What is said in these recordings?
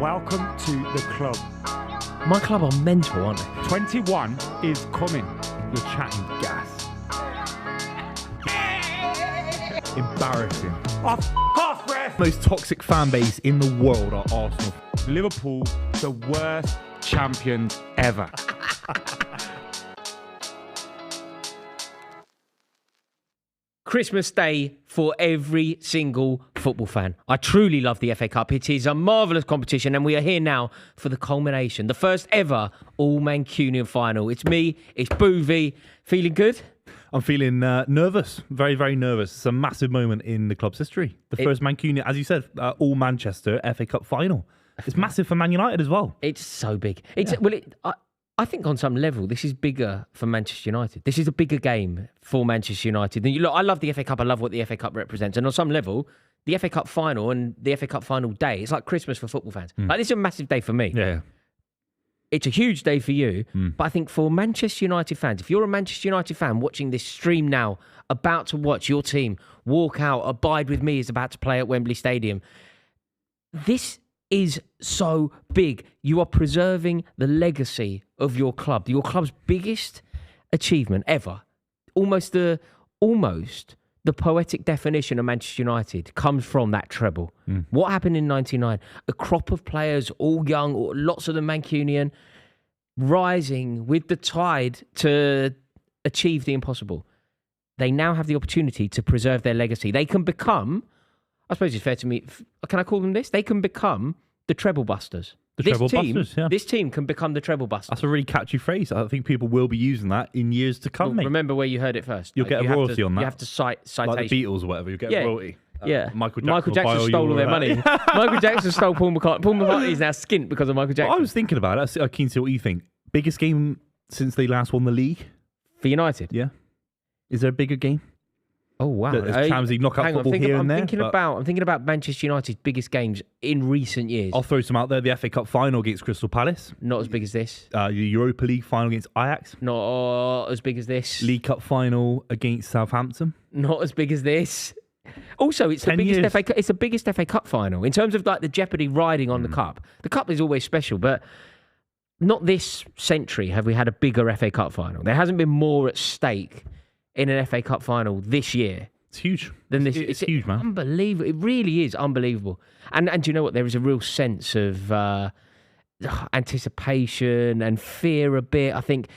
Welcome to the club. My club are mental, aren't they? 21 is coming. You're chatting gas. Embarrassing. Off, ref! Most toxic fan base in the world are Arsenal. Liverpool, the worst champions ever. Christmas Day for every single football fan. I truly love the FA Cup. It is a marvellous competition and we are here now for the culmination. The first ever all-Mancunian final. It's me, it's Buvey. Feeling good? I'm feeling nervous, very, very nervous. It's a massive moment in the club's history. The first Mancunian, as you said, all Manchester FA Cup final. It's massive for Man United as well. It's so big. I think on some level, this is bigger for Manchester United. This is a bigger game for Manchester United. Look, I love the FA Cup. I love what the FA Cup represents. And on some level, the FA Cup final and the FA Cup final day, it's like Christmas for football fans. Like, this is a massive day for me. Yeah. It's a huge day for you. But I think for Manchester United fans, if you're a Manchester United fan watching this stream now, about to watch your team walk out, Abide With Me is about to play at Wembley Stadium, this is so big. You are preserving the legacy of your club. Your club's biggest achievement ever. Almost the poetic definition of Manchester United comes from that treble. What happened in 99? A crop of players, all young, lots of them Mancunian, rising with the tide to achieve the impossible. They now have the opportunity to preserve their legacy. They can become, I suppose it's fair to me, can I call them this? They can become the treble busters. This team can become the treble busters. That's a really catchy phrase. I think people will be using that in years to come, mate. Remember where you heard it first. You'll get a royalty on that. You have to cite citation. Like the Beatles or whatever, you'll get a royalty. Michael Jackson stole all their money. Michael Jackson stole Paul McCartney. Paul McCartney is now skint because of Michael Jackson. I was thinking about it. I'm keen to see what you think. Biggest game since they last won the league? For United? Yeah. Is there a bigger game? Oh, wow. There's Champions League knockout football here and there. I'm thinking about Manchester United's biggest games in recent years. I'll throw some out there. The FA Cup final against Crystal Palace. Not as big as this. The Europa League final against Ajax. Not as big as this. League Cup final against Southampton. Not as big as this. Also, it's the biggest FA Cup final in terms of like the jeopardy riding on the cup. The cup is always special, but not this century have we had a bigger FA Cup final. There hasn't been more at stake in an FA Cup final this year. It's huge. It's huge, man. Unbelievable. It really is unbelievable. And do you know what? There is a real sense of anticipation and fear a bit. I think,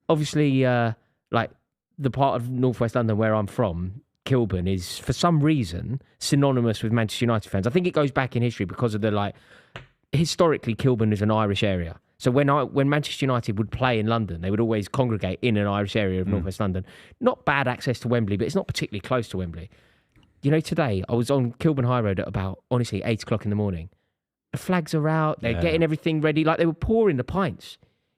obviously, like the part of northwest London where I'm from, Kilburn, is for some reason synonymous with Manchester United fans. I think it goes back in history because of historically Kilburn is an Irish area. So when Manchester United would play in London, they would always congregate in an Irish area of northwest London. Not bad access to Wembley, but it's not particularly close to Wembley. You know, today I was on Kilburn High Road at about, honestly, 8 o'clock in the morning. The flags are out. They're getting everything ready. Like they were pouring the pints.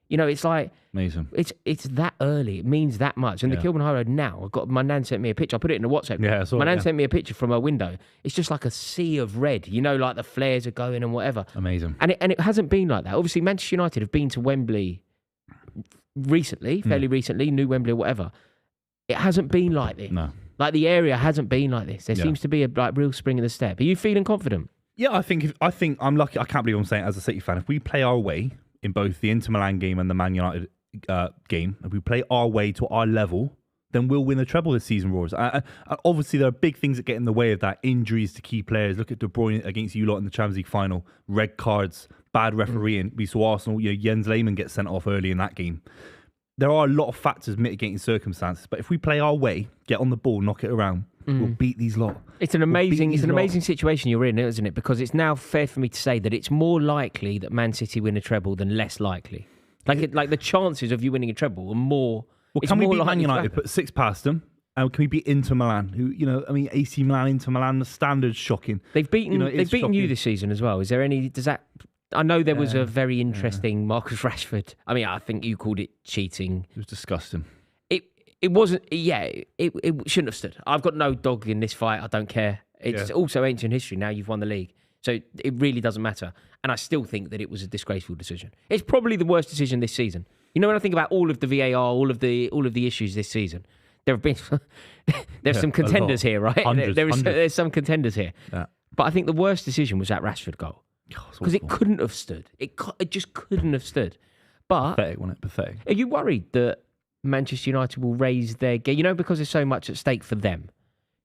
You know, it's like... Amazing. It's that early. It means that much. And the Kilburn High Road now, my nan sent me a picture. I put it in a WhatsApp group. Yeah, I saw my nan sent me a picture from her window. It's just like a sea of red. You know, like the flares are going and whatever. Amazing. And it hasn't been like that. Obviously, Manchester United have been to Wembley recently, fairly recently, New Wembley or whatever. It hasn't been like this. No. Like the area hasn't been like this. There seems to be a real spring in the step. Are you feeling confident? Yeah, I think I'm lucky. I can't believe I'm saying it as a City fan. If we play our way in both the Inter Milan game and the Man United game, if we play our way to our level, then we'll win the treble this season, Roars. Obviously, there are big things that get in the way of that. Injuries to key players. Look at De Bruyne against you lot in the Champions League final. Red cards, bad refereeing. We saw Arsenal, Jens Lehmann get sent off early in that game. There are a lot of factors mitigating circumstances, but if we play our way, get on the ball, knock it around, we'll beat these lot. It's an amazing situation you're in, isn't it? Because it's now fair for me to say that it's more likely that Man City win a treble than less likely. Like the chances of you winning a treble are more. Well, can we beat Man United? Put 6 past them. And can we beat Inter Milan? Who, AC Milan, Inter Milan, the standard's shocking. They've beaten you this season as well. Is there any? Does that? I know there was a very interesting Marcus Rashford. I mean, I think you called it cheating. It was disgusting. It wasn't. Yeah, it shouldn't have stood. I've got no dog in this fight. I don't care. It's also ancient history. Now you've won the league, so it really doesn't matter. And I still think that it was a disgraceful decision. It's probably the worst decision this season. You know, when I think about all of the VAR, all of the issues this season, there have been there's some contenders here, right? Hundreds. There's some contenders here. Yeah. But I think the worst decision was that Rashford goal. because it couldn't have stood. It just couldn't have stood. But Pathetic, wasn't it? Pathetic. are you worried that Manchester United will raise their game? You know, because there's so much at stake for them.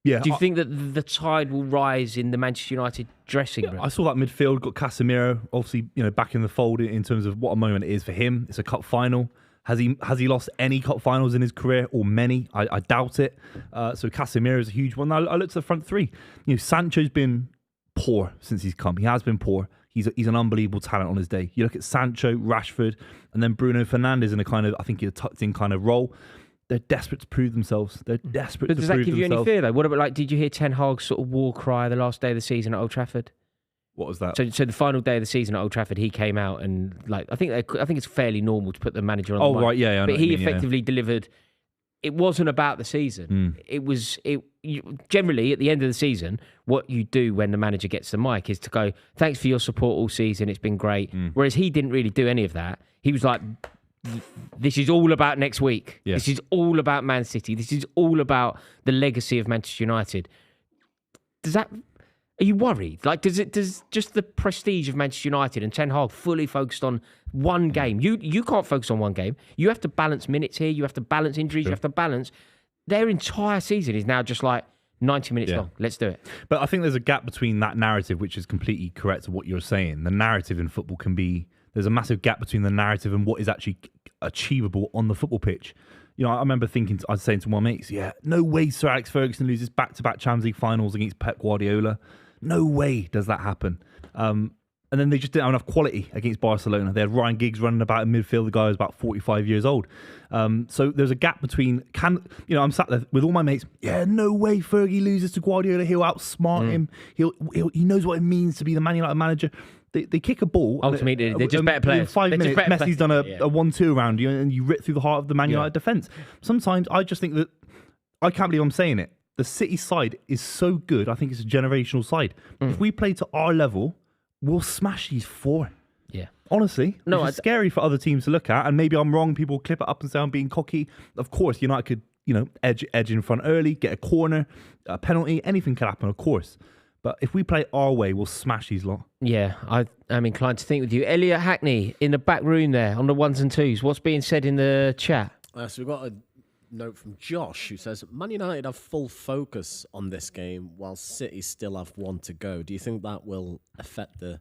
Yeah. Do you think that the tide will rise in the Manchester United dressing room? I saw that midfield, got Casemiro, obviously, back in the fold in terms of what a moment it is for him. It's a cup final. Has he lost any cup finals in his career, or many? I doubt it. So Casemiro is a huge one. I looked at the front three. Sancho's been poor since he's come. He has been poor. He's an unbelievable talent on his day. You look at Sancho, Rashford, and then Bruno Fernandes in a kind of, I think, a tucked-in kind of role. They're desperate to prove themselves. They're desperate to prove themselves. Does that give you any fear, though? What about, did you hear Ten Hag's sort of war cry the last day of the season at Old Trafford? What was that? So the final day of the season at Old Trafford, he came out and I think it's fairly normal to put the manager on. the mic. Right, yeah, but he effectively delivered. It wasn't about the season. It was generally at the end of the season. What you do when the manager gets the mic is to go, "Thanks for your support all season. It's been great." Whereas he didn't really do any of that. He was like, "This is all about next week. Yeah. This is all about Man City. This is all about the legacy of Manchester United." Are you worried? Does just the prestige of Manchester United and Ten Hag fully focused on one game? You can't focus on one game. You have to balance minutes here. You have to balance injuries. Sure. You have to balance. Their entire season is now just like 90 minutes long. Let's do it. But I think there's a gap between that narrative, which is completely correct to what you're saying. The narrative in football there's a massive gap between the narrative and what is actually achievable on the football pitch. I remember I was saying to my mates, no way Sir Alex Ferguson loses back-to-back Champions League finals against Pep Guardiola. No way does that happen. And then they just didn't have enough quality against Barcelona. They had Ryan Giggs running about in midfield. The guy was about 45 years old. So there's a gap between, I'm sat there with all my mates. Yeah, no way Fergie loses to Guardiola. He'll outsmart him. He knows what it means to be the Man United manager. They kick a ball. Ultimately, they're just better players. In 5 minutes, Messi's done a 1-2 around you and you rip through the heart of the Man United defence. Sometimes I just think that, I can't believe I'm saying it, the City side is so good. I think it's a generational side. If we play to our level, we'll smash these four. Yeah. Honestly. It's scary for other teams to look at. And maybe I'm wrong. People clip it up and say I'm being cocky. Of course, United could, edge in front early, get a corner, a penalty. Anything could happen, of course. But if we play our way, we'll smash these lot. Yeah, I'm inclined to think with you. Elliot Hackney in the back room there on the ones and twos. What's being said in the chat? So we've got a note from Josh who says, Man United have full focus on this game while City still have one to go. Do you think that will affect the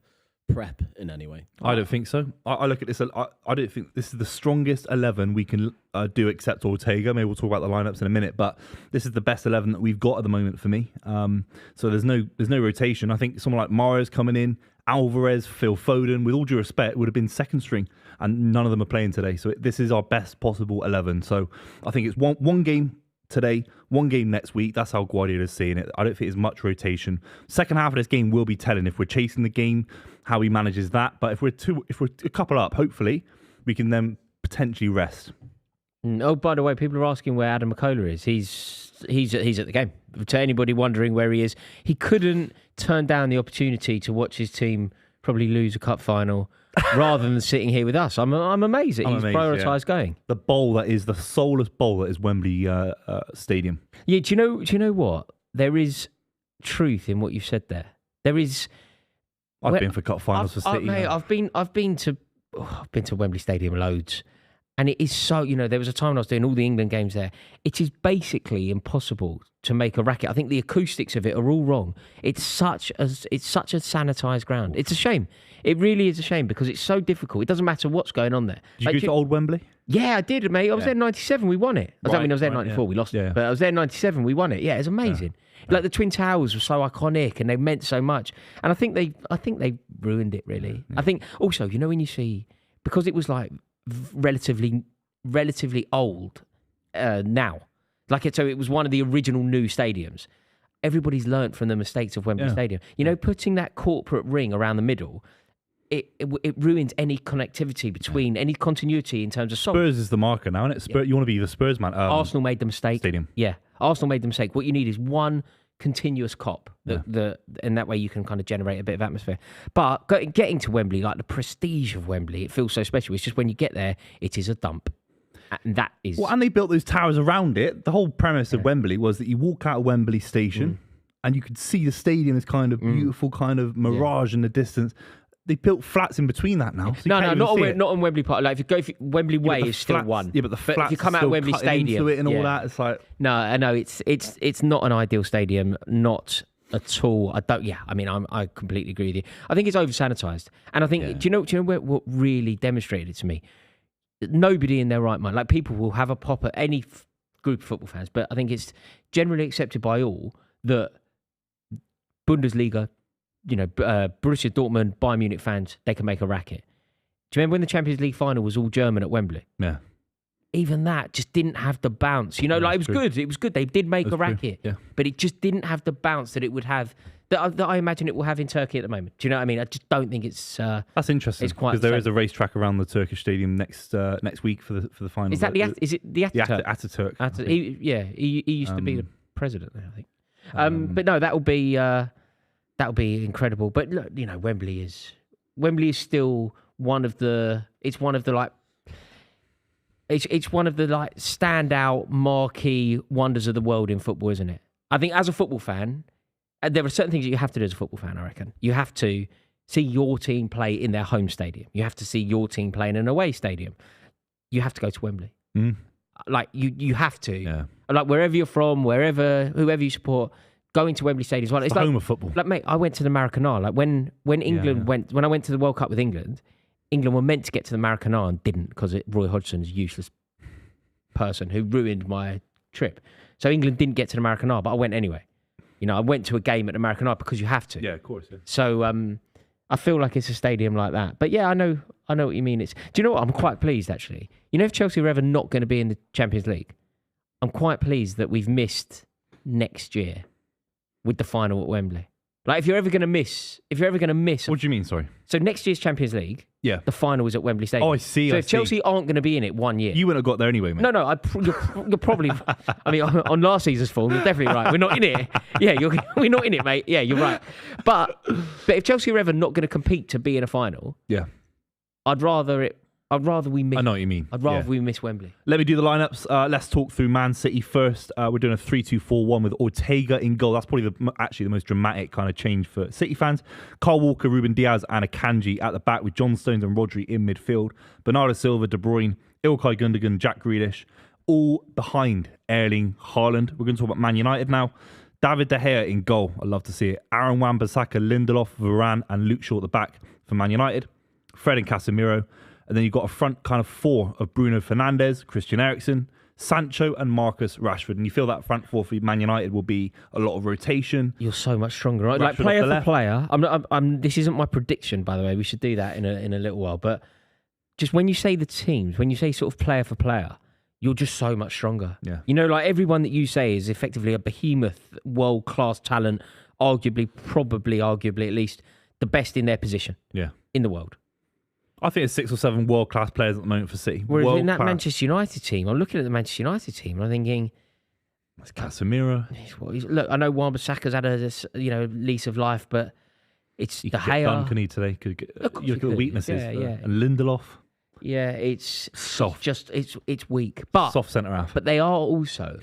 prep in any way? I don't think so. I look at this, I don't think this is the strongest 11 we can do except Ortega. Maybe we'll talk about the lineups in a minute, but this is the best 11 that we've got at the moment for me. So there's no rotation. I think someone like Mahrez coming in, Alvarez, Phil Foden, with all due respect, would have been second string, and none of them are playing today. So this is our best possible 11. So I think it's one game today, one game next week. That's how Guardiola's seeing it. I don't think there's much rotation. Second half of this game will be telling if we're chasing the game, how he manages that. But if we're a couple up, hopefully we can then potentially rest. Oh, by the way, people are asking where Adam McKola is. He's at the game. To anybody wondering where he is, he couldn't turn down the opportunity to watch his team probably lose a cup final rather than sitting here with us. I'm amazed that he's prioritised going. The bowl that is the soulless bowl that is Wembley Stadium. Yeah, do you know what? There is truth in what you said there. There is. I've been for cup finals for City. Mate, I've been to Wembley Stadium loads. And it is so, there was a time when I was doing all the England games there. It is basically impossible to make a racket. I think the acoustics of it are all wrong. It's such a sanitised ground. It's a shame. It really is a shame because it's so difficult. It doesn't matter what's going on there. Did you go to Old Wembley? Yeah, I did, mate. I was there in 97. We won it. I was there in 94. We lost it. But I was there in 97. We won it. Yeah, it's amazing. Yeah. Like the Twin Towers were so iconic and they meant so much. And I think they ruined it, really. Yeah. I think also, when you see, because it was like relatively old now. So it was one of the original new stadiums. Everybody's learnt from the mistakes of Wembley Stadium. Putting that corporate ring around the middle, it ruins any connectivity between any continuity in terms of song. Spurs is the marker now, isn't it? You want to be the Spurs man. Arsenal made the mistake. Stadium. Yeah, Arsenal made the mistake. What you need is one continuous cop, and that way you can kind of generate a bit of atmosphere. But getting to Wembley, like the prestige of Wembley, it feels so special. It's just when you get there, it is a dump. And that is... Well, and they built those towers around it. The whole premise of Wembley was that you walk out of Wembley Station and you could see the stadium, this kind of beautiful kind of mirage in the distance. they built flats in between that now. So you No, can't no, even see not on Wembley Park. Like if you go, Wembley Way but the is still flats- one. Yeah, but the flats if you come are out still Wembley cutting Stadium into it and all that, it's like No, I know it's not an ideal stadium, not at all. I completely agree with you. I think it's over sanitized, and I think do you know what really demonstrated it to me? Nobody in their right mind, like people will have a pop at any group of football fans, but I think it's generally accepted by all that Bundesliga, Borussia Dortmund, Bayern Munich fans, they can make a racket. Do you remember when the Champions League final was all German at Wembley? yeah. Even that just didn't have the bounce. It was good. It was good. They did make a racket, but it just didn't have the bounce that it would have. That I imagine it will have in Turkey at the moment. Do you know what I mean? I just don't think it's. That's interesting. It's quite because there is a racetrack around the Turkish stadium next week for the final. Is that is it the Ataturk? Ataturk. He used to be the president there, I think. But no, that'll be incredible. But look, Wembley is still one of the. It's one of the standout marquee wonders of the world in football, isn't it? I think as a football fan, there are certain things that you have to do as a football fan, I reckon. You have to see your team play in their home stadium. You have to see your team play in an away stadium. You have to go to Wembley. Like, you have to. Yeah. Like, wherever you're from, whoever you support, going to Wembley Stadium is one. It's the home of football. Like, mate, I went to the Maracanã. Like, when England when I went to the World Cup with England were meant to get to the Maracanã and didn't because Roy Hodgson's a useless person who ruined my trip. So England didn't get to the Maracanã, but I went anyway. I went to a game at the Maracanã because you have to. Yeah, of course. Yeah. So I feel like it's a stadium like that. But yeah, I know what you mean. Do you know what? I'm quite pleased actually. If Chelsea are ever not going to be in the Champions League, I'm quite pleased that we've missed next year with the final at Wembley. Like, if you're ever going to miss. What do you mean? Sorry. So next year's Champions League, the final is at Wembley Stadium. Oh, I see. So if Chelsea aren't going to be in it one year, you wouldn't have got there anyway, mate. No, you're probably. I mean, on last season's form, you're definitely right. We're not in it. Yeah, we're not in it, mate. Yeah, you're right. But if Chelsea are ever not going to compete to be in a final, I'd rather we miss. I know what you mean. I'd rather we miss Wembley. Let me do the lineups. Let's talk through Man City first. We're doing a 3-2-4-1 with Ortega in goal. That's probably the most dramatic kind of change for City fans. Kyle Walker, Ruben Diaz, and Akanji at the back with John Stones and Rodri in midfield. Bernardo Silva, De Bruyne, Ilkay Gundogan, Jack Grealish, all behind Erling Haaland. We're going to talk about Man United now. David De Gea in goal. I love to see it. Aaron Wan-Bissaka, Lindelof, Varane, and Luke Shaw at the back for Man United. Fred and Casemiro. And then you've got a front kind of four of Bruno Fernandes, Christian Eriksen, Sancho, and Marcus Rashford. And you feel that front four for Man United will be a lot of rotation. You're so much stronger, right? Like, player for player. This isn't my prediction, by the way. We should do that in a little while. But just when you say the teams, when you say sort of player for player, you're just so much stronger. Yeah. Like everyone that you say is effectively a behemoth, world-class talent, probably arguably at least the best in their position in the world. I think it's 6 or 7 world-class players at the moment for City. Whereas in that Manchester United team, I'm looking at the Manchester United team and I'm thinking... That's Casemiro. Look, I know Wan-Bissaka's had a lease of life, but it's De Gea. Can he today? You look at the weaknesses. And Lindelof. Yeah, it's soft. Just it's weak. But soft centre half. But they are also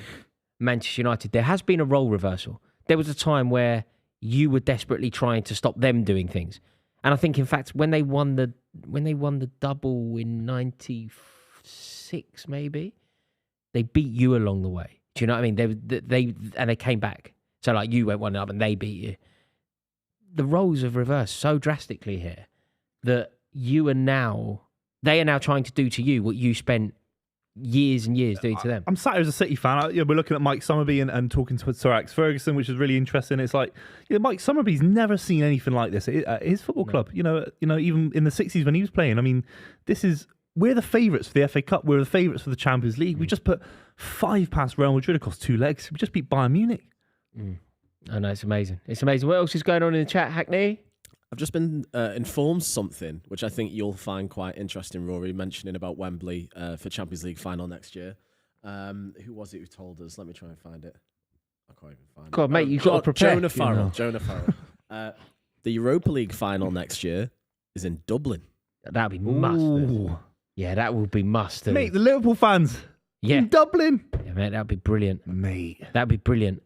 Manchester United. There has been a role reversal. There was a time where you were desperately trying to stop them doing things. And I think, in fact, when they won the double in '96, maybe they beat you along the way. Do you know what I mean? They came back. So like you went 1-up and they beat you. The roles have reversed so drastically here that they are now trying to do to you what you spent years and years doing to them. I'm sat here as a City fan. We're looking at Mike Summerby and talking to Sir Alex Ferguson, which is really interesting. It's like, Mike Summerby's never seen anything like this at his football club. Even in the 60s when he was playing. I mean, we're the favourites for the FA Cup. We're the favourites for the Champions League. We just put 5 past Real Madrid across 2 legs. We just beat Bayern Munich. I know, it's amazing. It's amazing. What else is going on in the chat, Hackney? I've just been informed something, which I think you'll find quite interesting, Rory, mentioning about Wembley for Champions League final next year. Who was it who told us? Let me try and find it. I can't even find it. God, mate, you've got to prepare. Jonah Farrell. The Europa League final next year is in Dublin. That'll be must. Yeah, that will be must. Mate, the Liverpool fans in Dublin. Yeah, mate, that'd be brilliant. Mate. That'd be brilliant.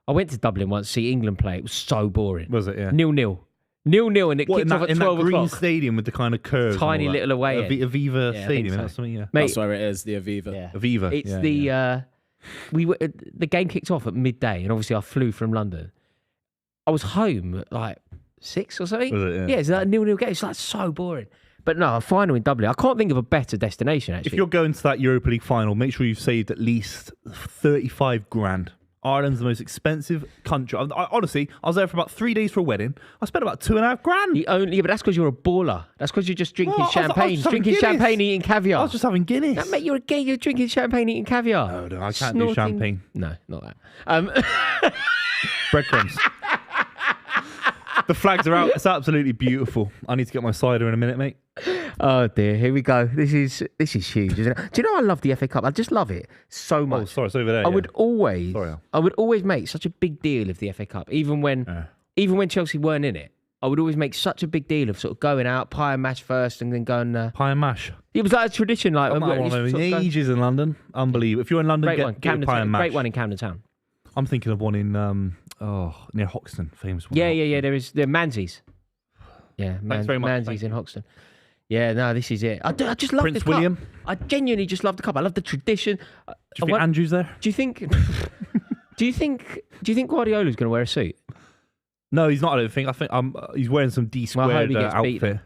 I went to Dublin once to see England play. It was so boring. Was it, yeah? 0-0. 0-0 and it What, kicked off at in 12 that green o'clock. stadium with the kind of curves, and Tiny all that? little away end. Aviva Yeah, I Stadium, think that's so. something. Yeah, Mate, That's where it is, the Aviva. yeah. Aviva. It's yeah, the game kicked off at midday, and obviously I flew from London. I was home at like 6 or something. Was it? Yeah, it's like a 0-0 game. It's like so boring. But no, a final in Dublin. I can't think of a better destination, actually. If you're going to that Europa League final, make sure you've saved at least 35 grand. Ireland's the most expensive country. Honestly, I was there for about 3 days for a wedding. I spent about 2.5 grand. But that's because you're a baller. That's because you're just drinking Well, I was champagne, just having drinking Guinness. champagne, eating caviar. I was just having Guinness. No, mate, you're a gay. You're drinking champagne, eating caviar. No, I can't do champagne. No, not that. Breadcrumbs. The flags are out. It's absolutely beautiful. I need to get my cider in a minute, mate. Oh dear, here we go. This is huge, isn't it? Do you know I love the FA Cup? I just love it so much. Oh, sorry, it's over there. I would always, Sorry, Al. I would always make such a big deal of the FA Cup, even when Chelsea weren't in it. I would always make such a big deal of sort of going out, pie and mash first, and then going. Pie and mash. It was like a tradition, like I'm when not we one of used to them. sort of go- Ages in London. Unbelievable. If you're in London, Great one, get a Camden pie and Town. mash. Great one in Camden Town. I'm thinking of one in near Hoxton, famous one. Yeah. There is the Manzies. Yeah, Thanks very much. Manzies Thank in Hoxton. Yeah, no, this is it. I just love Prince the cup. William. I genuinely just love the cup. I love the tradition. Do you think Andrew's there? Do you think? do you think Guardiola's going to wear a suit? No, he's not. I don't think. I think he's wearing some D Well, I hope squared he gets outfit. beaten.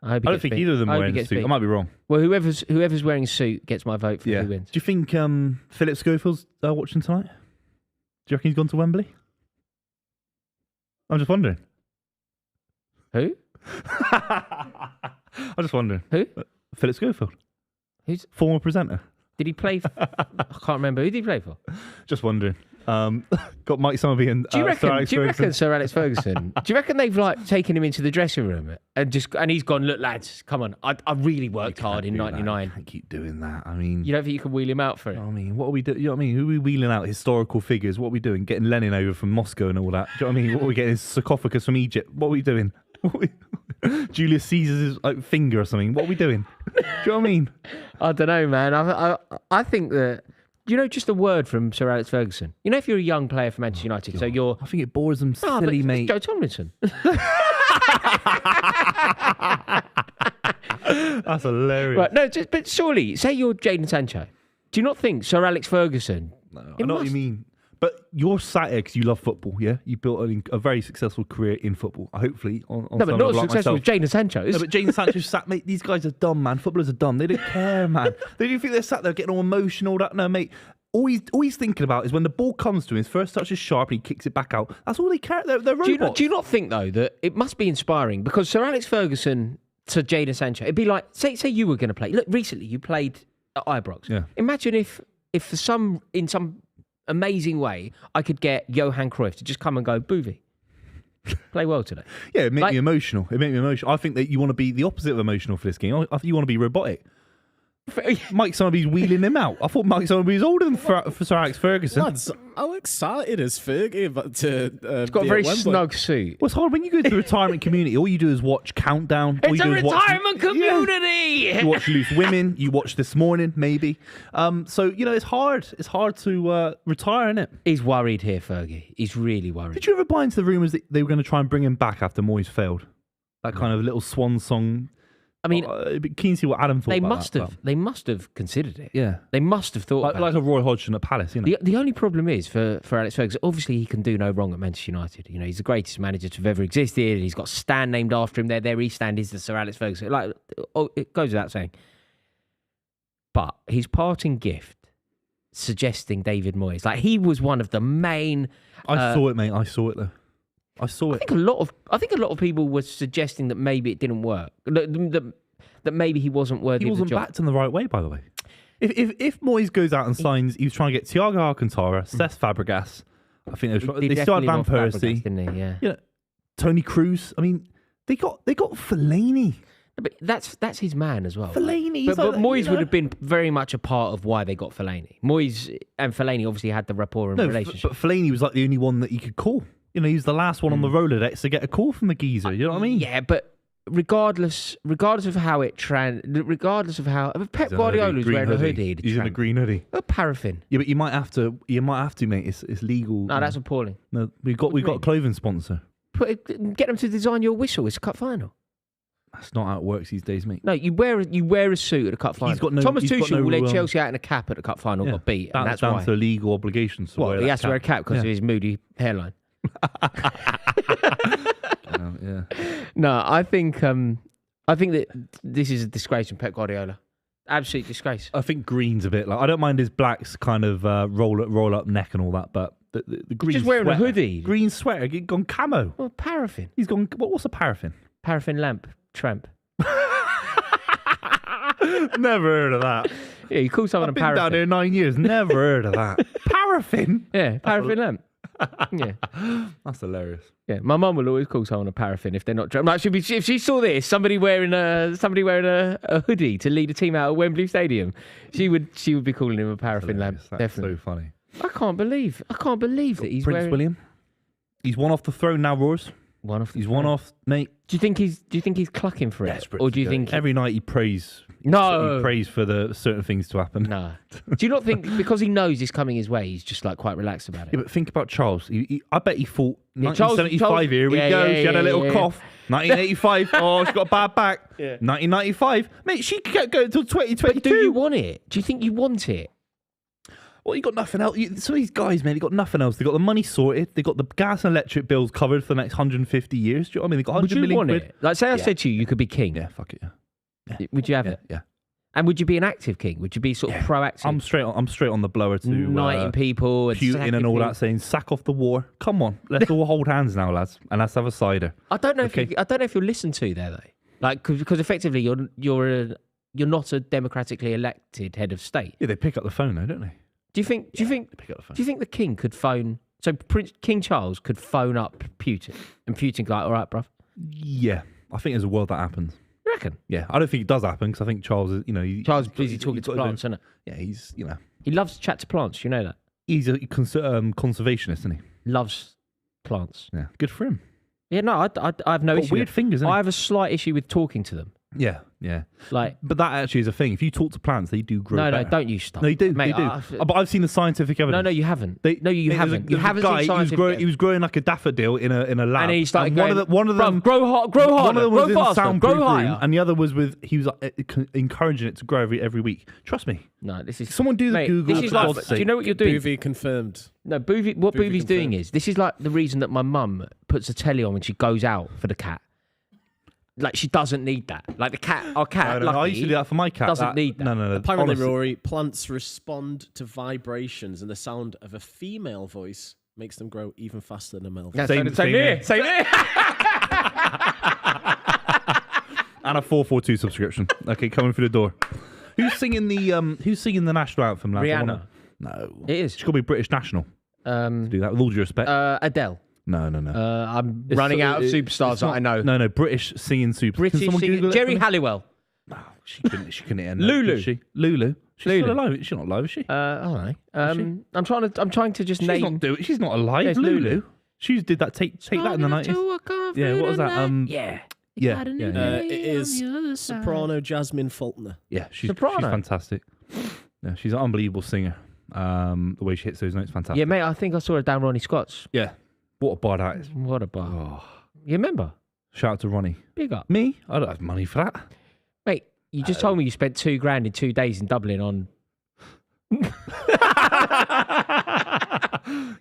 I I don't think either of them are wearing a suit. I might be wrong. Well, whoever's wearing a suit gets my vote for who wins. Do you think Philip Schofield's watching tonight? Do you reckon he's gone to Wembley? I'm just wondering. Who? I'm just wondering. Who? Philip Schofield. Who's? Former presenter. Did he play? I can't remember. Who did he play for? Just wondering. Got Mike Summerby and Do you reckon? Sir Alex Do you Ferguson. reckon Sir Alex Ferguson? Do you reckon they've like taken him into the dressing room and he's gone? Look, lads, come on. I really worked hard in '99. Can't keep doing that. I mean, You don't think you can wheel him out for it? I mean, what are we doing? You know what I mean? Who are we wheeling out? Historical figures? What are we doing? Getting Lenin over from Moscow and all that? Do you know what I mean? What are we getting? His sarcophagus from Egypt? What are we doing? Julius Caesar's finger or something? What are we doing? Do you know what I mean? I don't know, man. I think that, just a word from Sir Alex Ferguson. If you're a young player for Manchester United, so you're... I think it bores them Oh, silly, but mate. Joe Tomlinson. That's hilarious. Right, no, but surely, say you're Jadon Sancho. Do you not think Sir Alex Ferguson... No, I know what you mean. But you're sat here because you love football, yeah? You built a very successful career in football, hopefully. On No, but some not level as like successful as myself. Jadon Sancho. No, but Jadon Sancho sat, mate, these guys are dumb, man. Footballers are dumb. They don't care, man. They do think they're sat there getting all emotional. No, mate. All he's thinking about is when the ball comes to him, his first touch is sharp and he kicks it back out. That's all they care. They're robots. Do you not think, though, that it must be inspiring? Because Sir Alex Ferguson to Jadon Sancho, it'd be like, say you were going to play. Look, recently you played at Ibrox. Yeah. Imagine if in some amazing way I could get Johan Cruyff to just come and go, Buvey, play well today. Yeah, it made me emotional. I think that you want to be the opposite of emotional for this game. I think you want to be robotic. Mike Summerby's wheeling him out. I thought Mike Summerby was older than for Sir Alex Ferguson. Lads, how excited is Fergie to He's got a very snug suit. Well, it's hard when you go to the retirement community. All you do is watch Countdown. All It's you a do is watch- retirement community! You watch Loose Women. You watch This Morning, maybe. So it's hard. It's hard to retire, isn't it? He's worried here, Fergie. He's really worried. Did you ever buy into the rumours that they were going to try and bring him back after Moyes failed? That kind of little swan song. I mean, keen to see what Adam thought they about must that, have. They must have considered it. Yeah. They must have thought about Like it. a Roy Hodgson at Palace, The only problem is for Alex Ferguson, obviously he can do no wrong at Manchester United. He's the greatest manager to have ever existed. He's got a stand named after him. Their East Stand is the Sir Alex Ferguson. It goes without saying. But his parting gift, suggesting David Moyes, he was one of the main. I saw it, mate. I saw it though. I saw it. I think a lot of people were suggesting that maybe it didn't work. That maybe he wasn't worthy He of the wasn't job. backed in the right way, by the way. If Moyes goes out and signs, he was trying to get Thiago Alcantara, Cesc Fabregas. I think they still had Van Persie, didn't he? Yeah. Tony Cruz. I mean, they got Fellaini. No, but that's his man as well. Fellaini. But Moyes would have been very much a part of why they got Fellaini. Moyes and Fellaini obviously had the rapport and relationship. But Fellaini was like the only one that he could call. He was the last one on the Rolodex to get a call from the geezer. You know what I mean? Yeah, but regardless of how regardless of how Pep Guardiola's wearing a hoodie. He's in a green hoodie. A paraffin. Yeah, but you might have to, mate. It's legal. No, that's appalling. No, we've got a clothing sponsor. Get them to design your whistle. It's a cup final. That's not how it works these days, mate. No, you wear a suit at a cup final. Thomas Tuchel will let Chelsea out in a cap at a cup final. Got beat. And that's down why. to legal obligations. What? He has to wear a cap because of his moody hairline. Yeah. No, I think that this is a disgrace from Pep Guardiola. Absolute disgrace. I think green's a bit like, I don't mind his blacks kind of roll up neck and all that, but the green just wearing sweater, a hoodie. green sweater, he's gone camo. Well, paraffin. He's gone. What's a paraffin? Paraffin lamp. Tramp. Never heard of that. Yeah, you call someone I've a been paraffin. down here 9 years. Never heard of that. Paraffin. Yeah, paraffin lamp. Yeah, That's hilarious. yeah. My mum will always call someone a paraffin if they're not drunk. Like, if she saw this, somebody wearing a hoodie to lead a team out at Wembley Stadium, she would be calling him a paraffin lamp. That's Definitely. so funny. I can't believe that he's Prince wearing William. He's one off the throne now, Roars. one of. He's one off, mate. Do you think he's clucking for it, Desperate or to do you do think it. Every night he prays? no? He prays for the certain things to happen. No. Do you not think because he knows it's coming his way, he's just like quite relaxed about it? Yeah, but think about Charles. I bet he thought Yeah, Charles- 1975. Here we yeah, go. yeah, She had a yeah, little yeah. cough. 1985. Oh, she got a bad back. Yeah. 1995. Mate, she can't go until 2022. But do you want it? Do you think you want it? Well, you got nothing else. Some of these guys, man, they got nothing else. They got the money sorted. They got the gas and electric bills covered for the next 150 years. Do you know what I mean? They got 100 Would you million want quid. it? Like, say I said to you, you could be king. Yeah, fuck it. Yeah. Would you have Yeah, it? yeah. And would you be an active king? Would you be sort of proactive? I'm straight on the blower to knighting people and Putin sacking and all people? that, saying sack off the war. Come on, let's all hold hands now, lads, and let's have a cider. I don't know Okay. if you'll listen to there though, like because effectively you're not a democratically elected head of state. Yeah, they pick up the phone though, don't they? Do you think Pick up the phone. do you think the king could phone? So King Charles could phone up Putin, and Putin's like, all right, bruv. Yeah, I think there's a world that happens. You reckon? Yeah, I don't think it does happen because I think Charles is, Charles is busy talking to plants, isn't it? Yeah, he's, He loves to chat to plants. You know that. he's a conservationist, isn't he? Loves plants. Yeah, good for him. Yeah, no, I have no Got issue. weird fingers, isn't I he? have a slight issue with talking to them. Yeah, yeah. Like, But that actually is a thing. If you talk to plants, they do grow no, better. don't you stop. No, you do. Mate, they do. But I've seen the scientific evidence. No, you haven't. They- No, you Mate, haven't. There's a haven't guy, seen scientific. he was growing like a daffodil in a lab. And he started one going, of them, "Bruv, grow harder, one of them was grow in faster, soundproof grow higher." room, and the other was he was encouraging it to grow every week. Trust me. No, this is Someone do the mate, Google. This is for like, God's do you sake. know what you're doing? Buvey confirmed. No, Buvey. What Buvey Buvey's doing confirmed. is this is like the reason that my mum puts a telly on when she goes out for the cat. Like she doesn't need that. Like our cat. No, I used to do that for my cat. doesn't need that. No. Apparently, Honestly. Rory, plants respond to vibrations, and the sound of a female voice makes them grow even faster than a male voice. Same here. Same here. And a 442 subscription. Okay, coming through the door. Who's singing the national anthem, lads? Rihanna. No. It is. She could be British national. Do that with all due respect. Adele. No. I'm It's running so- out of it's superstars that not- I know. No, British singing super. British Can someone singer, Google it Jerry for me? Halliwell. No, she couldn't end Lulu. Could she? Lulu. She's Lulu. still alive. She's not alive, is she? I don't know. I'm trying to just She's name. She's not alive. Yeah, it's Lulu. Lulu. She did that. Take that in the 90s. Yeah, what was that? Yeah. Yeah. It is soprano Jasmine Faulkner. Yeah, she's Soprano. fantastic. Yeah, she's an unbelievable singer. The way she hits those notes, fantastic. Yeah, mate. I think I saw her down Ronnie Scott's. Yeah. What a bar that is. What a bar. Oh, You remember? shout out to Ronnie. Big up, Me? I don't have money for that. mate. You just told me you spent $2,000 in 2 days in Dublin on.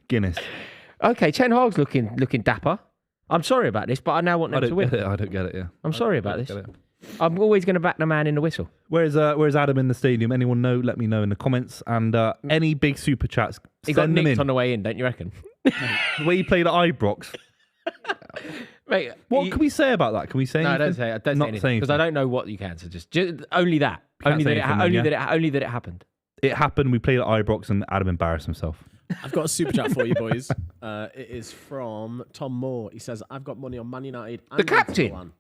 Guinness. Okay, Ten Hag's looking dapper. I'm sorry about this, but I now want I them to don't win. get it. I don't get it. Yeah. I'm sorry I about don't this. get it. I'm always going to back the man in the whistle. Where's Adam in the stadium? Anyone know? Let me know in the comments. And any big super chats, He got send them nicked in. on the way in, don't you reckon? The way he played at Ibrox. Mate, What can we say about that? Can we say No, anything? don't say it. Don't Not say anything saying because I don't know what you can. So just only that. Can't Only say that, anything then, only that it happened. It happened. We played at Ibrox and Adam embarrassed himself. I've got a super chat for you, boys. It is from Tom Moore. He says, "I've got money on Man United." And The captain? Inter Milan."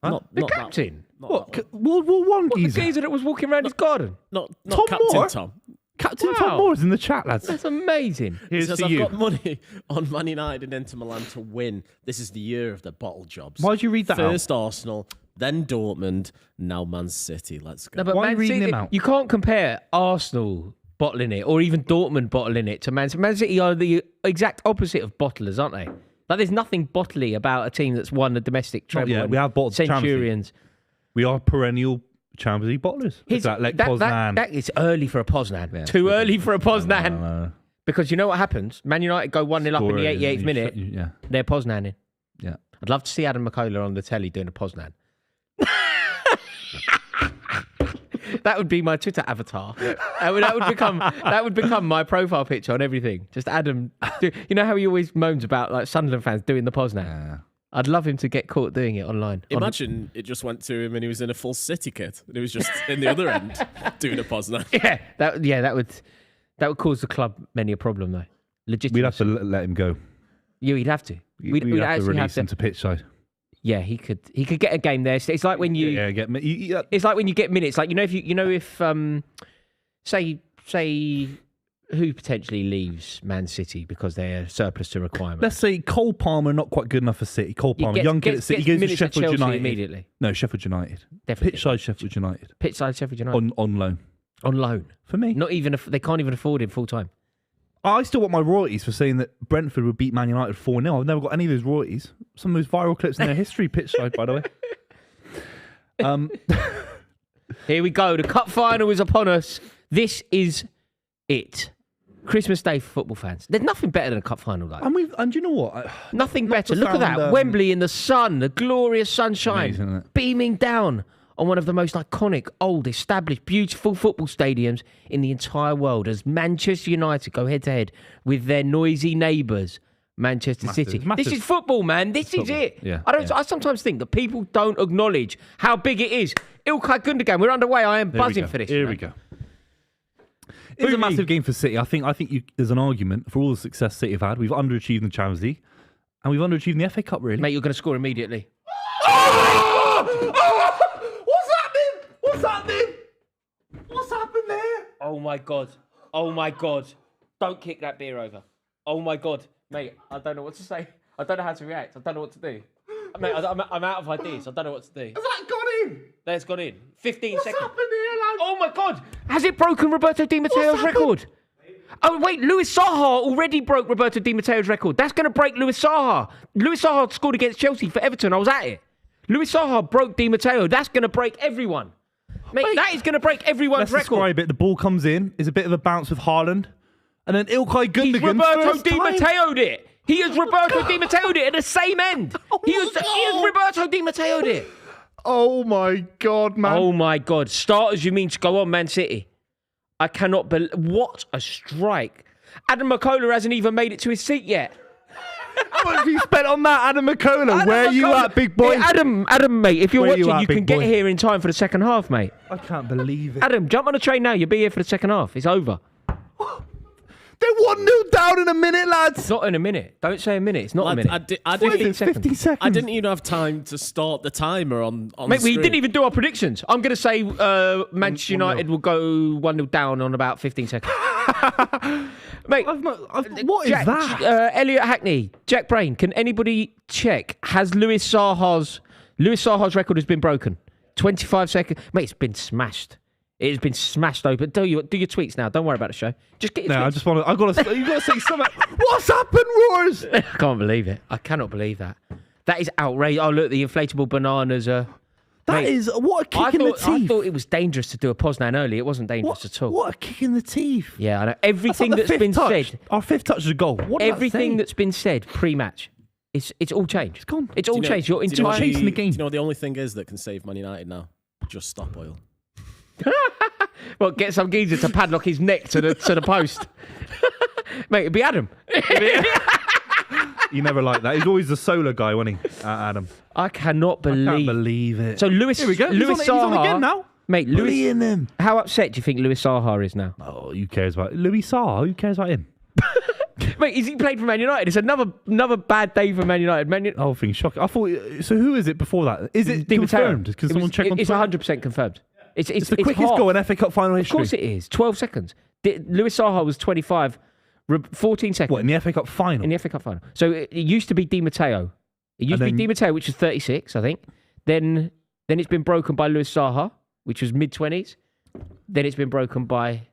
Huh? Not The not that captain? one. Not What? that one. World War One What, the geezer? geezer that was walking around his garden? Not Tom Captain Moore? Tom. Captain Wow. Tom Moore's in the chat, lads. That's amazing. He Here's says, to "I've you. got money on Man United and Inter Milan to win. This is the year of the bottle jobs. Why'd you read that out? First Arsenal, then Dortmund, now Man City. Let's go." No, but Why are you Man reading City, him out? you can't compare Arsenal bottling it or even Dortmund bottling it to Man City. Man City are the exact opposite of bottlers, aren't they? Like, there's nothing bottly about a team that's won the domestic treble. Yeah, and we have bottled the Champions League. Centurions. We are perennial Champions League bottlers. Poznan. That is early for a Poznan. Yeah, too early for a Poznan. No. Because you know what happens? Man United go 1-0 up in the 88th minute. Yeah. They're Poznaning. Yeah. I'd love to see Adam McKola on the telly doing a Poznan. That would be my Twitter avatar. That would become my profile picture on everything. Just Adam. You know how he always moans about like Sunderland fans doing the Poznan? Yeah. I'd love him to get caught doing it online. Imagine it just went to him and he was in a full City kit and he was just in the other end doing a Poznan. Yeah, that would cause the club many a problem though. Legitimately. We'd have to let him go. Yeah, we'd have to. We'd have to release him to pitch side. Yeah, he could get a game there. It's like when you it's like when you get minutes. Like if say who potentially leaves Man City because they're surplus to requirement. Let's say Cole Palmer not quite good enough for City. Cole Palmer, young kid at City, he goes to Sheffield United immediately. No, Sheffield United. Definitely. Pitch side Sheffield United. Pitch side Sheffield United. On loan. On loan. For me. Not even they can't even afford him full time. I still want my royalties for saying that Brentford would beat Man United 4-0. I've never got any of those royalties. Some of those viral clips in their history, pitch side, by the way. Here we go. The cup final is upon us. This is it. Christmas Day for football fans. There's nothing better than a cup final, though. And you know what? Nothing better. Look at that. Wembley in the sun, the glorious sunshine, amazing, beaming down on one of the most iconic, old, established, beautiful football stadiums in the entire world as Manchester United go head-to-head with their noisy neighbours, Manchester City. This is football, man. This is it. Yeah, I sometimes think that people don't acknowledge how big it is. Ilkay Gundogan, we're underway. I am buzzing for this. Here we go. It's a massive game for City. I think there's an argument for all the success City have had. We've underachieved in the Champions League, and we've underachieved in the FA Cup, really. Mate, you're going to score immediately. What's happened there? Oh my god. Don't kick that beer over. Oh my god. Mate, I don't know what to say. I don't know how to react. I don't know what to do. Mate, I'm out of ideas. I don't know what to do. Has that gone in? That's gone in. 15 What's seconds. happened here, lad? Oh my god. Has it broken Roberto Di Matteo's record? Oh wait, Luis Saha already broke Roberto Di Matteo's record. That's going to break Luis Saha. Luis Saha scored against Chelsea for Everton. I was at it. Luis Saha broke Di Matteo. That's going to break everyone. Mate, that is going to break everyone's record. Let's describe it. The ball comes in. Is a bit of a bounce with Haaland. And then Ilkay Gundogan. He's Roberto Di Matteo'd it. He has Roberto Di Matteo'd it at the same end. He has Roberto Di Matteo'd it. Oh my God, man. Oh my God. Starters, you mean to go on, Man City? I cannot believe. What a strike. Adam McKola hasn't even made it to his seat yet. How much have you spent on that, Adam McKola? Where are you at, big boy? Yeah, Adam, mate, if you're watching, you can get here in time for the second half, mate. I can't believe it. Adam, jump on the train now. You'll be here for the second half. It's over. They're 1-0 down in a minute, lads. It's not in a minute. Don't say a minute. It's not a minute. 15 seconds. I didn't even have time to start the timer on mate, the we screen. didn't even do our predictions. I'm going to say Manchester United will go 1-0 down on about 15 seconds. Mate, what Jack, is that? Elliot Hackney, Jack Brain, can anybody check? Has Luis Saha's record has been broken? 25 seconds. Mate, it's been smashed. It has been smashed open. Do your tweets now. Don't worry about the show. Just get your tweets. I just want to. You got to say something. What's happened, Roars? I can't believe it. I cannot believe that. That is outrageous. Oh, look, the inflatable bananas are. That is what a kick in the teeth. I thought it was dangerous to do a Poznan early. It wasn't dangerous at all. What a kick in the teeth. Yeah, I know. Everything that's been said. Our fifth touch is a goal. Everything that's been said pre-match. It's all changed. It's gone. It's all changed. You're entire chasing the game. Do you know what the only thing is that can save Man United now? Just stop oil. Well, get some geezer to padlock his neck to the post. Mate, it'd be Adam. You never like that. He's always the solar guy, wasn't he, Adam? I cannot believe it. So Luis Saha, he's on again now. Mate, him. How upset do you think Luis Saha is now? Oh, who cares about Luis Saha? Who cares about him? Mate, he played for Man United. It's another bad day for Man United. Oh, thing shocking. I thought. So who is it before that? Is it confirmed? Because someone check on. It's 100% confirmed. It's the quickest goal in FA Cup final history. Of course it is. 12 seconds. Luis Saha was 25. 14 seconds. What, in the FA Cup final? In the FA Cup final. So it used to be Di Matteo. It used to be Di Matteo, which was 36, I think. Then it's been broken by Luis Saha, which was mid-20s. Then it's been broken by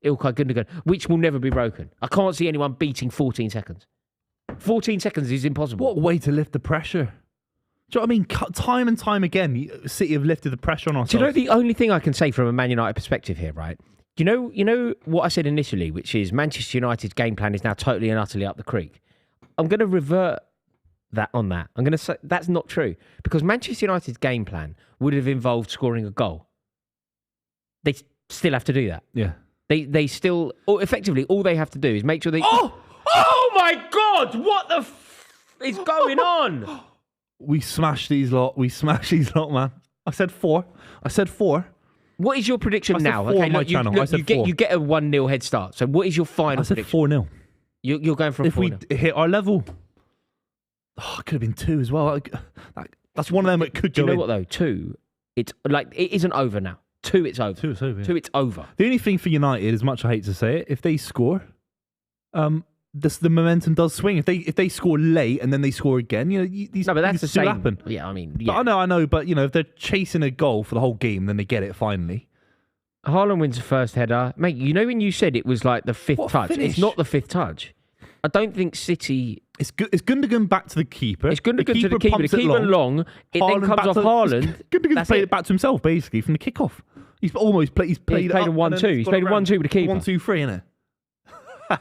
Ilkay Gundogan, which will never be broken. I can't see anyone beating 14 seconds. 14 seconds is impossible. What way to lift the pressure? Do you know what I mean? Time and time again, City have lifted the pressure on ourselves. Do you know the only thing I can say from a Man United perspective here, right? You know what I said initially, which is Manchester United's game plan is now totally and utterly up the creek. I'm going to revert on that. I'm going to say that's not true because Manchester United's game plan would have involved scoring a goal. They still have to do that. Yeah. They still effectively all they have to do is make sure they. Oh my God! What the is going on? We smashed these lot. Man. I said 4. What is your prediction now? Okay, look, you get a 1-0 head start. So what is your final prediction? I said 4-0. You're going for a 4-0. If we hit our level, it could have been 2 as well. That's one of them that could do go you know in. what though? 2, it's like it isn't over now. 2, it's over. 2, it's over. Yeah. 2, it's over. The only thing for United, as much I hate to say it, if they score, the momentum does swing. If they score late and then they score again, these No, but that's the same. happen. Yeah, I mean, yeah. But I know. But if they're chasing a goal for the whole game, then they get it finally. Haaland wins the first header, mate. You know when you said it was like the 5th touch, finish? it's not the 5th touch. I don't think City. It's Gundogan back to the keeper. It's Gundogan to the keeper. The keeper long. It then comes off Haaland. Gundogan's played it back to himself basically from the kickoff. He's almost played. He's played a 1-2. He's played a 1-2 with the keeper. 1-2-3, innit?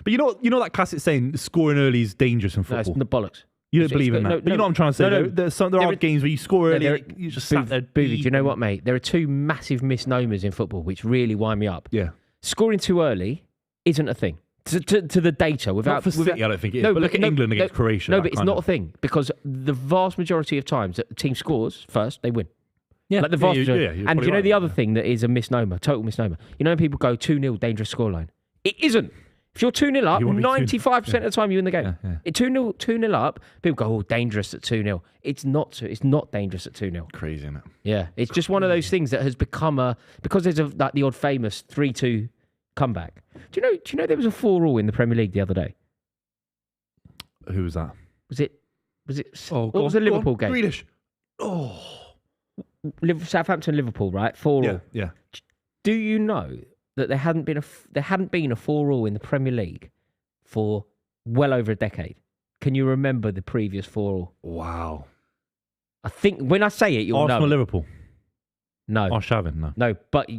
But you know that classic saying, scoring early is dangerous in No, it's football. the bollocks. You don't believe in that. No, But you know what I'm trying to say. no. There are games where you score early, you just sat there. Buvey, do you know what, mate? There are 2 massive misnomers in football which really wind me up. Yeah. Scoring too early isn't a thing. To the data, Not for City, I don't think it is. But look at England against Croatia. No, but it's not a thing because the vast majority of times that the team scores first, they win. Yeah, like the vast majority. you're And probably the right. other thing that is a misnomer, total misnomer. You know when people go 2-0 dangerous scoreline? It isn't. If you're 2-0 up, You want to be 95% of the time you win the game. Yeah. 2-0 up, people go, dangerous at 2-0. It's not dangerous at 2-0. Crazy, isn't it? Yeah, it's just one of those things that has become because there's like the odd famous 3-2 comeback. Do you know there was a 4-4 in the Premier League the other day? Who was that? Was it? Oh, what was the Liverpool game? Grealish. Oh. Southampton Liverpool, right? 4-4. Yeah. Do you know that there hadn't been a 4-4 in the Premier League for well over a decade? Can you remember the previous 4-4? Wow. I think when I say it, you'll Arsenal, know. Liverpool. No. Arshavin, no. No, but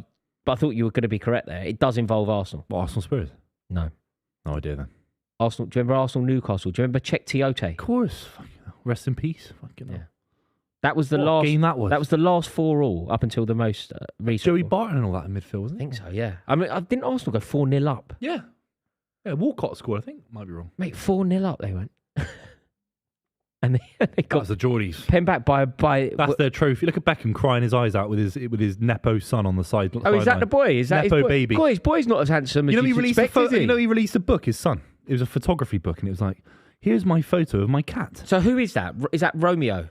I thought you were going to be correct there. It does involve Arsenal. What, Arsenal Spurs? No. No idea then. Arsenal. Do you remember Arsenal Newcastle? Do you remember Czech Tiote? Of course. Fucking hell. Rest in peace. Fucking hell. Yeah. That was the What last game that was. That was the last 4-4 up until the most recent. Joey 4. Barton and all that in midfield, wasn't I think so. Yeah. I mean, didn't Arsenal go 4-0 up? Yeah. Yeah, Walcott scored, I think. Might be wrong. Mate, 4-0 up they went, and they That got was the Geordies. pen back by. That's their trophy. Look at Beckham crying his eyes out with his Nepo son on the side. Oh, is that the boy? Is that Nepo his boy? baby. Boy, his boy's not as handsome as You know, he you'd released a expect, photo. is he? You know, he released a book. His son. It was a photography book, and it was like, "Here's my photo of my cat." So who is that? Is that Romeo?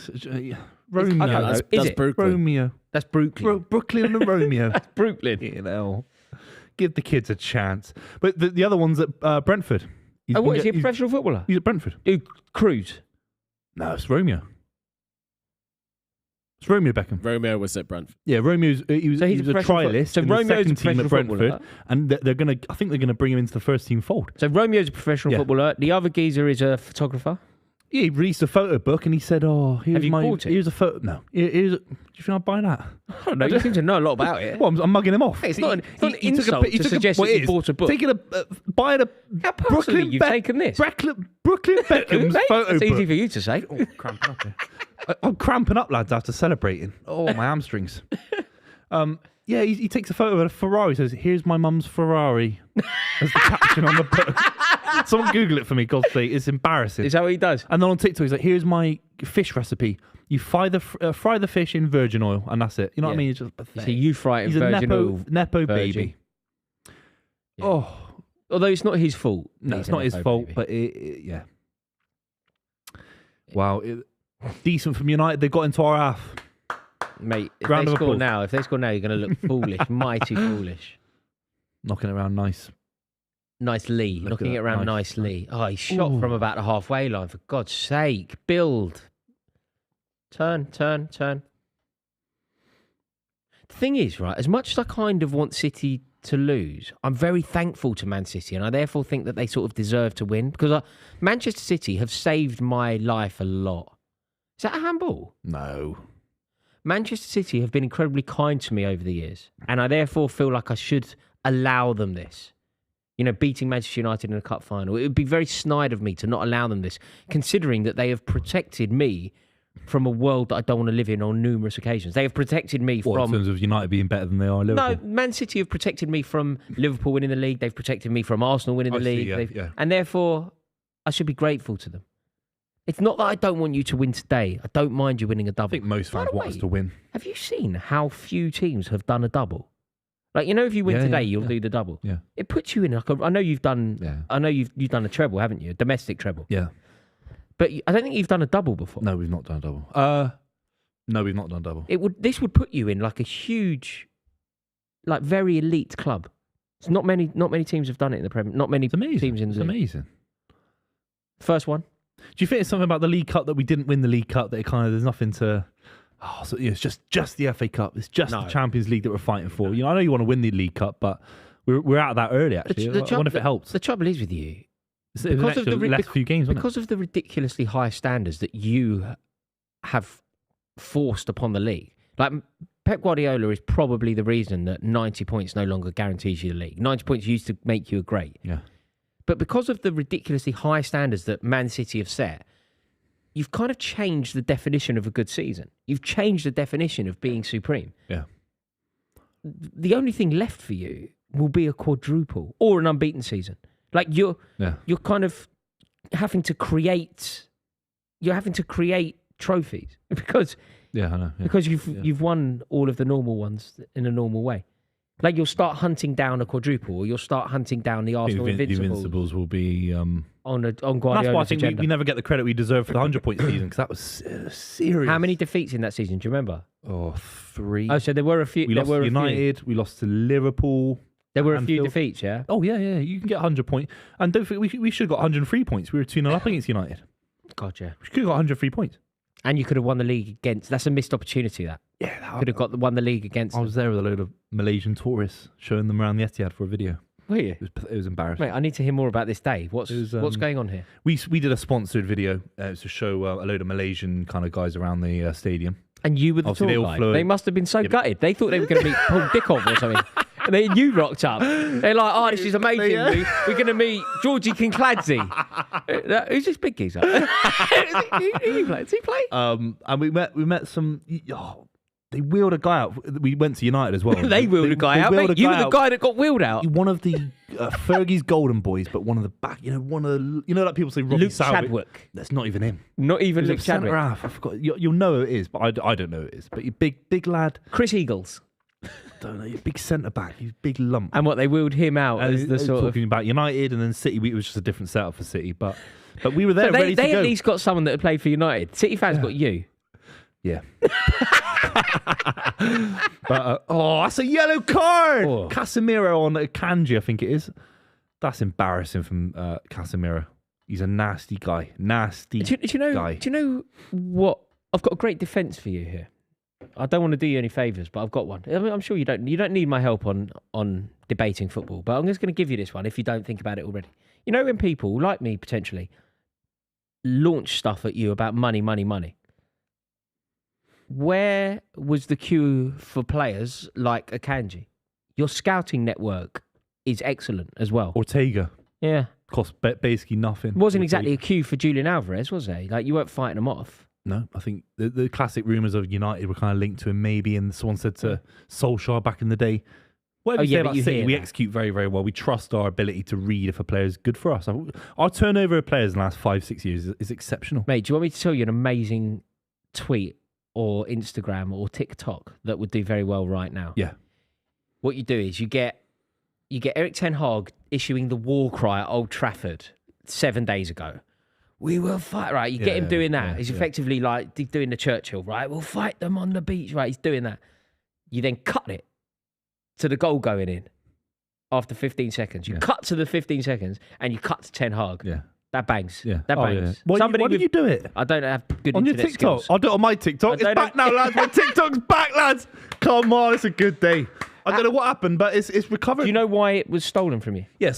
Romeo. I don't know. That's Is it? Brooklyn. Romeo. That's Brooklyn. Brooklyn and Romeo. That's Brooklyn. Give the kids a chance. But the other one's at Brentford. Oh, what is he? A professional footballer? He's at Brentford. Who? Cruz. No, it's Romeo. It's Romeo Beckham. Romeo was at Brentford. Yeah, Romeo's. He was So he's a a professional trialist. So in the Romeo's a second team at professional Brentford, footballer. and they're gonna. I think they're gonna bring him into the first team fold. So Romeo's a professional Yeah. footballer. The other geezer is a photographer. Yeah, he released a photo book and he said, "Oh, here's Have you my. bought it? Here's a photo. No, do you think I'd buy that? I don't know. You seem to know a lot about it. Well, I'm mugging him off. Hey, it's not an took insult to suggest well, that it you is. bought a book. Taking buying a How personally you've taken this? Brooklyn Beckham's Mate, photo It's easy book. for you to say. Oh, cramping up here. I'm cramping up, lads, after celebrating. Oh, my hamstrings. Yeah, he takes a photo of a Ferrari. Says, "Here's my mum's Ferrari." As the caption on the book. Someone Google it for me, God's sake. It's embarrassing. Is that what he does? And then on TikTok, he's like, "Here's my fish recipe. You fry the fish in virgin oil, and that's it." You know what I Yeah. mean? It's just pathetic. So you fry it in He's a virgin oil. nepo virgin. baby. Yeah. Oh Although it's not his fault. no, He's it's a not his nepo fault, baby. but yeah. Wow, decent from United. They got into our half. Mate, if Round they of score applause. now, you're going to look foolish, mighty foolish. Knocking it around nice. Nicely, Look knocking at it that, around nice. nicely. Oh, he shot Ooh. from about the halfway line, for God's sake. Build. Turn. The thing is, right, as much as I kind of want City to lose. I'm very thankful to Man City, and I therefore think that they sort of deserve to win because Manchester City have saved my life a lot. Is that a handball? No. Manchester City have been incredibly kind to me over the years, and I therefore feel like I should allow them this. You know, beating Manchester United in a cup final. It would be very snide of me to not allow them this, considering that they have protected me from a world that I don't want to live in on numerous occasions. They have protected me from... in terms of United being better than they are Liverpool? No, Man City have protected me from Liverpool winning the league. They've protected me from Arsenal winning the league. Yeah. And therefore, I should be grateful to them. It's not that I don't want you to win today. I don't mind you winning a double. I think most fans want us to win. Have you seen how few teams have done a double? Like, you know, if you win today, you'll do the double. Yeah. It puts you in like a... I know you've done... Yeah. I know you've done a treble, haven't you? A domestic treble. Yeah. But I don't think you've done a double before. No, we've not done a double. No, we've not done a double. This would put you in like a huge, like very elite club. It's not many teams have done it in the Premier. Not many teams in the league. Amazing. First one. Do you think it's something about the League Cup that we didn't win the League Cup that it kind of there's nothing to? Oh, so it's just the FA Cup. It's just the Champions League that we're fighting for. You know, I know you want to win the League Cup, but we're out of that early. Actually, I wonder if it helps. The trouble is with you because of the last few games, because of the ridiculously high standards that you have forced upon the league. Like Pep Guardiola is probably the reason that 90 points no longer guarantees you the league. 90 points used to make you a great. Yeah. But because of the ridiculously high standards that Man City have set, you've kind of changed the definition of a good season. You've changed the definition of being supreme. Yeah. The only thing left for you will be a quadruple or an unbeaten season. Like you're kind of having to create. You're having to create trophies because I know. Yeah. Because you've won all of the normal ones in a normal way. Like you'll start hunting down a quadruple, or you'll start hunting down the Arsenal Invincibles. The Invincibles will be on Guardiola's that's why I think agenda. we never get the credit we deserve for the 100-point season because that was serious. How many defeats in that season? Do you remember? 3. Oh, so there were a few. We lost to United. We lost to Liverpool. There were a few defeats, yeah. Oh yeah. You can get 100 points, and don't think we should have got 103 points. We were 2-0 up against United. God, yeah. We could have got 103 points. And you could have won the league against... That's a missed opportunity, that. Yeah. Could have won the league against I was there with a load of Malaysian tourists showing them around the Etihad for a video. Were you? It was embarrassing. Mate, I need to hear more about this day. What's going on here? We did a sponsored video to show a load of Malaysian kind of guys around the stadium. And you were the Obviously, tour guide. They must have been so gutted. They thought they were going to meet Paul Dickov or something. And then you rocked up. They're like, oh, this is amazing. We're going to meet Georgie Kinkladze. Who's this big geezer? Does he play? And we met some... they wheeled a guy out. We went to United as well. They wheeled a guy out, mate. You were the guy that got wheeled out. One of the Fergie's golden boys, but one of the back... like people say Robbie Luke Chadwick. That's not even him. Not even Luke Chadwick. Half. I forgot. You'll know who it is, but I don't know who it is. But you big lad. Chris Eagles. Don't know, you big centre back, you big lump. And what they wheeled him out as the sort talking about United, and then City. It was just a different setup for City, but we were there ready to go. They at least got someone that had played for United. City fans got you. Yeah. But that's a yellow card. Casemiro on Kanji, I think it is. That's embarrassing from Casemiro. He's a nasty guy. Nasty do you know what? I've got a great defence for you here. I don't want to do you any favours, but I've got one. I mean, I'm sure you don't need my help on debating football, but I'm just going to give you this one if you don't think about it already. You know when people, like me potentially, launch stuff at you about money, where was the queue for players like Akanji? Your scouting network is excellent as well. Ortega. Yeah. Cost basically nothing. It wasn't exactly a queue for Julian Alvarez, was there? Like, you weren't fighting them off. No, I think the classic rumours of United were kind of linked to him maybe, and someone said to Solskjaer back in the day, whatever you say about City, we execute very, very well. We trust our ability to read if a player is good for us. Our turnover of players in the last 5-6 years is exceptional. Mate, do you want me to tell you an amazing tweet or Instagram or TikTok that would do very well right now? Yeah. What you do is you get Eric Ten Hag issuing the war cry at Old Trafford 7 days ago. We will fight, right? You get him doing that. He's effectively like doing the Churchill, right? We'll fight them on the beach, right? He's doing that. You then cut it to the goal going in after 15 seconds. You cut to the 15 seconds and you cut to Ten Hag. Yeah. That bangs. Yeah. That bangs. Yeah. Why did you do it? I don't have good on your internet TikTok. skills. I'll do it on my TikTok. It's back now, lads. My TikTok's back, lads. Come on, it's a good day. I don't know what happened, but it's recovered. Do you know why it was stolen from you? Yeah,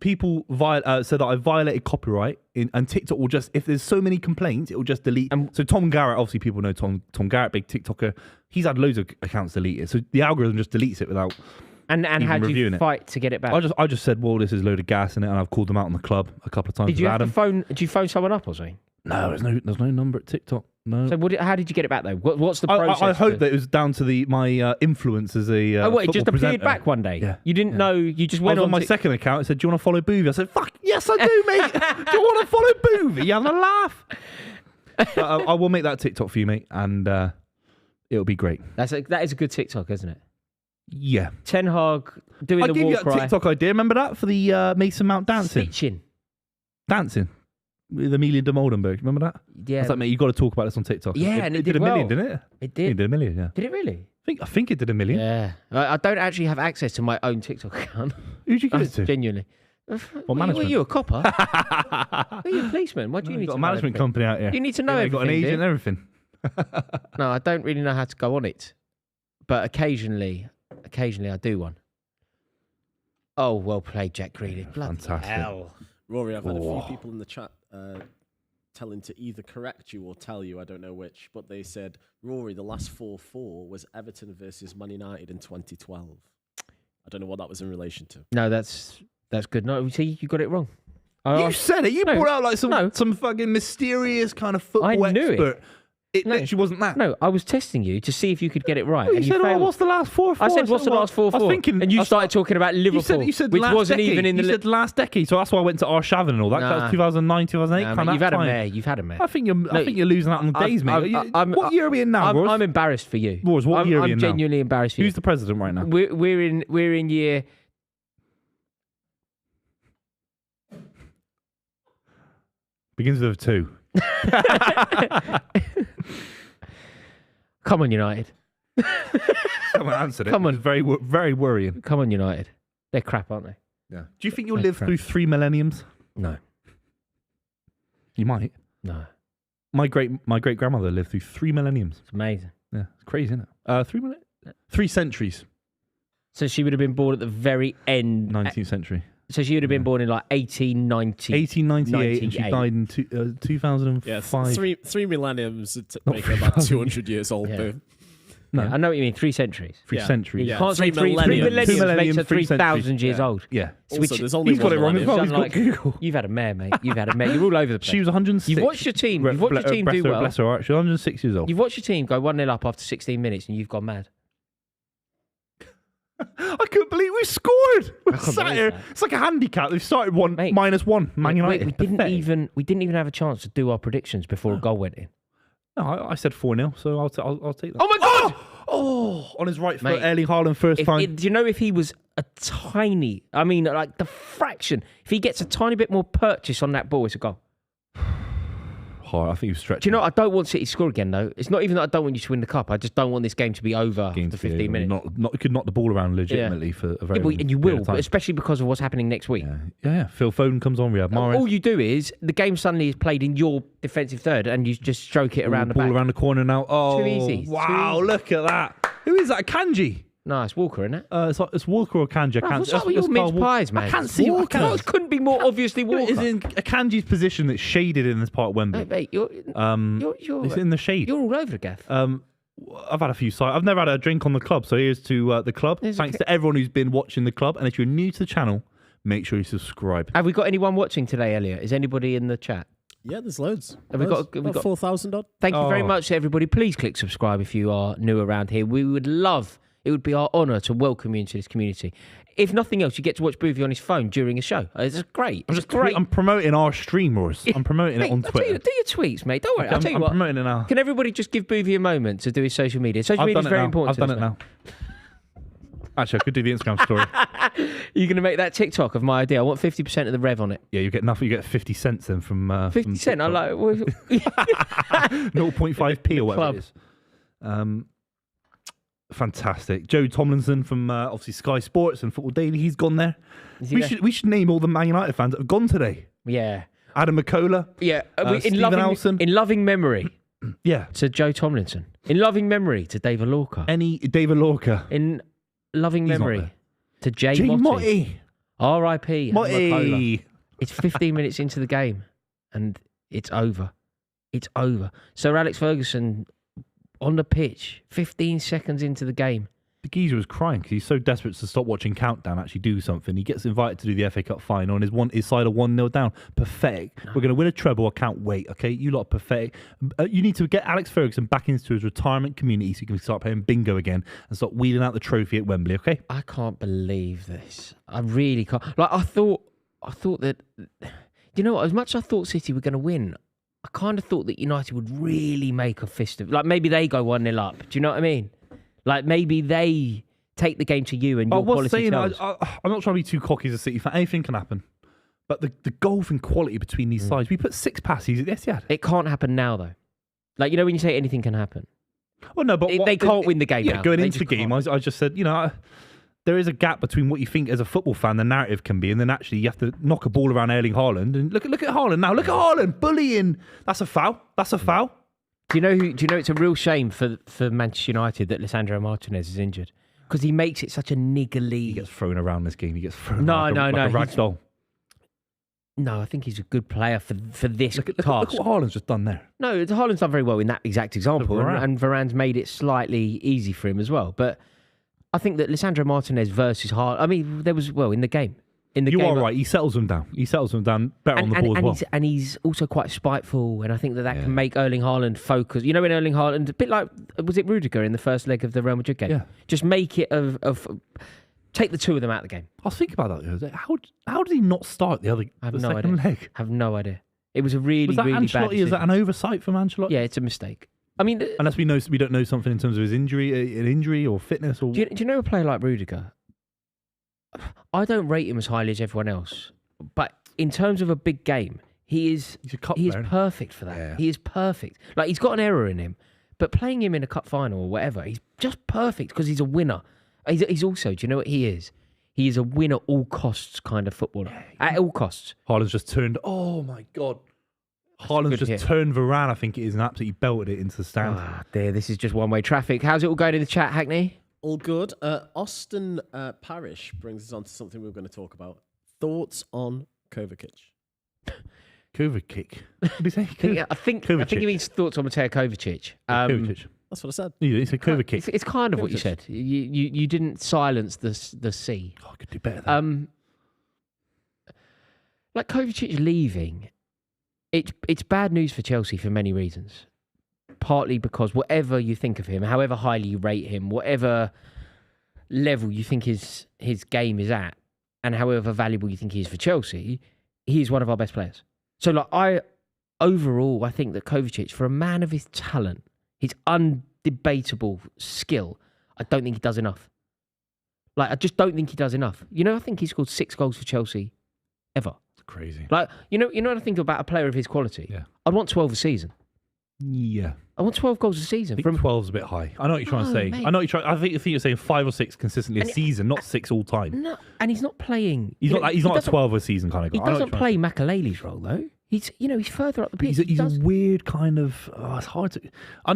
people said that I violated copyright, and TikTok will just, if there's so many complaints, it will just delete. So Tom Garrett, obviously people know Tom Garrett, big TikToker. He's had loads of accounts deleted, so the algorithm just deletes it without. And how do you reviewing fight to get it back? I just said, well, this is a load of gas in it, and I've called them out on the club a couple of times. Did you have to phone? Did you phone someone up or something? No, there's no number at TikTok. No. So how did you get it back though? What's the process? I hope that it was down to my influence as a. Oh wait, it just appeared presenter. back one day. Yeah. You didn't know. You just I went was on my second account. It said, "Do you want to follow Buvey?" I said, "Fuck yes, I do, mate. Do you want to follow Buvey? You having a laugh?" I will make that TikTok for you, mate, and it'll be great. That is a good TikTok, isn't it? Yeah. Ten Hag doing I the gave war you a cry. TikTok idea. Remember that for the Mason Mount dancing? Snitching. Dancing with Amelia de Moldenberg. Remember that? Yeah. I was like, mate, you got to talk about this on TikTok. Yeah, and it did a million, well. didn't it? It did. It did a million. Yeah. Did it really? I think it did a million. Yeah. I don't actually have access to my own TikTok account. Who'd you give it to? Genuinely. What management? Were you a copper? Were you a policeman? Why do you need Got to a know management everything? company out here. You need to know You've everything. got an agent dude. and everything. No, I don't really know how to go on it, but occasionally I do one. Oh, well played, Jack Grealish. Bloody fantastic. hell. Rory, I've had a few people in the chat telling to either correct you or tell you, I don't know which, but they said, Rory, the last 4-4 was Everton versus Man United in 2012. I don't know what that was in relation to. No, that's good. No, see, you got it wrong. You said it. You no, brought out like no. some fucking mysterious kind of football I knew expert. It No. literally wasn't that. No, I was testing you to see if you could get it right. You and said, failed. what's the last 4-4? I said, what's the last 4-4? I was thinking, and you started talking about Liverpool, you said which last wasn't decade. even in the... You said last decade, so that's why I went to Arshavin and all that. 'cause that was 2009, 2008. Nah, kind mate, of you've had a time. mare. You've had a mare. I think you're losing out on the days, mate. What year are we in now, Roars? I'm embarrassed for you. Roars, what year are we in I'm now? genuinely embarrassed for you. Who's the president right now? We're in year... Begins with a 2. Come on, United. Someone answered it. Come on. It was very worrying. Come on, United. They're crap, aren't they? Yeah. Do you think you'll They're live crap. through 3 millenniums? No. You might. No. My great grandmother lived through 3 millenniums. It's amazing. Yeah, it's crazy, isn't it? 3 centuries. So she would have been born at the very end. 19th century. So she would have been born in like 1890. 1898, and she died in 2005. Yeah, three millenniums would Not make her about 200 years old. Yeah. Boom. No, Yeah, I know what you mean. 3 centuries. 3 Yeah. centuries. You Yeah, can't say three three millenniums. millenniums makes her 3 3,000 years Yeah. old. Yeah. Also, there's only He's got one it wrong as well. Done He's got like- Google. You've had a mare, mate. You've had a mare. You're all over the place. She was 106. You've watched your team. You've watched your team do well. Bless her heart. She was 106 years old. You've watched your team go 1-0 up after 16 minutes and you've gone mad. I couldn't believe we scored. We're can't sat believe here. that. It's like a handicap. They've started Mate, -1. Man United. We didn't Pathetic. even have a chance to do our predictions before a goal went in. No, I said 4-0, so I'll take that. Oh my God! Oh, on his right foot, Mate, Erling Haaland first time. Do you know if he was a tiny, I mean, like the fraction, if he gets a tiny bit more purchase on that ball, it's a goal. Hard. I think he was stretching. Do you know, I don't want City to score again, though. It's not even that I don't want you to win the cup. I just don't want this game to be over Game after to be 15 minutes. You could knock the ball around legitimately for a very long And you period will, of time. but especially because of what's happening next week. Yeah. Phil Foden comes on. We have Mahrez. All you do is, the game suddenly is played in your defensive third and you just stroke it around the ball back. around the corner now. Oh, Too easy. Wow, Too easy. look at that. Who is that? Kanji? No, it's Walker, isn't it? It's Walker or Kanji. I can't. What's up with your mince pies, man? I can't see Walker. Walker. It couldn't be more obviously Walker. It's in Kanji's position that's shaded in this part of Wembley. Mate, you're It's in the shade. You're all over the gaff. I've had a few sides. I've never had a drink on the club, so here's to the club. Thanks to everyone who's been watching the club. And if you're new to the channel, make sure you subscribe. Have we got anyone watching today, Elliot? Is anybody in the chat? Yeah, there's loads. Have we got 4,000 odd? Thank you very Oh. much, everybody. Please click subscribe if you are new around here. We would love, it would be our honour to welcome you into this community. If nothing else, you get to watch Buvey on his phone during a show. It's great. It's great. I'm promoting our stream, Roars. I'm promoting Mate, it on Twitter. Do your tweets, mate. Don't worry. I'll tell you I'm what. promoting it now. Can everybody just give Buvey a moment to do his social media? Social media is very important. I've done it now. Actually, I could do the Instagram story. You're going to make that TikTok of my idea. I want 50% of the rev on it. Yeah, you get nothing. You get 50 cents then from 50 cent. I like. 0.5p or whatever Club. it is. Fantastic. Joe Tomlinson from obviously Sky Sports and Football Daily. He's gone there. Is he We there? should name all the Man United fans that have gone today. Yeah. Adam McKola. Yeah. Stephen Alson. In loving memory Yeah. to Joe Tomlinson. In loving memory to David Lorca. Any David Lorca. In loving He's not memory there. to Jay Jay Motti. Motti. R.I.P. McKola. Motti. It's 15 minutes into the game and it's over. It's over. Sir Alex Ferguson on the pitch, 15 seconds into the game. The geezer was crying because he's so desperate to stop watching Countdown, actually do something. He gets invited to do the FA Cup final and his side are 1-0 down. Pathetic. No. We're going to win a treble. I can't wait, okay? You lot are pathetic. You need to get Alex Ferguson back into his retirement community so he can start playing bingo again and start wheeling out the trophy at Wembley, okay? I can't believe this. I really can't. Like, I thought that, you know what, as much as I thought City were going to win, I kind of thought that United would really make a fist of, like, maybe they go 1-0 up. Do you know what I mean? Like, maybe they take the game to you and your quality tells. I'm not trying to be too cocky as a City fan. Anything can happen. But the golfing quality between these sides, we put 6 passes at the Etihad. It can't happen now, though. Like, you know when you say anything can happen? Well, no, but they can't win the game now. Going into the game, I just said, there is a gap between what you think as a football fan the narrative can be, and then actually you have to knock a ball around Erling Haaland. And look at Haaland now. Look at Haaland bullying. That's a foul. That's a foul. Do you know it's a real shame for Manchester United that Lisandro Martinez is injured because he makes it such a niggly. He gets thrown around this game. He gets thrown around like a rag doll. No, I think he's a good player for this task. Look what Haaland's just done there. No, Haaland's done very well in that exact example, and Varane's made it slightly easy for him as well. But I think that Lisandro Martinez versus Haaland, I mean, there was, in the game. You are right. He settles them down. Better on the ball as well. And he's also quite spiteful, and I think that can make Erling Haaland focus. You know, when Erling Haaland, a bit like, was it Rudiger in the first leg of the Real Madrid game? Yeah. Just make it take the two of them out of the game. I was thinking about that. How did he not start the second leg? I have no idea. It was a really bad decision. Is that an oversight from Ancelotti? Yeah, it's a mistake. I mean, unless we don't know something in terms of his injury or fitness or. Do you know a player like Rudiger? I don't rate him as highly as everyone else, but in terms of a big game, he is perfect for that. Yeah. He is perfect. Like, he's got an error in him, but playing him in a cup final or whatever, he's just perfect because he's a winner. He's also, do you know what he is? He is a win at all costs kind of footballer. Yeah, at all costs. Haaland's just turned. Oh my God. Haaland's just turned Varane, I think it is, and absolutely belted it into the stand. Ah, dear, this is just one-way traffic. How's it all going in the chat, Hackney? All good. Austin Parish brings us on to something we're going to talk about. Thoughts on Kovacic? Kovacic? What did he say? I think he means thoughts on Mateo Kovacic. Kovacic. That's what I said. You said Kovacic. It's kind of what you said. You didn't silence the C. Oh, I could do better than like Kovacic leaving, it's bad news for Chelsea for many reasons. Partly because whatever you think of him, however highly you rate him, whatever level you think his game is at, and however valuable you think he is for Chelsea, he is one of our best players. So, like, I think that Kovacic, for a man of his talent, his undebatable skill, I don't think he does enough. Like, I just don't think he does enough. I think he scored 6 goals for Chelsea ever. It's crazy. Like, you know what I think about a player of his quality? Yeah. I'd want 12 a season. Yeah. I want 12 goals a season. I think 12's a bit high. I know what you're trying to say. Mate. I think you're saying 5 or 6 consistently a season, not 6 all time. No, and he's not playing. He's not a 12 a season kind of guy. He doesn't play Makalele's role though. He's further up the pitch. He's a weird kind of. It's hard to.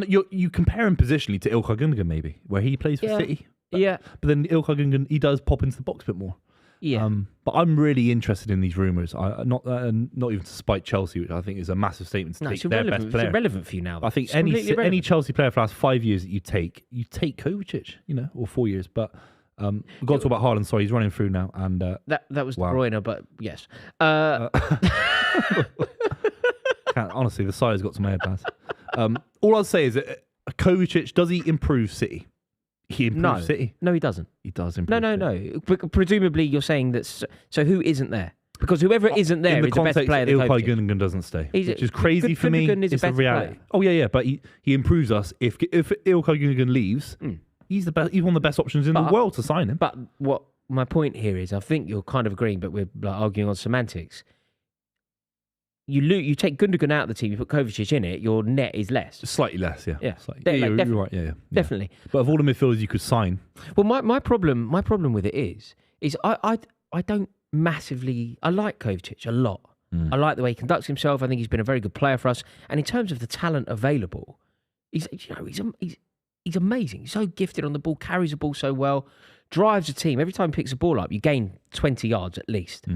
You compare him positionally to Ilkay Gundogan maybe, where he plays for City. But then Ilkay Gundogan, he does pop into the box a bit more. Yeah. But I'm really interested in these rumours. Not even to spite Chelsea, which I think is a massive statement to take their best player. It's irrelevant for you now. I think any Chelsea player for the last 5 years that you take Kovacic, or 4 years. But we've got to talk about Haaland. Sorry, he's running through now, and that was De Bruyne, but yes. Honestly, the side's got to my head, lads. All I'll say is that Kovacic, does he improve City? He improves City? No, he doesn't. He does improve No. Presumably, you're saying that. So who isn't there? Because whoever isn't there is the best player. Ilkay Gundogan doesn't stay, which is crazy for me. It's a reality. Player. Oh yeah. But he improves us. If Ilkay Gundogan leaves, he's the best. He's one of the best options in the world to sign him. But what my point here is, I think you're kind of agreeing, but we're arguing on semantics. You take Gundogan out of the team, you put Kovacic in it, your net is less. Slightly less, yeah. Yeah, you're right, yeah. Definitely. But of all the midfielders you could sign... Well, my problem with it is I don't massively... I like Kovacic a lot. I like the way he conducts himself. I think he's been a very good player for us. And in terms of the talent available, he's amazing. He's so gifted on the ball, carries the ball so well, drives a team. Every time he picks a ball up, you gain 20 yards at least.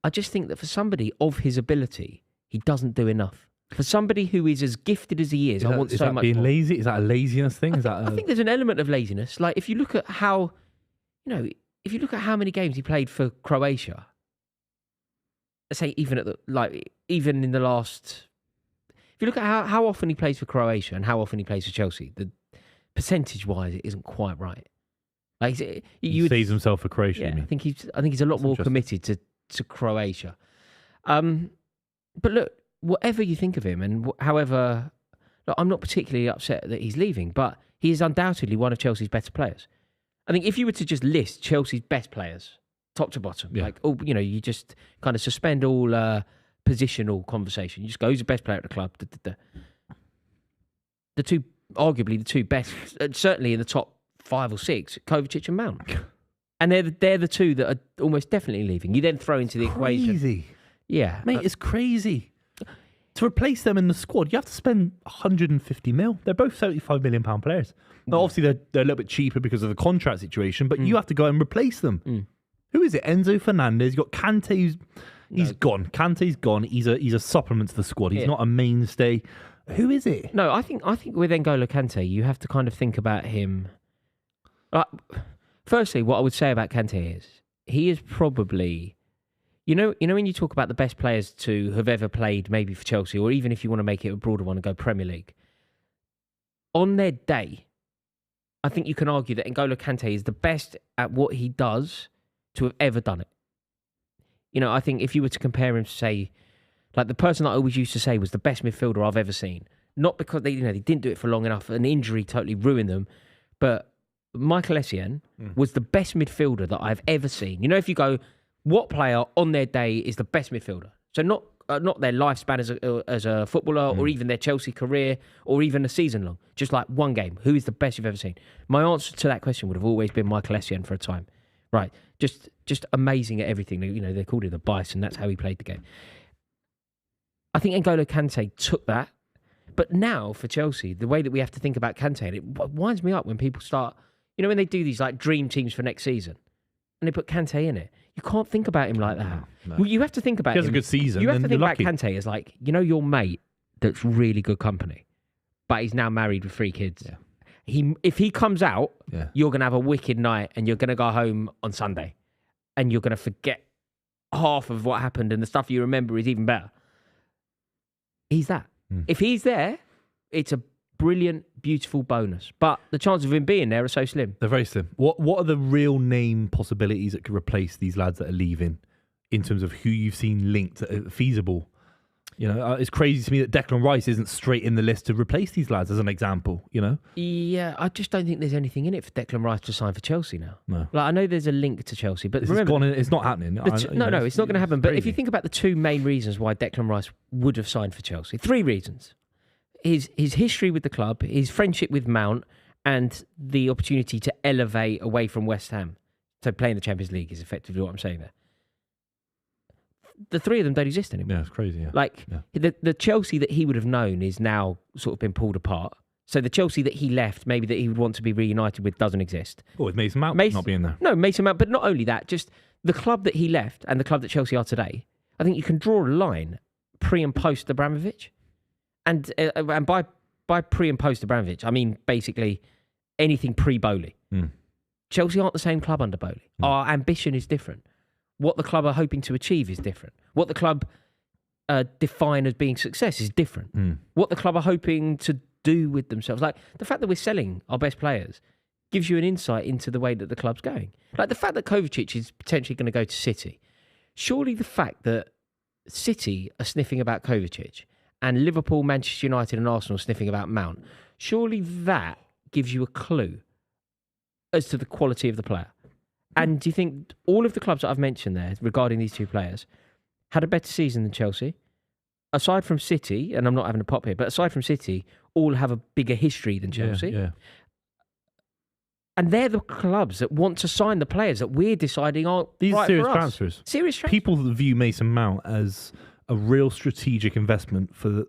I just think that for somebody of his ability, he doesn't do enough. For somebody who is as gifted as he is, I want so much being more. lazy? Is that a laziness thing? I think there's an element of laziness. Like if you look at how, if you look at how many games he played for Croatia, let's say even in the last, if you look at how often he plays for Croatia and how often he plays for Chelsea, the percentage-wise, it isn't quite right. Like he saves himself for Croatia. Yeah, I think he's a lot more committed to Croatia. But look, whatever you think of him, and however, look, I'm not particularly upset that he's leaving, but he is undoubtedly one of Chelsea's better players. I think if you were to just list Chelsea's best players, top to bottom, you just kind of suspend all positional conversation. You just go, who's the best player at the club? Arguably the two best, certainly in the top 5 or 6, Kovacic and Mount. And they're the two that are almost definitely leaving. You then throw into the equation. Crazy. Yeah. Mate, it's crazy. To replace them in the squad, you have to spend 150 mil. They're both 75 million pound players. Now, obviously, they're a little bit cheaper because of the contract situation, but you have to go and replace them. Who is it? Enzo Fernandez. You've got Kante, he's gone. Kante's gone. He's a supplement to the squad. He's not a mainstay. Who is it? No, I think with N'Golo Kante, you have to kind of think about him. Firstly, what I would say about Kante is he is probably, you know when you talk about the best players to have ever played, maybe for Chelsea, or even if you want to make it a broader one and go Premier League, on their day, I think you can argue that N'Golo Kante is the best at what he does to have ever done it. I think if you were to compare him to, say, like the person that I always used to say was the best midfielder I've ever seen, not because they didn't do it for long enough, an injury totally ruined them, but Michael Essien was the best midfielder that I've ever seen. If you go, what player on their day is the best midfielder? So not their lifespan as a footballer, or even their Chelsea career, or even a season long. Just like one game. Who is the best you've ever seen? My answer to that question would have always been Michael Essien for a time. Right. Just amazing at everything. They called it the bison. That's how he played the game. I think N'Golo Kante took that. But now for Chelsea, the way that we have to think about Kante, and it winds me up when people start, when they do these like dream teams for next season and they put Kante in it. You can't think about him like that. No. Well, you have to think about him. He has a good season. You have to think about Kante as like, your mate that's really good company, but he's now married with 3 kids. Yeah. If he comes out, you're going to have a wicked night and you're going to go home on Sunday and you're going to forget half of what happened, and the stuff you remember is even better. He's that. If he's there, it's a brilliant, beautiful bonus. But the chances of him being there are so slim. They're very slim. What are the real name possibilities that could replace these lads that are leaving in terms of who you've seen linked, feasible? It's crazy to me that Declan Rice isn't straight in the list to replace these lads as an example, Yeah, I just don't think there's anything in it for Declan Rice to sign for Chelsea now. No. Like, I know there's a link to Chelsea, but remember... It's not happening. It's not going to happen. But if you think about the 2 main reasons why Declan Rice would have signed for Chelsea, 3 reasons. His history with the club, his friendship with Mount, and the opportunity to elevate away from West Ham. So playing the Champions League is effectively what I'm saying there. The 3 of them don't exist anymore. Yeah, it's crazy. Yeah. Like, the Chelsea that he would have known is now sort of been pulled apart. So the Chelsea that he left, maybe that he would want to be reunited with, doesn't exist. Oh, with Mason Mount not being there. No, Mason Mount. But not only that, just the club that he left and the club that Chelsea are today, I think you can draw a line pre and post Abramovich. And by pre and post Abramovich, I mean basically anything pre-Bowley. Chelsea aren't the same club under Bowley. Our ambition is different. What the club are hoping to achieve is different. What the club define as being success is different. What the club are hoping to do with themselves, like the fact that we're selling our best players, gives you an insight into the way that the club's going. Like the fact that Kovacic is potentially going to go to City. Surely the fact that City are sniffing about Kovacic and Liverpool, Manchester United and Arsenal sniffing about Mount, surely that gives you a clue as to the quality of the player. And do you think all of the clubs that I've mentioned there regarding these 2 players had a better season than Chelsea? Aside from City, and I'm not having a pop here, but aside from City, all have a bigger history than Chelsea. Yeah. And they're the clubs that want to sign the players that we're deciding aren't these right serious for us. transfers. Serious transfers. People view Mason Mount as a real strategic investment for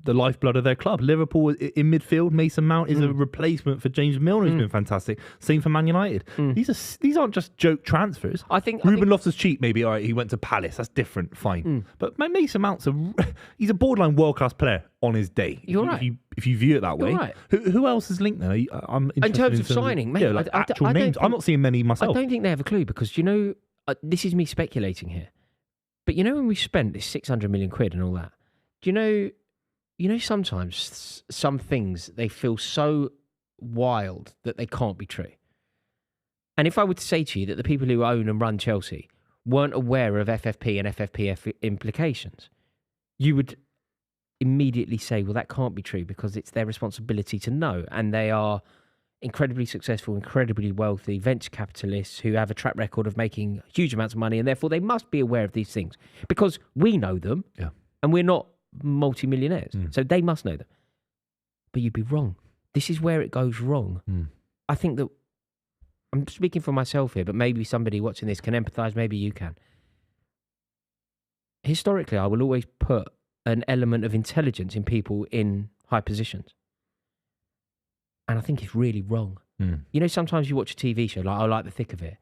the lifeblood of their club. Liverpool in midfield, Mason Mount is a replacement for James Milner, who's been fantastic. Same for Man United. These aren't just joke transfers. Ruben Loftus-Cheek, maybe, all right, he went to Palace. That's different, fine. But Mason Mount's he's a borderline world-class player on his day. You're right. If you view it that way. Right. Who else is linked there? I'm in terms of signing, mate, actual names. I'm not seeing many myself. I don't think they have a clue because, this is me speculating here. But when we spent this 600 million quid and all that, do you know sometimes some things, they feel so wild that they can't be true. And if I were to say to you that the people who own and run Chelsea weren't aware of FFP and FFPF implications, you would immediately say, well, that can't be true because it's their responsibility to know. And they are incredibly successful, incredibly wealthy venture capitalists who have a track record of making huge amounts of money, and therefore they must be aware of these things because we know them, and we're not multi-millionaires, so they must know them. But you'd be wrong. This is where it goes wrong. I think that I'm speaking for myself here, but maybe somebody watching this can empathise. Maybe you can. Historically, I will always put an element of intelligence in people in high positions. And I think it's really wrong. Sometimes you watch a TV show, like I like the thick of it,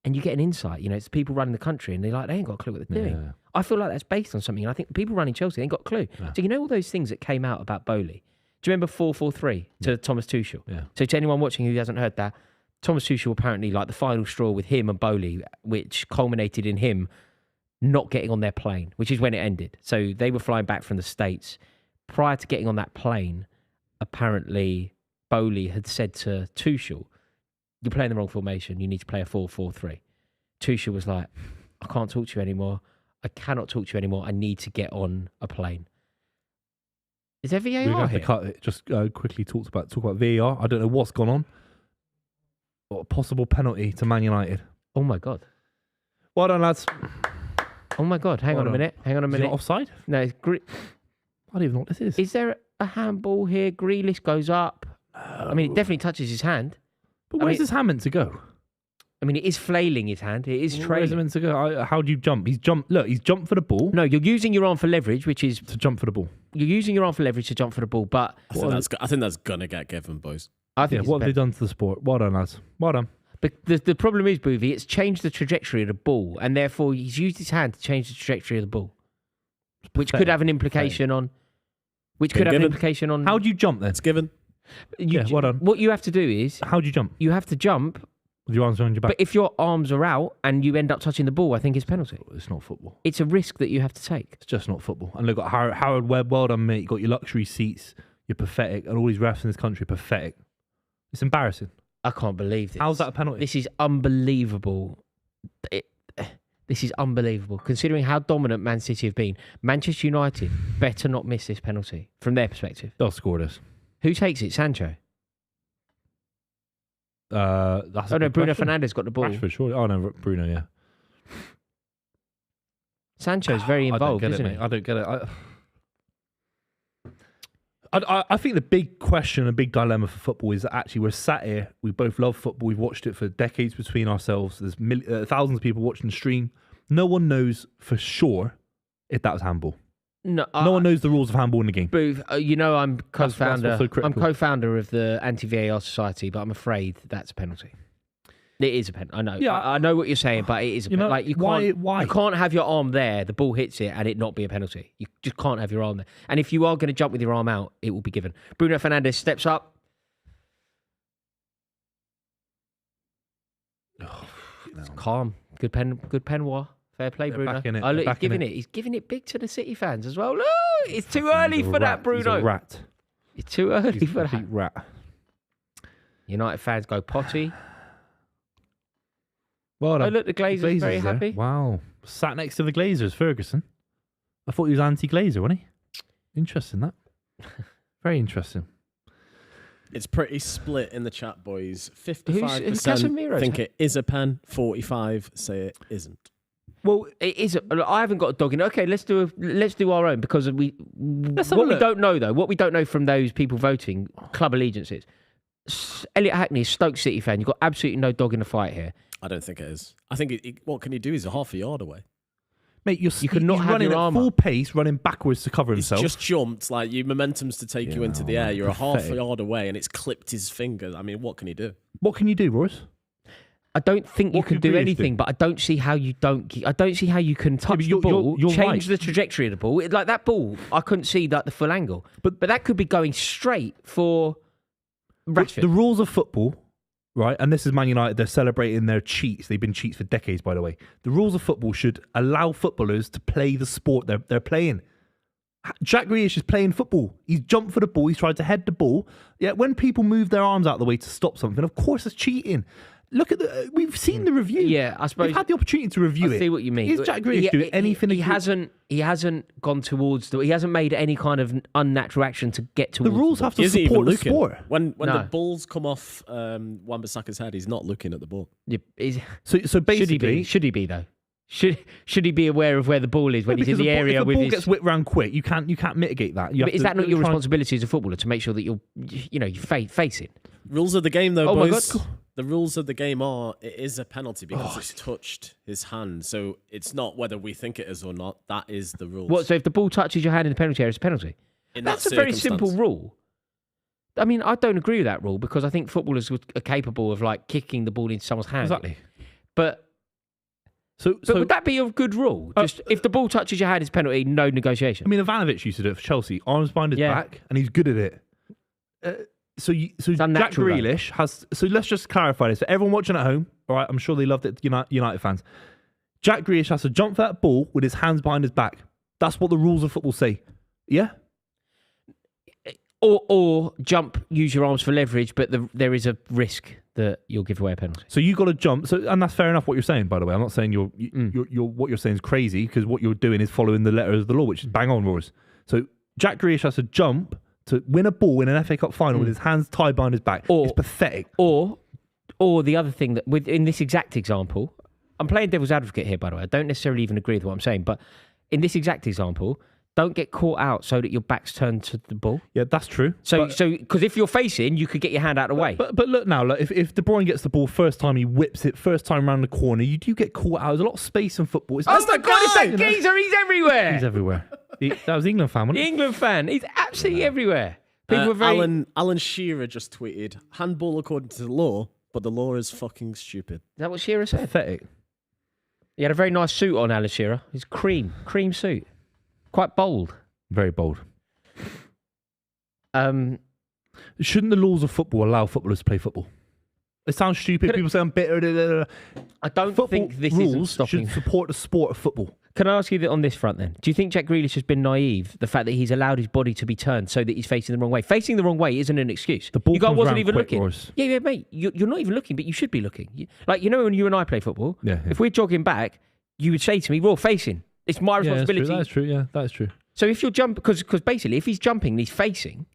and you get an insight. It's people running the country, and they ain't got a clue what they're doing. I feel like that's based on something. And I think the people running Chelsea ain't got a clue. So all those things that came out about Bowley. Do you remember 4-4-3 to Thomas Tuchel? Yeah. So to anyone watching who hasn't heard that, Thomas Tuchel apparently like the final straw with him and Bowley, which culminated in him not getting on their plane, which is when it ended. So they were flying back from the States. Prior to getting on that plane, apparently Bowley had said to Tuchel, you're playing the wrong formation. You need to play a 4-4-3. Tuchel was like, I can't talk to you anymore. I cannot talk to you anymore. I need to get on a plane. Is there VAR We're going to here? have to cut it. Just quickly talk about VAR. I don't know what's gone on. What a possible penalty to Man United. Oh, my God. Well done, lads. Oh, my God. Hang on a minute. Is it not offside? No, it's I don't even know what this is. Is there a handball here? Grealish goes up. I mean, it definitely touches his hand. But where's his hand meant to go? I mean, it is flailing his hand. It is trailing. Where's it meant to go? How do you jump? He's jumped for the ball. No, you're using your arm for leverage, which is... To jump for the ball. You're using your arm for leverage to jump for the ball, but... I think that's going to get given, boys. What have they done to the sport? Well done, lads. Well done. But the problem is, Buvey, it's changed the trajectory of the ball, and therefore he's used his hand to change the trajectory of the ball, which could have an implication on... How do you jump then? It's given. Well done. What you have to do is... How do you jump? You have to jump... With your arms around your back. But if your arms are out and you end up touching the ball, I think it's penalty. It's not football. It's a risk that you have to take. It's just not football. And look at Howard Webb, well done, mate. You got your luxury seats. You're pathetic. And all these refs in this country are pathetic. It's embarrassing. I can't believe this. How's that a penalty? This is unbelievable. This is unbelievable. Considering how dominant Man City have been, Manchester United better not miss this penalty from their perspective. They'll score this. Who takes it? Sancho? That's Bruno Fernandes got the ball. Rashford, surely. Oh, no, Bruno, yeah. Sancho's very involved, isn't he? I don't get it. I think the big question and big dilemma for football is that actually we're sat here, we both love football, we've watched it for decades between ourselves, there's thousands of people watching the stream. No one knows for sure if that was handball. No one knows the rules of handball in the game. Booth, I'm co-founder. That's so I'm co-founder of the Anti-VAR Society, but I'm afraid that's a penalty. It is a penalty. I know. Yeah, I know what you're saying, but it is a penalty. Like why? You can't have your arm there, the ball hits it, and it not be a penalty. You just can't have your arm there. And if you are going to jump with your arm out, it will be given. Bruno Fernandes steps up. It's calm. Good pen war. Fair play, Bruno. He's giving it big to the City fans as well. Look, it's too early for that, Bruno. He's a rat. It's too early for that. Rat. United fans go potty. Well done. Oh, look, the Glazers very happy. Wow. Sat next to the Glazers, Ferguson. I thought he was anti-Glazer, wasn't he? Interesting, that. Very interesting. It's pretty split in the chat, boys. 55% think it is a pen. 45 say it isn't. Well, it is. I haven't got a dog in it. Okay, let's do our own because we don't know though. What we don't know from those people voting club allegiances. Elliot Hackney is Stoke City fan. You've got absolutely no dog in the fight here. I don't think it is. I think what can you do? He's a half a yard away. Mate, You could not he's have running your at arm full up. pace, running backwards to cover He's himself. just jumped. Like, your momentum's to take you into the air. You're a half pathetic. yard away, and it's clipped his finger. I mean, what can he do? What can you do, Royce? I don't think you What can could do Grealish anything, do? but I don't see how you don't. I don't see how you can touch but the you're- ball, you're change right. the trajectory of the ball. Like that ball, I couldn't see the full angle, but that could be going straight for Rashford. The rules of football, right? And this is Man United. They're celebrating their cheats. They've been cheats for decades, by the way. The rules of football should allow footballers to play the sport they're playing. Jack Grealish is playing football. He's jumped for the ball. He's tried to head the ball. Yeah, when people move their arms out of the way to stop something, of course it's cheating. Look at we've seen the review. Yeah, I suppose we've had the opportunity to review it. I see what you mean. Is Jack Grealish doing anything? He hasn't gone towards he hasn't made any kind of unnatural action to get The towards rules the ball. have to He isn't even support the looking. sport. When No. the balls come off Wan-Bissaka's head, he's not looking at the ball. Yeah, So should he basically, be? Should he be though? Should he be aware of where the ball is when he's in the area if with the ball his? gets whipped round quick, you can't mitigate that. But is that not your responsibility as a footballer to make sure that you're facing? Rules of the game, though, Oh my boys. God. The rules of the game are it is a penalty because it's touched his hand. So it's not whether we think it is or not. That is the rules. What? So if the ball touches your hand in the penalty area, it's a penalty. In That's that a very simple circumstance. rule. I mean, I don't agree with that rule because I think footballers are capable of like kicking the ball into someone's hand. Exactly. But So would that be a good rule? Just if the ball touches your hand, it's a penalty, no negotiation. I mean, Ivanovic used to do it for Chelsea. Arms behind his Yeah. back, and he's good at it. So Jack unnatural, though. Grealish has. So let's just clarify this for everyone watching at home. All right, I'm sure they loved it. United fans. Jack Grealish has to jump for that ball with his hands behind his back. That's what the rules of football say. Yeah. Or jump, use your arms for leverage, but there is a risk that you'll give away a penalty. So you got to jump. So and that's fair enough. What you're saying, by the way, I'm not saying you're what you're saying is crazy because what you're doing is following the letter of the law, which is bang on, Roars. So Jack Grealish has to jump to win a ball in an FA Cup final with his hands tied behind his back. It's pathetic. Or the other thing that in this exact example, I'm playing devil's advocate here, by the way. I don't necessarily even agree with what I'm saying, but in this exact example, don't get caught out so that your back's turned to the ball. Yeah, that's true. So because if you're facing, you could get your hand out of the way. But look now, look, if De Bruyne gets the ball first time, he whips it first time around the corner. You do get caught out. There's a lot of space in football. It's Oh my God, it's that geezer. He's everywhere. He's everywhere. That was England fan, The wasn't it? England fan. He's absolutely everywhere. People are very... Alan Shearer just tweeted handball according to the law, but the law is fucking stupid. Is that what Shearer said? Pathetic. He had a very nice suit on, Alan Shearer. His cream suit. Quite bold. Very bold. Um, Shouldn't the laws of football allow footballers to play football? It sounds stupid. People say I'm bitter. I don't Football think this isn't rules stopping... should support the sport of football. Can I ask you that on this front then? Do you think Jack Grealish has been naive? The fact that he's allowed his body to be turned so that he's facing the wrong way. Facing the wrong way isn't an excuse. The ball you guy comes wasn't round even quick, looking. Royce. Yeah, mate. You're not even looking, but you should be looking. Like, you know when you and I play football? Yeah. If we're jogging back, you would say to me, "We're all facing. It's my responsibility." That is true. Yeah, that is true. So if you're jumping, because basically, if he's jumping and he's facing,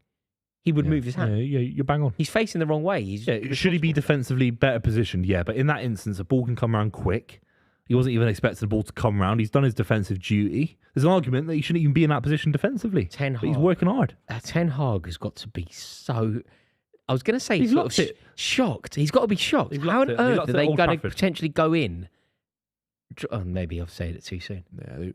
he would move his hand. Yeah, you're bang on. He's facing the wrong way. Should he be defensively better positioned? Yeah, but in that instance, a ball can come around quick. He wasn't even expecting the ball to come round. He's done his defensive duty. There's an argument that he shouldn't even be in that position defensively. Ten But he's Hag. working hard. Ten Hag has got to be so... I was going to say He's sort locked of it. shocked. He's got to be shocked. He's How on locked it. He earth locked are it they at Old going to Trafford. potentially go in? Oh, maybe I've said it too soon. Yeah,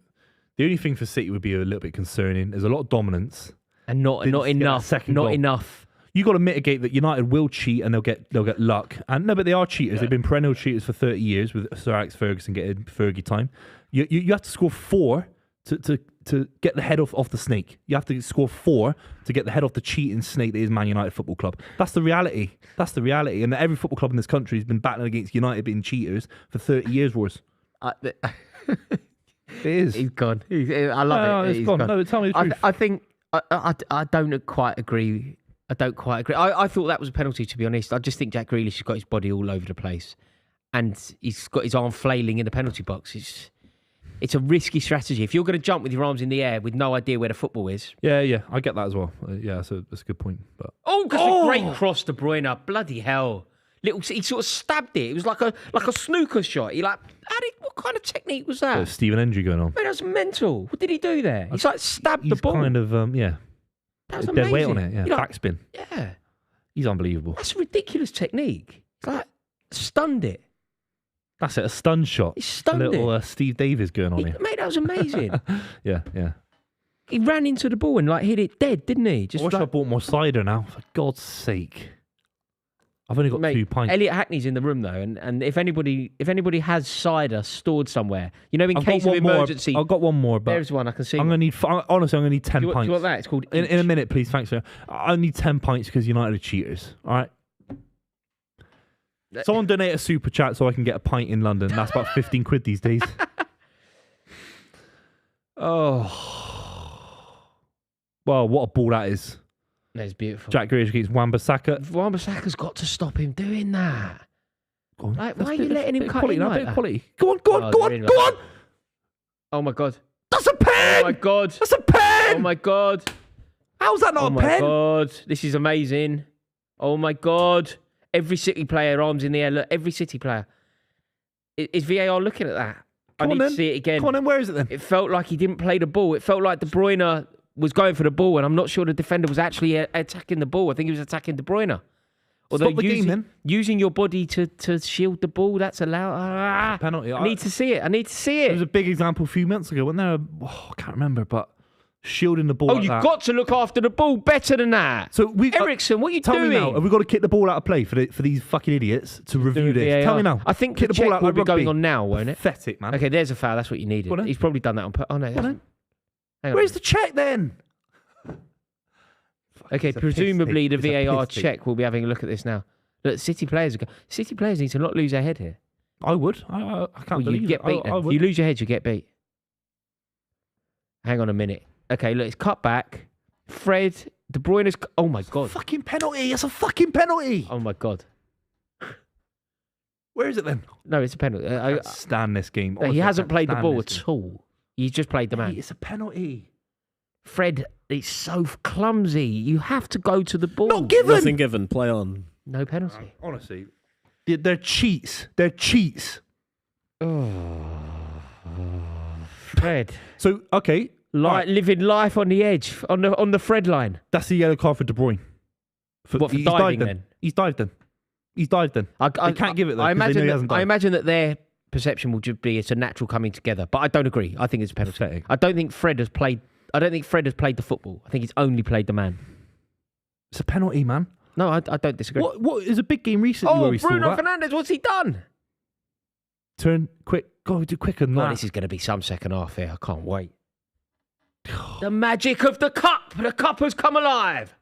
the only thing for City would be a little bit concerning. There's a lot of dominance. And not Didn't get that enough. second Not goal. enough. You got to mitigate that United will cheat and they'll get luck. And no, but they are cheaters. They've been perennial cheaters for 30 years with Sir Alex Ferguson getting Fergie time. You have to score 4 to get the head off the snake. You have to score 4 to get the head off the cheating snake that is Man United Football Club. That's the reality. That's the reality. And every football club in this country has been battling against United being cheaters for 30 years, Royce. It is. He's gone. I love it. It's He's gone. No, tell me the truth. I think I don't quite agree. I don't quite agree. I thought that was a penalty, to be honest. I just think Jack Grealish has got his body all over the place, and he's got his arm flailing in the penalty box. It's a risky strategy. If you're going to jump with your arms in the air with no idea where the football is. Yeah, I get that as well. That's a good point. But A great cross to Bruyne. Bloody hell! He sort of stabbed it. It was like a snooker shot. What kind of technique was that? there's Stephen Endry going on. Man, that's mental. What did he do there? He's like stabbed the He's ball. kind of That was dead weight on amazing. it. Yeah, backspin. Yeah. He's unbelievable. That's a ridiculous technique. It's like stunned it. That's it, a stun shot. He stunned a little it. Steve Davis going on here. Mate, that was amazing. Yeah. He ran into the ball and like hit it dead, didn't he? I wish I bought more cider now, for God's sake. I've only got 2 pints. Elliot Hackney's in the room though, and if anybody has cider stored somewhere, in case of emergency, I've got one more, but there's one I can see. I'm gonna need. Honestly, I'm gonna need 10 do you pints. want that? It's called in a minute, please. Thanks, sir. I need 10 pints because United are cheaters. All right. Someone donate a super chat so I can get a pint in London. That's about 15 quid these days. Oh. Well, what a ball that is. That's beautiful. Jack Grealish against Wan-Bissaka. Wan-Bissaka's got to stop him doing that. Go on. Like, why are you letting him cut quality, in like bit that? of quality. Go on. Oh my God. That's a pen! Oh my God. That's a pen! Oh my God. How's that not Oh a my pen? God. This is amazing. Oh my God. Every City player, arms in the air. Look, every City player. Is VAR looking at that? I need to see it again. Come on then, where is it then? It felt like he didn't play the ball. It felt like De Bruyne was going for the ball, and I'm not sure the defender was actually attacking the ball. I think he was attacking De Bruyne. Although Stop the game, then. Using your body to shield the ball, that's allowed. Penalty. I need to see it. There was a big example a few months ago, wasn't there? I can't remember, but shielding the ball. Oh, like you've that. got to look after the ball better than that. So Ericsson, what are you tell doing? me now, have we got to kick the ball out of play for these fucking idiots to review this? VAR. Tell me now. I think kick the ball check out will like be rugby. going on now, won't it? Pathetic, man. Okay, there's a foul. That's what you needed. Go on then. He's probably done that on purpose. Oh, no. Go on then. Hang on. Where's the check then? Okay, It's a presumably piss the take. It's a VAR piss take. check will be having a look at this now. Look, City players need to not lose their head here. I would. I can't Well, believe you get it. beat. I If would. you lose your head, you get beat. Hang on a minute. Okay, look, it's cut back. Fred, De Bruyne's... Oh, my God. Fucking penalty. It's a fucking penalty. Oh, my God. Where is it then? No, it's a penalty. I can't stand this game. He Honestly, I hasn't can't played the stand ball this at game. all. He's just played the man. Mate, it's a penalty. Fred, it's so clumsy. You have to go to the ball. Not given. Nothing given. Play on. No penalty. Honestly, they're cheats. They're cheats. Fred, So okay, living life on the edge, on the Fred line. that's the yellow card for De Bruyne. What, for he's diving dived then? He's dived then. He's dived then. They can't give it though. I 'cause they know he imagine. hasn't I dived. imagine that their perception will just be it's a natural coming together. But I don't agree. I think it's a penalty. Pathetic. I don't think Fred has played the football. I think he's only played the man. It's a penalty, man. No, I don't disagree. What is a big game recently where Oh, we saw Bruno that? Fernandes, what's he done? Turn quick. Go do quicker than God, that. this is going to be some second half here. I can't wait. The magic of the cup. The cup has come alive.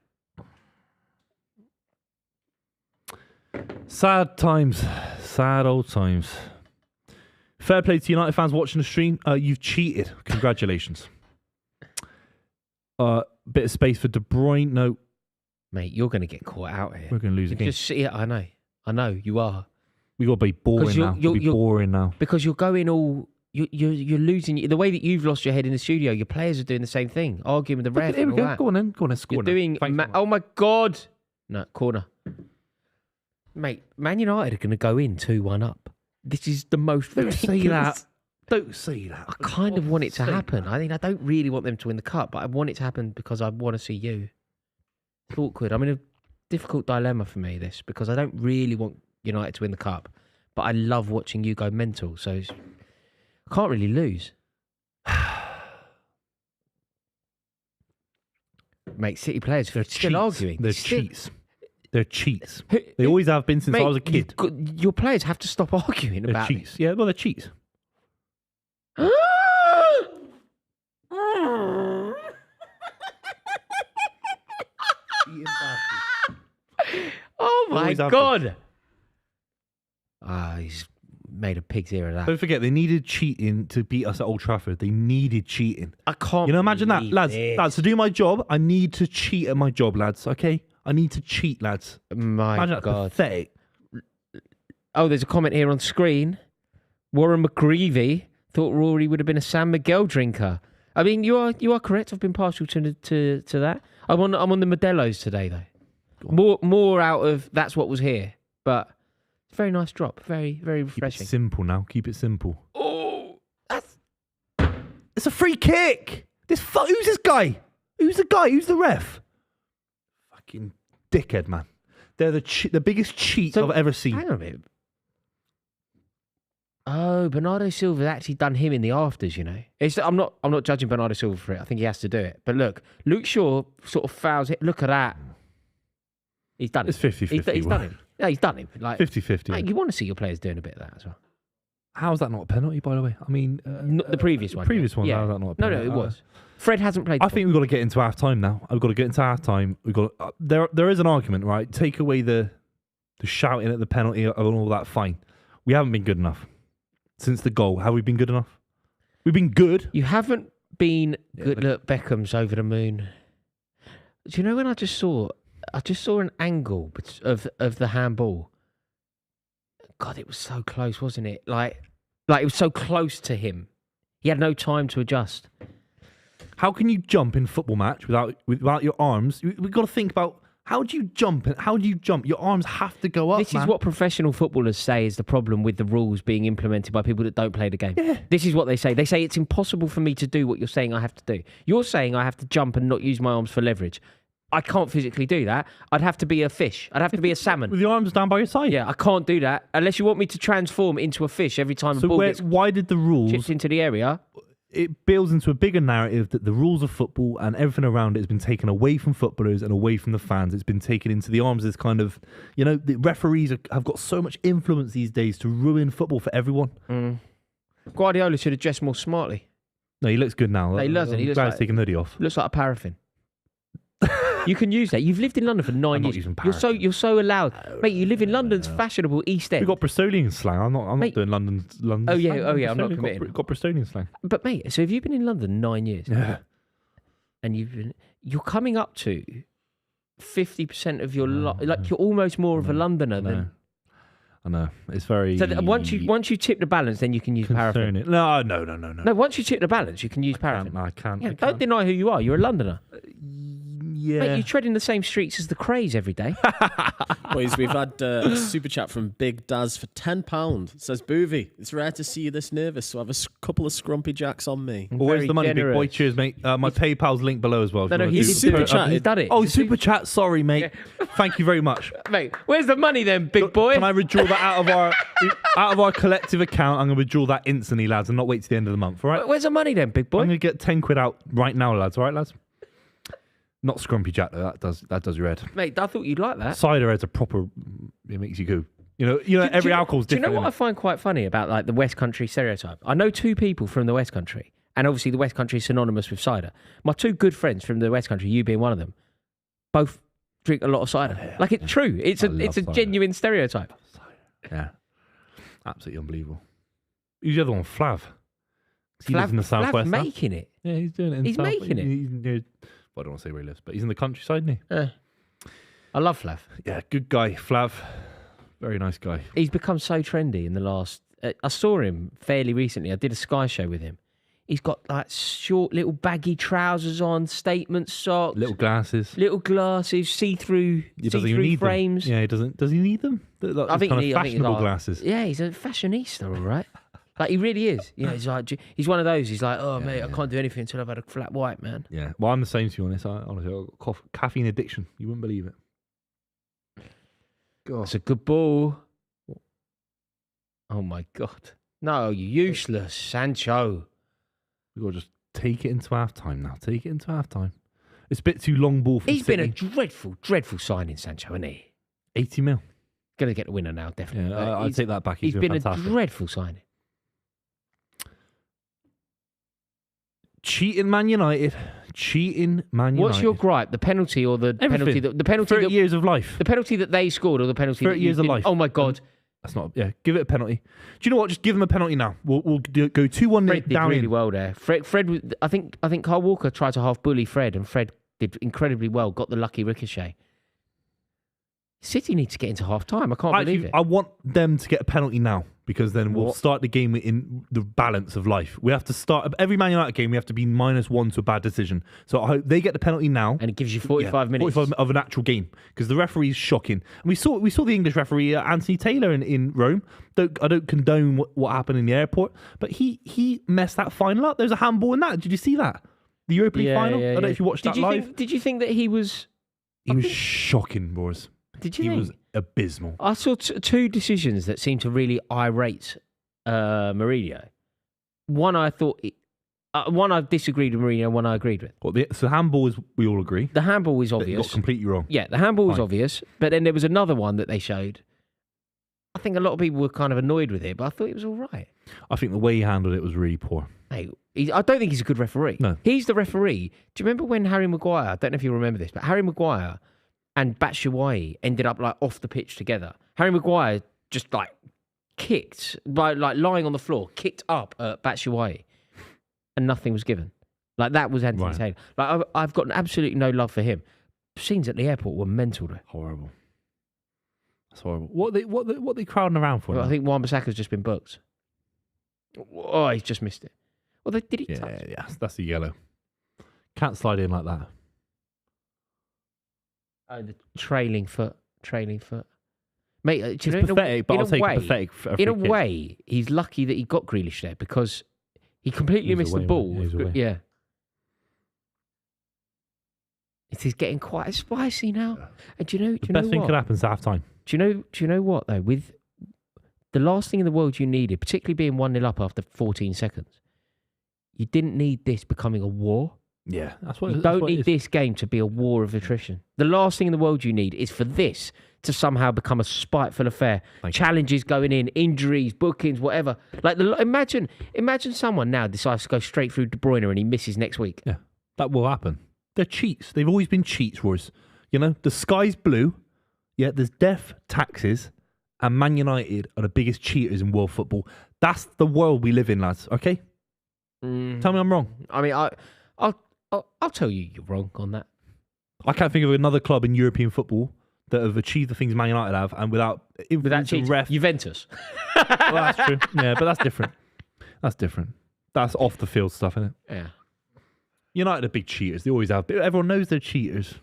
Sad times. Sad old times. Fair play to United fans watching the stream. You've cheated. Congratulations. Bit of space for De Bruyne. No, Mate, you're going to get caught out here. we're going to lose again. Just see it. I know. You are. We got to be boring now. you're- Boring now. Because you're going all... You're losing... The way that you've lost your head in the studio, your players are doing the same thing. Arguing with the ref. Here we and go. all that. Go on then. Go on then. Score You're now. doing... Thanks very much. oh, my God. No, corner. Mate, Man United are going to go in 2-1 up. This is the most Don't say ridiculous- that. Don't say that. I kind of want it to Say happen. that. I mean, I don't really want them to win the cup, but I want it to happen because I want to see you. It's awkward. I'm in a difficult dilemma for me, this, because I don't really want United to win the cup, but I love watching you go mental, so I can't really lose. Mate, City players They're still cheats. arguing. They're Still- cheats. They're cheats. They always have been since I Mate, was a kid. your players have to stop arguing They're about cheats. Yeah, well, they're cheats. it. Oh my Always have God. He's made a pig's ear of that. Don't forget, they needed cheating to beat us at Old Trafford. They needed cheating. I can't. You know, imagine that, believe lads. this. Lads, to do my job, I need to cheat at my job, lads. Okay, I need to cheat, lads. My Imagine that. God. Pathetic. Oh, there's a comment here on screen. Warren McGreevy thought Rory would have been a San Miguel drinker. I mean, you are correct. I've been partial to that. I'm on the Modelo's today though. More out of that's what was here, but it's a very nice drop. Very very Keep it refreshing. simple now. Keep it simple. Oh, that's It's a free kick. Who's this guy? Who's the guy? Who's the ref? Fucking dickhead, man. They're the biggest cheats So, I've ever seen. hang on a minute. Oh, Bernardo Silva's actually done him in the afters, you know. I'm not judging Bernardo Silva for it. I think he has to do it. But look, Luke Shaw sort of fouls it. Look at that. He's done it. It's 50-50. He's done him. Yeah, he's done him. Like 50-50. mate, you want to see your players doing a bit of that as well. How's that not a penalty, by the way? I mean, Not the previous one. previous one. Yeah. How's that not a No, penalty? it was. Fred hasn't played. I think we've got to get into half time now. We've got to get into half time. We've got there is an argument, right? Take away the shouting at the penalty and all that. Fine. We haven't been good enough since the goal. Have we been good enough? We've been good. You haven't been good. Look, Beckham's over the moon. Do you know when I just saw an angle of the handball. God, it was so close, wasn't it? Like it was so close to him. He had no time to adjust. How can you jump in a football match without your arms? We've got to think about how do you jump? How do you jump? Your arms have to go up. This is what professional footballers say is the problem with the rules being implemented by people that don't play the game. Yeah. This is what they say. They say it's impossible for me to do what you're saying I have to do. You're saying I have to jump and not use my arms for leverage. I can't physically do that. I'd have to be a fish. I'd have to be a salmon. with your arms down by your side. Yeah, I can't do that unless you want me to transform into a fish every time a So ball gets why did the rules? chipped into the area. It builds into a bigger narrative that the rules of football and everything around it has been taken away from footballers and away from the fans. It's been taken into the arms of this kind of, the referees have got so much influence these days to ruin football for everyone. Guardiola should have dressed more smartly. No, he looks good now. No, he doesn't. He looks glad like- he's taking the hoodie off. Looks like a paraffin. You can use that. You've lived in London for 9 I'm not years. using You're so allowed, mate. You live in London's fashionable East End. We've got Bristolian slang. I'm not Mate. doing London. Oh, yeah, slang. oh, yeah, I'm not Bristolian. committing. Got Bristolian slang. But mate, so have you been in London 9 years? Yeah. And you're coming up to 50% of your like you're almost more of a Londoner than. I know. It's very. So once you tip the balance, then you can use paraffin. concerning. No. No, once you tip the balance, you can use paraffin. I can't. Yeah, I don't can't. deny who you are. You're a Londoner. Yeah. Mate, you tread in the same streets as the Crays every day. Boys, we've had a super chat from Big Daz for £10. It says, Buvey, it's rare to see you this nervous, so I have a couple of scrumpy jacks on me. Always Very the money, generous. big boy. Cheers, mate. My PayPal's linked below as well. if No, you wanna he do did the super do it. chat. He's done it. Oh, It's a super chat. Sorry, mate. Thank you very much. Mate, where's the money then, big boy? Can I withdraw that out of our collective account? I'm going to withdraw that instantly, lads, and not wait to the end of the month. All right. Where's the money then, big I'm boy? going to get 10 quid out right now, lads. All right, lads. Not Scrumpy Jack though. That does your head. Mate, I thought you'd like that. Cider has a proper. It makes you go. Every alcohol's Do you different. know what I find quite funny about like the West Country stereotype? I know two people from the West Country, and obviously the West Country is synonymous with cider. My two good friends from the West Country, you being one of them, both drink a lot of cider. Yeah. Like it's true. It's I a love cider. genuine stereotype. Yeah. Absolutely unbelievable. Who's the other one? Flav. He lives in the Flav southwest. now. making it. Yeah, he's doing it. In He's south, making it. He's near, well, I don't want to say where he lives, but he's in the countryside, isn't he? I love Flav. Yeah, good guy, Flav. Very nice guy. He's become so trendy in the last. I saw him fairly recently. I did a Sky show with him. He's got like short little baggy trousers on, statement socks, Little glasses. little glasses, see-through He doesn't even need frames. them. Yeah, he doesn't. Does he need them? I think kind he- of I think he's fashionable like- glasses. Yeah, he's a fashionista, all right. Like he really is. You know, he's one of those. He's like, oh mate, I can't do anything until I've had a flat white, man. Yeah. Well, I'm the same, to be honest. Honestly, I've got caffeine addiction. You wouldn't believe it. God. That's a good ball. Oh my god. No, you useless, Sancho. We've got to just take it into half time now. Take it into half time. It's a bit too long ball for He's City. been a dreadful, dreadful signing, Sancho, isn't he? 80 mil. Gonna get the winner now, definitely. Yeah, I'd He's- take that back. He's been fantastic. a dreadful signing. Cheating Man United. Cheating Man United. What's your gripe? The penalty or the penalty? Everything. The penalty. 30 years of life. The penalty that they scored or the penalty? 30 that you years of didn't- life. Oh my god. That's not. Yeah, give it a penalty. Do you know what? Just give them a penalty now. We'll go 2-1 Fred did down really in. well there. Fred was, I think Carl Walker tried to half bully Fred, and Fred did incredibly well. Got the lucky ricochet. City need to get into half time. I can't believe it. I want them to get a penalty now because then we'll start the game in the balance of life. We have to start every Man United game. We have to be -1 to a bad decision. So I hope they get the penalty now. And it gives you 45 minutes. 45 of an actual game because the referee is shocking. And we saw the English referee Anthony Taylor in Rome. I don't condone what happened in the airport, but he messed that final up. There's a handball in that. Did you see that? The Europa League final. I don't know if you watched that live. Did you think that he was? He was shocking, Boris. Did you He think? was abysmal. I saw two decisions that seemed to really irate Mourinho. One I thought, one I disagreed with Mourinho, one I agreed with. So handball is, we all agree. The handball was That you obvious. got completely wrong. Yeah, the handball was Fine. obvious, but then there was another one that they showed. I think a lot of people were kind of annoyed with it, but I thought it was all right. I think the way he handled it was really poor. Hey, I don't think he's a good referee. No. He's the referee. Do you remember when Harry Maguire, I don't know if you remember this, but Harry Maguire and Batshuayi ended up like off the pitch together. Harry Maguire just like kicked, by like lying on the floor, kicked up at Batshuayi and nothing was given. Like that was Anthony Right. Taylor. Like I've got absolutely no love for him. Scenes at the airport were mental though. Horrible. That's horrible. What are they crowding around for? Well, I now? think Wan-Bissaka's just been booked. Oh, he's just missed it. Well, did he touch? Yeah, that's a yellow. Can't slide in like that. Oh, the trailing foot. Mate, do you It's know, pathetic, but in I'll take way, it pathetic for a in a free kick. way, he's lucky that he got Grealish there because he completely He was missed the away, ball. mate. He was away. Yeah. It is getting quite spicy now. And do you know The best thing what? could happen is half time. Do you know what though? With the last thing in the world you needed, particularly being 1-0 up after 14 seconds, you didn't need this becoming a war. Yeah, that's what. You don't need this game to be a war of attrition. The last thing in the world you need is for this to somehow become a spiteful affair. Thank you. Challenges going in, injuries, bookings, whatever. Like imagine someone now decides to go straight through De Bruyne and he misses next week. Yeah, that will happen. They're cheats. They've always been cheats, Royce. You know, the sky's blue. Yeah, there's death, taxes, and Man United are the biggest cheaters in world football. That's the world we live in, lads. Okay, tell me I'm wrong. I mean, I'll tell you you're wrong on that. I can't think of another club in European football that have achieved the things Man United have, and without influencing ref. Juventus. Well, that's true. Yeah, but that's different. That's different. That's off the field stuff, isn't it? Yeah. United are big cheaters. They always have. Everyone knows they're cheaters.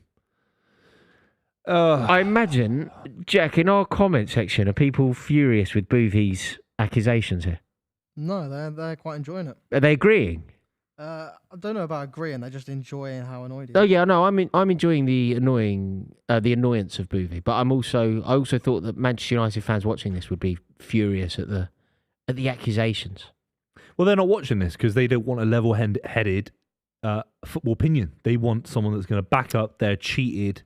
I imagine, Jack, in our comment section, are people furious with Buvey's accusations here? No, they're quite enjoying it. Are they agreeing? I don't know about agreeing. They're just enjoying how annoyed he Oh is. yeah, no, I'm enjoying the annoyance of Buvey, but I also thought that Manchester United fans watching this would be furious at the accusations. Well, they're not watching this because they don't want a level-headed football opinion. They want someone that's going to back up their cheatedness.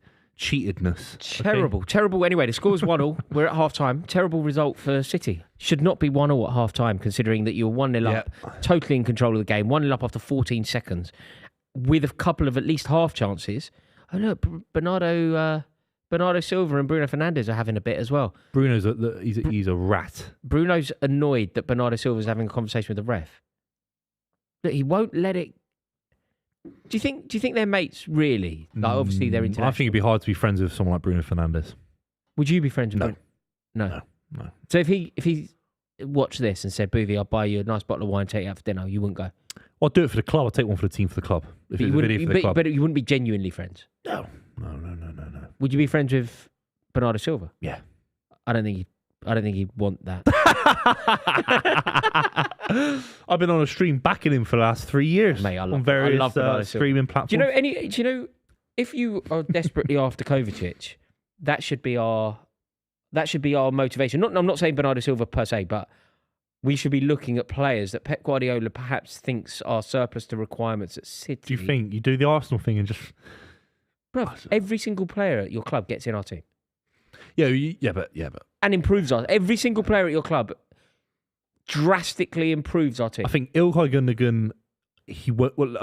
Okay? Terrible. Anyway, the score's 1-1. We're at half time. Terrible result for City. Should not be 1-1 at half time, considering that you were 1-0 up, totally in control of the game. 1-0 up after 14 seconds, with a couple of at least half chances. Oh look, Bernardo Silva and Bruno Fernandes are having a bit as well. Bruno's he's a rat. Bruno's annoyed that Bernardo Silva's having a conversation with the ref. Look, he won't let it. Do you think they're mates really? Like obviously they're international. I think it'd be hard to be friends with someone like Bruno Fernandes. Would you be friends with No. Bruno? No. So if he watched this and said, "Buvey, I'll buy you a nice bottle of wine, take you out for dinner," you wouldn't go. I'll do it for the club. I'll take one for the team for the club. If But it's you a wouldn't, video for the club. but you wouldn't be genuinely friends. No. Would you be friends with Bernardo Silva? Yeah. I don't think he'd want that. I've been on a stream backing him for the last 3 years. Mate, I love on various Bernardo Silva. streaming platforms. Do you know if you are desperately after Kovacic, that should be our motivation. I'm not saying Bernardo Silva per se, but we should be looking at players that Pep Guardiola perhaps thinks are surplus to requirements at City. Do you think you do the Arsenal thing and just Bruv, every single player at your club gets in our team but and improves us. Every single player at your club drastically improves our team. I think Ilkay Gundogan,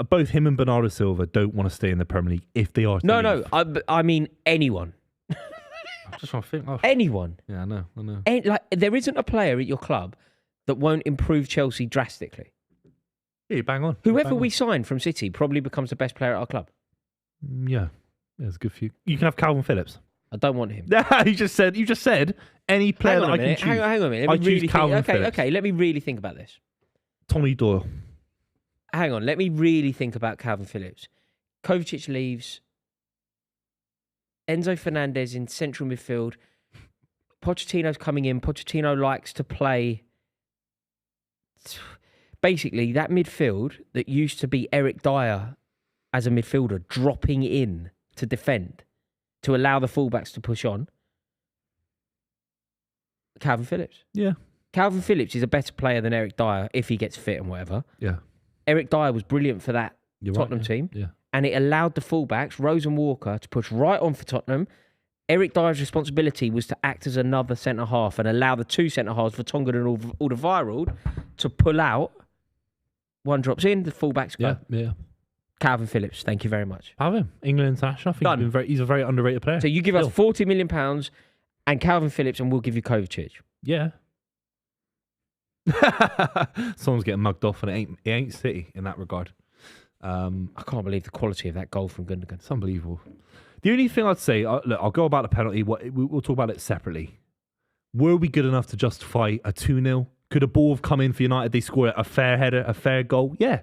both him and Bernardo Silva don't want to stay in the Premier League if they are. No, I mean anyone. I'm just trying to think. Anyone. Yeah, I know. Like there isn't a player at your club that won't improve Chelsea drastically. Yeah, you bang on. Whoever we sign from City probably becomes the best player at our club. Yeah, it's good for you. You can have Calvin Phillips. I don't want him. You just said any player Hang on that a I can minute. choose. Hang on a minute. I Let me really choose Calvin think. Phillips. Okay. Let me really think about this. Tommy Doyle. Hang on. Let me really think about Calvin Phillips. Kovacic leaves. Enzo Fernandez in central midfield. Pochettino's coming in. Pochettino likes to play. Basically, that midfield that used to be Eric Dyer as a midfielder dropping in to defend, to allow the fullbacks to push on. Calvin Phillips. Yeah. Calvin Phillips is a better player than Eric Dyer if he gets fit and whatever. Yeah. Eric Dyer was brilliant for that You're Tottenham right, team. Yeah. And it allowed the fullbacks, Rose and Walker, to push right on for Tottenham. Eric Dyer's responsibility was to act as another centre-half and allow the two centre-halves, Vertonghen and Alderweireld, to pull out. One drops in, the fullbacks go. Yeah. Calvin Phillips, thank you very much. Have him. England international. I think Done. he's a very underrated player. So you give us Still. £40 million and Calvin Phillips and we'll give you Kovacic. Yeah. Someone's getting mugged off and it ain't City in that regard. I can't believe the quality of that goal from Gundogan. It's unbelievable. The only thing I'd say, look, I'll go about the penalty. We'll talk about it separately. Were we good enough to justify a 2-0? Could a ball have come in for United? They scored a fair header, a fair goal? Yeah.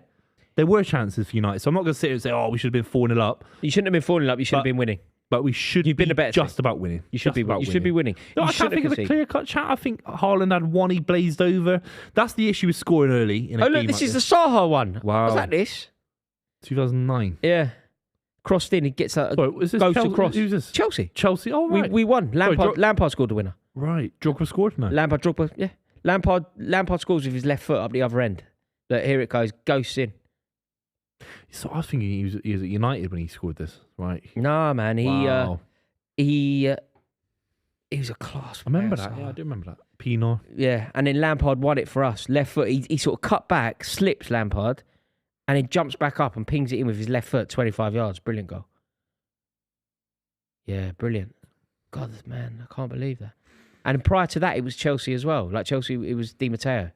There were chances for United. So I'm not going to sit here and say, we should have been 4-0 up. You shouldn't have been falling up. You should have been winning. But we should You've been a better just about winning. You should be winning. No, You I can't shouldn't think have of a conceded. clear-cut chat. I think Haaland had one, he blazed over. That's the issue with scoring early in a Oh, game look, this like is the Saha one. Wow. Was that this? 2009. Yeah. Crossed in, he gets a Sorry, was this goes Chelsea? to cross. Who's this? Chelsea. Chelsea. Oh, right. We won. Lampard scored the winner. Right. Drogba scored? No. Lampard, Drogba, yeah. Lampard scores with his left foot up the other end. Look, here it goes. Ghosts in. So I was thinking he was at United when he scored this. Right. Nah, man. Wow. He was a class I remember player, that. Saha. Yeah, I do remember that. Pino. Yeah, and then Lampard won it for us. Left foot. He sort of cut back, slips Lampard, and he jumps back up and pings it in with his left foot, 25 yards. Brilliant goal. Yeah, brilliant. God, man, I can't believe that. And prior to that, it was Chelsea as well. Like Chelsea, it was Di Matteo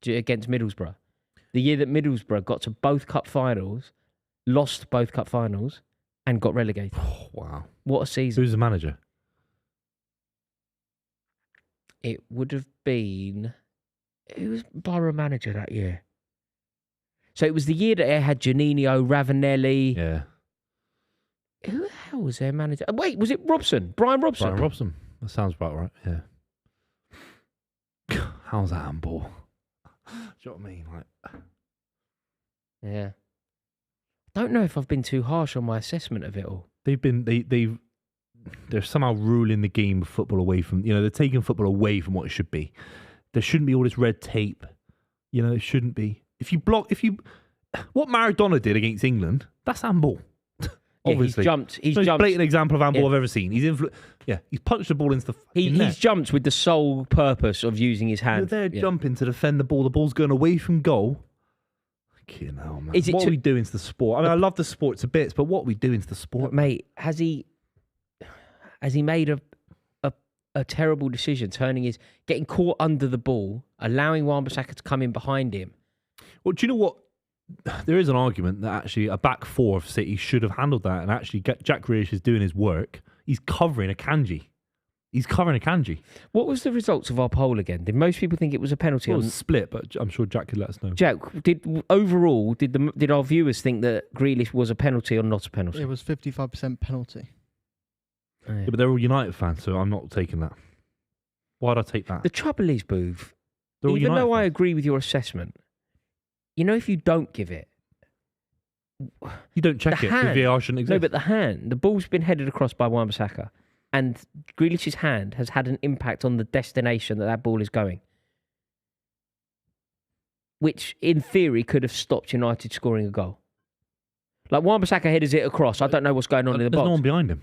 against Middlesbrough. The year that Middlesbrough got to both cup finals, lost both cup finals, and got relegated. Oh, wow. What a season. Who's the manager? It would have been... Who was Borough manager that year? So it was the year that it had Janino, Ravanelli. Yeah. Who the hell was their manager? Wait, was it Robson? Brian Robson? Brian Robson. That sounds about right. Yeah. How's that handball? Do you know what I mean? Like, Yeah. I don't know if I've been too harsh on my assessment of it all. they're somehow ruling the game of football away from, they're taking football away from what it should be. There shouldn't be all this red tape. It shouldn't be. What Maradona did against England, that's handball. Obviously. Yeah, he's Most jumped. blatant example of handball Yeah. I've ever seen. He's punched the ball into the fucking net. He's jumped with the sole purpose of using his hand. You're there Yeah. jumping to defend the ball. The ball's going away from goal. Fucking hell, man. Is it What too- are we doing to the sport? I mean, I love the sport to bits, but what are we doing to the sport? But mate, has he made a terrible decision, getting caught under the ball, allowing Wan-Bissaka to come in behind him? Well, do you know what? There is an argument that actually a back four of City should have handled that, and actually Jack Grealish is doing his work. He's covering a Kanji. What was the results of our poll again? Did most people think it was a penalty? It on was split, but I'm sure Jack could let us know. Jack, did our viewers think that Grealish was a penalty or not a penalty? It was 55% penalty. Yeah, but they're all United fans, so I'm not taking that. Why'd I take that? The trouble is, Booth, They're all even United though I fans. agree with your assessment, if you don't give it, You don't check the it. hand- The VAR shouldn't exist. no, but the ball's been headed across by Wan-Bissaka, and Grealish's hand has had an impact on the destination that ball is going, which in theory could have stopped United scoring a goal. Like Wan-Bissaka headers it across. I don't know what's going on in the There's box. no one behind him.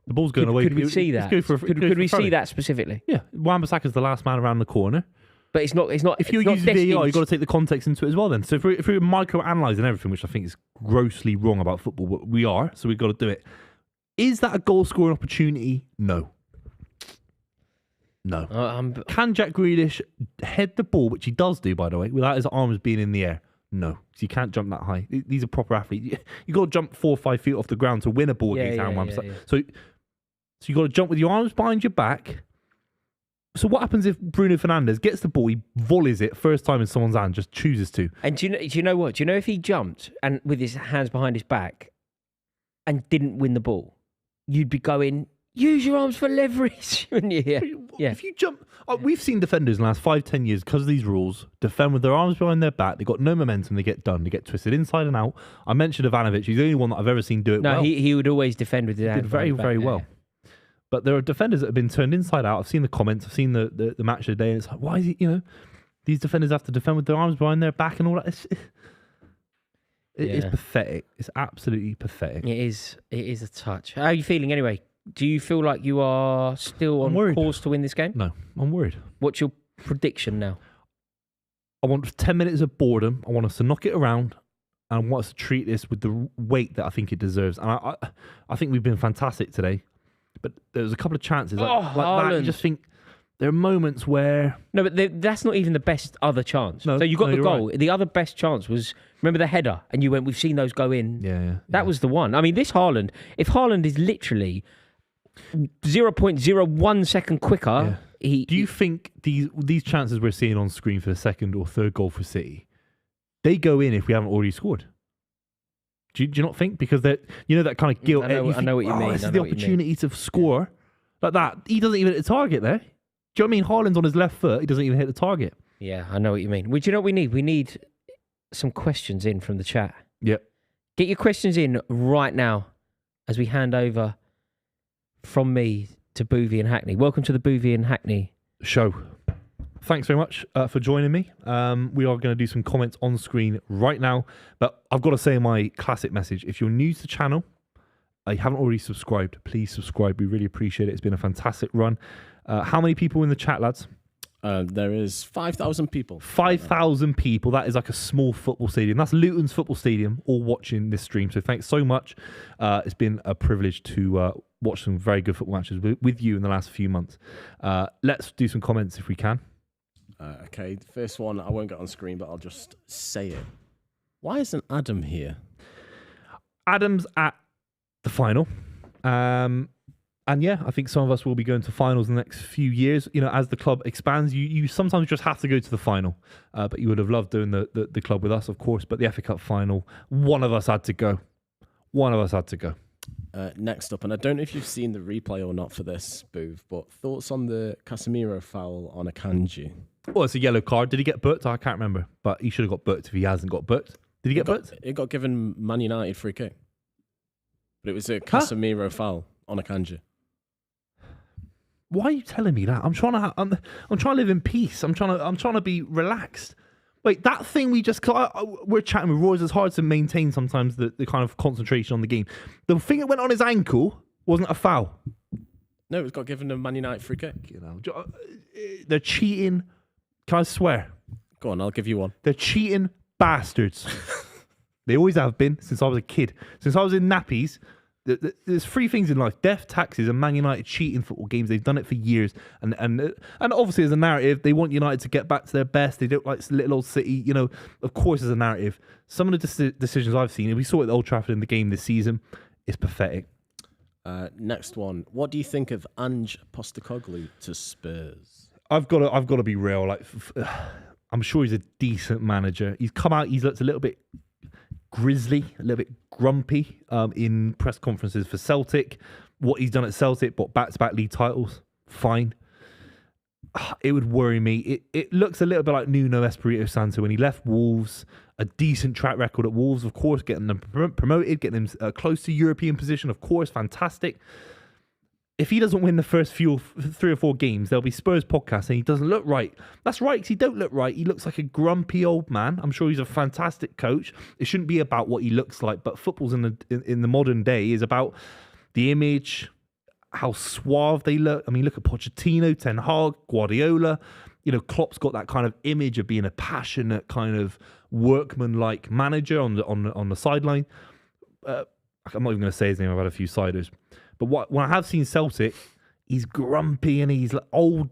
The ball's going away. Could we see that? Could we see that specifically? Yeah, Wan-Bissaka's the last man around the corner. But it's not. If you're it's not using VAR, destined- you've got to take the context into it as well then. So if we're micro-analysing everything, which I think is grossly wrong about football, but we are, so we've got to do it. Is that a goal-scoring opportunity? No. Can Jack Grealish head the ball, which he does do, by the way, without his arms being in the air? No. So you can't jump that high. These are proper athletes. You've got to jump 4 or 5 feet off the ground to win a ball against Aaron Wan-Bissaka. yeah. So you've got to jump with your arms behind your back. So what happens if Bruno Fernandes gets the ball, he volleys it first time in someone's hand, just chooses to? And do you know what? Do you know if he jumped and with his hands behind his back and didn't win the ball, you'd be going, use your arms for leverage, wouldn't you? Yeah. If you jump... we've seen defenders in the last 5-10 years, because of these rules, defend with their arms behind their back. They've got no momentum. They get done. They get twisted inside and out. I mentioned Ivanovic. He's the only one that I've ever seen do it No, well. he would always defend with his He hands did very, behind his back, very yeah. well. But there are defenders that have been turned inside out. I've seen the comments. I've seen the match of the day. And it's like, why is he, these defenders have to defend with their arms behind their back and all that. It's pathetic. It's absolutely pathetic. It is a touch. How are you feeling anyway? Do you feel like you are still on course to win this game? No, I'm worried. What's your prediction now? I want 10 minutes of boredom. I want us to knock it around. And I want us to treat this with the weight that I think it deserves. And I think we've been fantastic today. But there's a couple of chances like that. You just think there are moments where... No, but that's not even the best other chance. No, so you got the goal. Right. The other best chance was, remember the header? And you went, we've seen those go in. Yeah. That was the one. I mean, this Haaland, if Haaland is literally 0.01 second quicker... Yeah. Do you think these chances we're seeing on screen for the second or third goal for City, they go in if we haven't already scored? Do you not think? Because that kind of guilt. I know what you mean. This is the opportunity to score like that. He doesn't even hit the target there. Do you know what I mean? Haaland's on his left foot. He doesn't even hit the target. Yeah, I know what you mean. Do you know what we need? We need some questions in from the chat. Yep. Get your questions in right now as we hand over from me to Buvey and Hackney. Welcome to the Buvey and Hackney show. Thanks very much for joining me. We are going to do some comments on screen right now, but I've got to say my classic message. If you're new to the channel, you haven't already subscribed, please subscribe. We really appreciate it. It's been a fantastic run. How many people in the chat, lads? There is 5,000 people. 5,000 people. That is like a small football stadium. That's Luton's football stadium, all watching this stream. So thanks so much. It's been a privilege to watch some very good football matches with you in the last few months. Let's do some comments if we can. Okay, the first one, I won't get on screen, but I'll just say it. Why isn't Adam here? Adam's at the final. And yeah, I think some of us will be going to finals in the next few years. As the club expands, you sometimes just have to go to the final. But you would have loved doing the club with us, of course. But the FA Cup final, one of us had to go. Next up, and I don't know if you've seen the replay or not for this, Booth, but thoughts on the Casemiro foul on Akanji? Well, it's a yellow card. Did he get booked? I can't remember. But he should have got booked if he hasn't got booked. Did he get booked? It got given Man United free kick. But it was a Casemiro foul on Akanji. Why are you telling me that? I'm trying to live in peace. I'm trying to be relaxed. Wait, that thing we're chatting with Roy. It's hard to maintain sometimes the kind of concentration on the game. The thing that went on his ankle wasn't a foul. No, it got given a Man United free kick. They're cheating. Can I swear? Go on, I'll give you one. They're cheating bastards. They always have been since I was a kid. Since I was in nappies. There's three things in life: death, taxes, and Man United cheating football games. They've done it for years, and obviously as a narrative, they want United to get back to their best. They don't like little old City. Of course, as a narrative, some of the decisions I've seen, and we saw it at Old Trafford in the game this season, is pathetic. Next one: what do you think of Ange Postecoglou to Spurs? I've got to be real. Like, I'm sure he's a decent manager. He's come out. He's looked a little bit grizzly, a little bit grumpy in press conferences for Celtic. What he's done at Celtic, but back-to-back league titles, fine. It would worry me. It looks a little bit like Nuno Espirito Santo when he left Wolves. A decent track record at Wolves, of course, getting them promoted, getting them close to European position, of course, fantastic. If he doesn't win the first 3 or 4 games, there'll be Spurs podcast and he doesn't look right. That's right, because he don't look right. He looks like a grumpy old man. I'm sure he's a fantastic coach. It shouldn't be about what he looks like, but football's in the modern day is about the image, how suave they look. I mean, look at Pochettino, Ten Hag, Guardiola. Klopp's got that kind of image of being a passionate kind of workman-like manager on the sideline. I'm not even going to say his name. I've had a few ciders. But when I have seen Celtic, he's grumpy and he's like old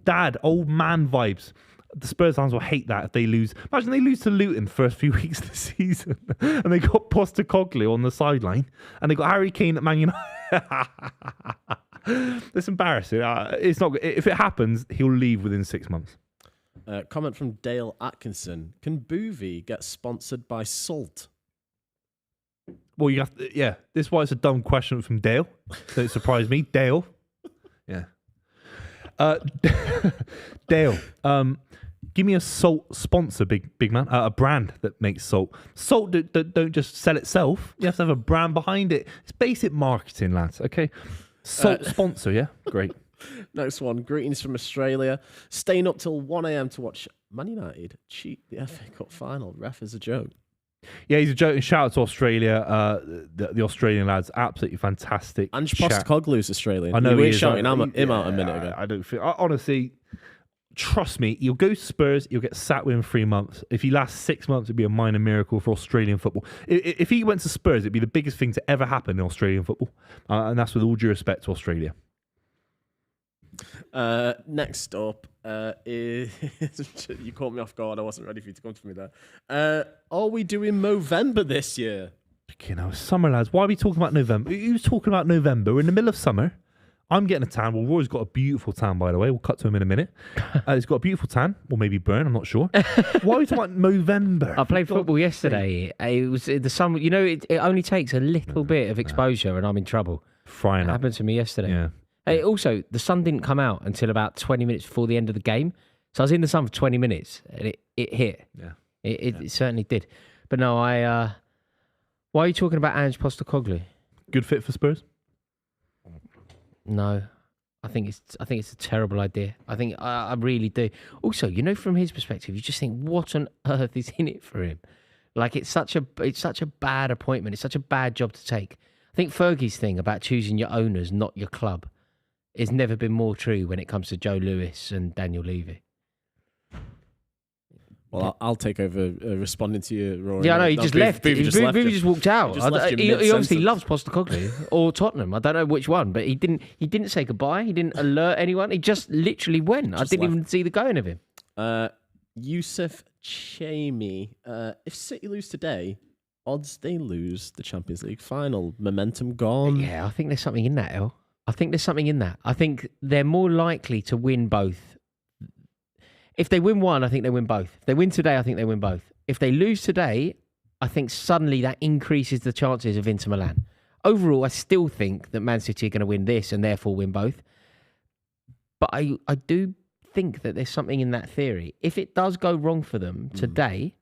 dad, old man vibes. The Spurs fans will hate that if they lose. Imagine they lose to Luton first few weeks of the season and they got Postecoglou on the sideline and they got Harry Kane at Man United. That's embarrassing. It's not. If it happens, he'll leave within 6 months. Comment from Dale Atkinson. Can Buvey get sponsored by Salt? Well, you have to, yeah. This is why it's a dumb question from Dale. Don't surprise me. Dale. Yeah. Dale, give me a salt sponsor, big man. A brand that makes salt. Salt don't just sell itself. You have to have a brand behind it. It's basic marketing, lads. Okay. Sponsor, yeah? Great. Next one. Greetings from Australia. Staying up till 1 a.m. to watch Man United cheat the FA Cup final. Ref is a joke. Yeah, he's a joke. And shout out to Australia. The Australian lads, absolutely fantastic. Ange Postecoglou's Australian. I know you he were is. shouting him out a minute ago. I don't feel. Honestly, trust me, you'll go to Spurs, you'll get sat within 3 months. If he lasts 6 months, it'd be a minor miracle for Australian football. If he went to Spurs, it'd be the biggest thing to ever happen in Australian football. And that's with all due respect to Australia. Next up is you caught me off guard. I wasn't ready for you to come to me there. Are we doing Movember this year? You know, summer lads. Why are we talking about November? Who's talking about November? We're in the middle of summer. I'm getting a tan. Well, Rory's got a beautiful tan, by the way. We'll cut to him in a minute. He's got a beautiful tan, or maybe burn. I'm not sure. Why are we talking about November? I played football yesterday. It was the summer. You know, it only takes a little bit of exposure, and I'm in trouble. Frying It up. happened to me yesterday. Yeah. Also, the sun didn't come out until about 20 minutes before the end of the game. So I was in the sun for 20 minutes, and it hit. Yeah. It certainly did. But no, why are you talking about Ange Postecoglou? Good fit for Spurs? No, I think it's a terrible idea. I really do. Also, you know, from his perspective, you just think, what on earth is in it for him? Like it's such a bad appointment. It's such a bad job to take. I think Fergie's thing about choosing your owners, not your club, has never been more true when it comes to Joe Lewis and Daniel Levy. Well, I'll take over responding to you, Rory. Yeah, I know, he just left. Buvey just walked out. He just left you He obviously mid-sentence. loves Postecoglou or Tottenham. I don't know which one, but he didn't say goodbye. He didn't alert anyone. He just literally went. I didn't even see the going of him. Yusuf Chamey. If City lose today, odds they lose the Champions League final. Momentum gone. Yeah, I think there's something in that, El. I think there's something in that. I think they're more likely to win both. If they win one, I think they win both. If they win today, I think they win both. If they lose today, I think suddenly that increases the chances of Inter Milan. Overall, I still think that Man City are going to win this and therefore win both. But I do think that there's something in that theory. If it does go wrong for them today,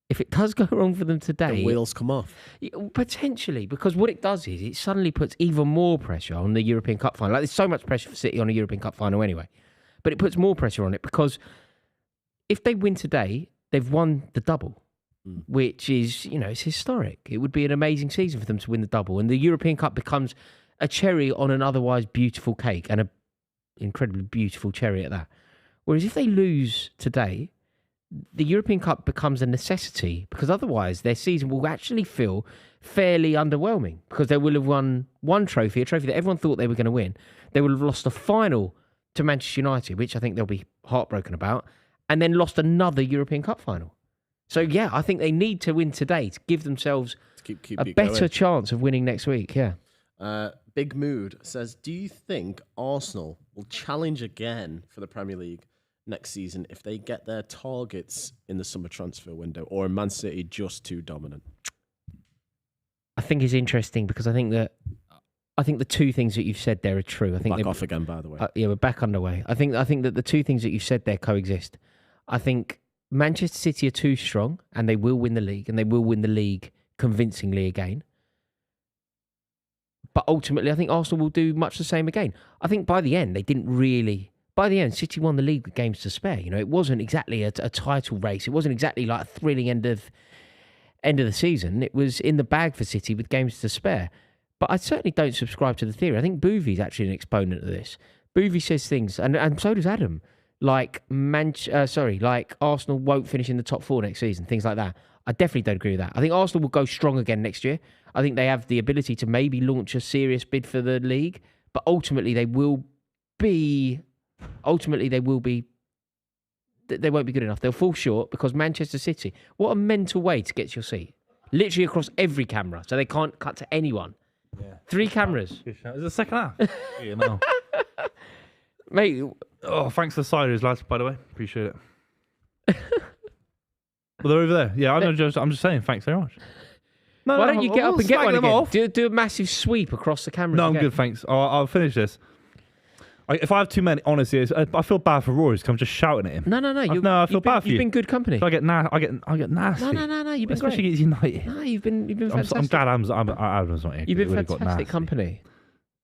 The wheels come off. Potentially, because what it does is it suddenly puts even more pressure on the European Cup final. Like, there's so much pressure for City on a European Cup final anyway. But it puts more pressure on it because if they win today, they've won the double, which is, you know, it's historic. It would be an amazing season for them to win the double. And the European Cup becomes a cherry on an otherwise beautiful cake, and an incredibly beautiful cherry at that. Whereas if they lose today, the European Cup becomes a necessity because otherwise their season will actually feel fairly underwhelming because they will have won one trophy, a trophy that everyone thought they were going to win. They will have lost a final to Manchester United, which I think they'll be heartbroken about, and then lost another European Cup final. So, yeah, I think they need to win today to give themselves Keep a better chance of winning next week, yeah. Big Mood says, do you think Arsenal will challenge again for the Premier League next season if they get their targets in the summer transfer window, or are Man City just too dominant? I think it's interesting because I think the two things that you've said there are true. I think Back off again, by the way. yeah, we're back underway. I think that the two things that you've said there coexist. I think Manchester City are too strong and they will win the league, and they will win the league convincingly again. But ultimately, I think Arsenal will do much the same again. I think by the end, City won the league with games to spare. You know, it wasn't exactly a title race. It wasn't exactly like a thrilling end of the season. It was in the bag for City with games to spare. But I certainly don't subscribe to the theory. I think Buvey's actually an exponent of this. Buvey says things, and so does Adam, like Arsenal won't finish in the top four next season, things like that. I definitely don't agree with that. I think Arsenal will go strong again next year. I think they have the ability to maybe launch a serious bid for the league, but ultimately they won't be good enough. They'll fall short because Manchester City, what a mental way to get to your seat. Literally across every camera, so they can't cut to anyone. Yeah. 3 cameras. Good shout. Is it the second half? Yeah, no. Mate. Oh, thanks for the ciders, lads, by the way. Appreciate it. Well, they're over there. Yeah, I'm just saying, thanks very much. No, Why don't you get up and get one again? Off. Do a massive sweep across the camera. No, I'm good, thanks. I'll finish this. If I have too many, honestly, I feel bad for Rory because I'm just shouting at him. No. I feel bad for you. You've been good company. So I get nasty. No. You've been especially great. against United. No, you've been fantastic. I'm glad Adam's not here. You've been It would've got fantastic nasty. company.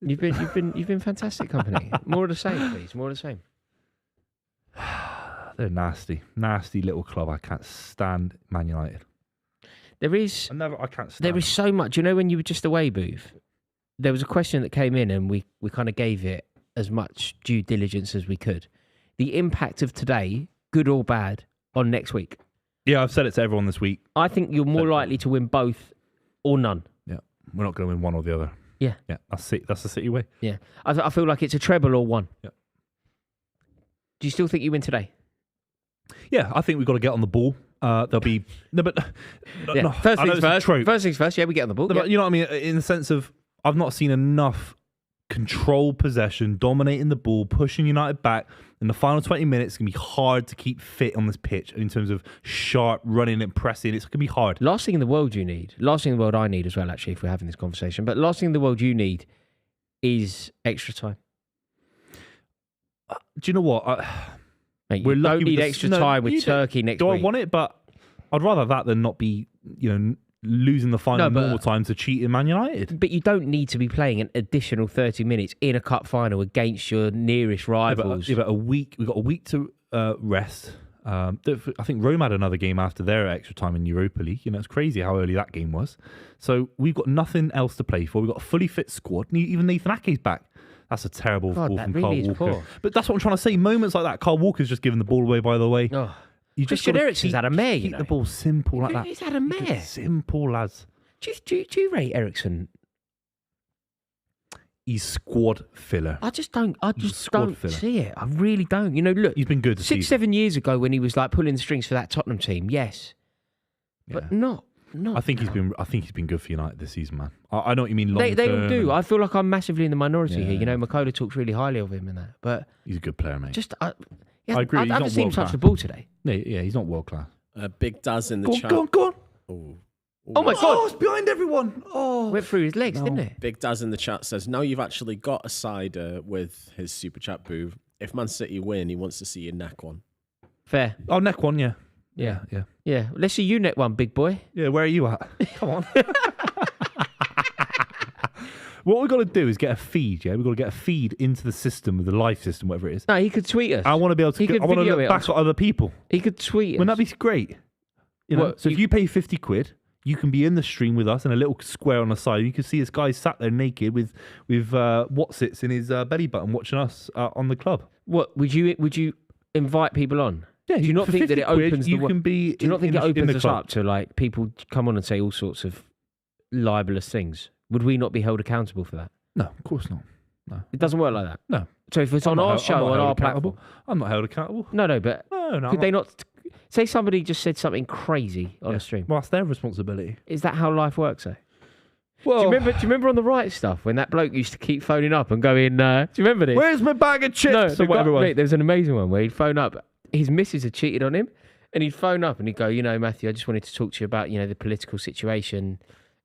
You've been fantastic company. More of the same, please. More of the same. They're nasty little club. I can't stand Man United. There is I can't stand. There is so much. You know, when you were just away, Booth, there was a question that came in and we kind of gave it as much due diligence as we could. The impact of today, good or bad, on next week. Yeah, I've said it to everyone this week. I think you're more likely to win both or none. Yeah, we're not going to win one or the other. Yeah. Yeah, that's the City way. Yeah. I feel like it's a treble or one. Yeah. Do you still think you win today? Yeah, I think we've got to get on the ball. There'll be... No, but... Yeah. No, First I know things it's a first. trope. First things first. Yeah, we get on the ball. No, Yeah. but you know what I mean? In the sense of, I've not seen enough controlled possession, dominating the ball, pushing United back. In the final 20 minutes, it's going to be hard to keep fit on this pitch in terms of sharp running and pressing. It's going to be hard. Last thing in the world you need, last thing in the world I need as well, actually, if we're having this conversation, but last thing in the world you need is extra time. Do you know what? Mate, We're you lucky don't with need the- extra no, time with you don't- Turkey next Do week. I want it? But I'd rather that than not be, losing the final No, but- normal time to cheat in Man United. But you don't need to be playing an additional 30 minutes in a cup final against your nearest rivals. We've got a week to rest. I think Rome had another game after their extra time in Europa League. It's crazy how early that game was. So we've got nothing else to play for. We've got a fully fit squad. Even Nathan Ake's back. That's a terrible God, ball that from really is Carl Walker. poor. But that's what I'm trying to say. Moments like that. Carl Walker's just giving the ball away, by the way. Oh. You just Christian gotta Eriksen's had a mare, you Keep know. the ball simple like that. He's had a mare. Simple, lads. Do you rate Ericsson? He's squad filler. I just don't squad filler. see it. I really don't. Look, He's been good this 6-7 years ago when he was like pulling the strings for that Tottenham team, yes. But not. I think he's been good for United this season, man. I know what you mean. Long They all term do. and I feel like I'm massively in the minority Yeah. here. McKola talks really highly of him and that. But he's a good player, mate. just, I agree, I he's haven't not seen him touch world-class. the ball today. Yeah, he's not world class. Big Daz in the chat. Go on. Ooh. Oh my God. it's behind everyone. Oh, Went through his legs, didn't it? Big Daz in the chat says, now you've actually got a cider with his super chat boo. If Man City win, he wants to see your neck one. Fair. oh, neck one, yeah. Yeah. Yeah. Yeah. Let's see you net one, big boy. Yeah, where are you at? Come on. What we've got to do is get a feed, yeah? We've got to get a feed into the system, the live system, whatever it is. No, he could tweet us. I want to be able to, He could I want to video look it back on- at other people. He could tweet us. Wouldn't that be great? What, So if you pay 50 quid, you can be in the stream with us in a little square on the side. You can see this guy sat there naked with whatsits in his belly button watching us on the club. What would you invite people on? Yeah, Do you not for think that 50 it quid, opens you the? can be Do you not think it in opens the us club. up to like people come on and say all sorts of libelous things? Would we not be held accountable for that? No, of course not. It doesn't work like that. No. So if it's on our show, on our platform, I'm not held accountable. no, but No, could they not say somebody just said something crazy on a stream? Well, that's their responsibility. Is that how life works, though? Well, Do you remember on the right stuff when that bloke used to keep phoning up and going, do you remember this? where's my bag of chips? No, or whatever it was. mate, there was an amazing one where he'd phone up. His missus had cheated on him, and he'd phone up and he'd go, Matthew, I just wanted to talk to you about, the political situation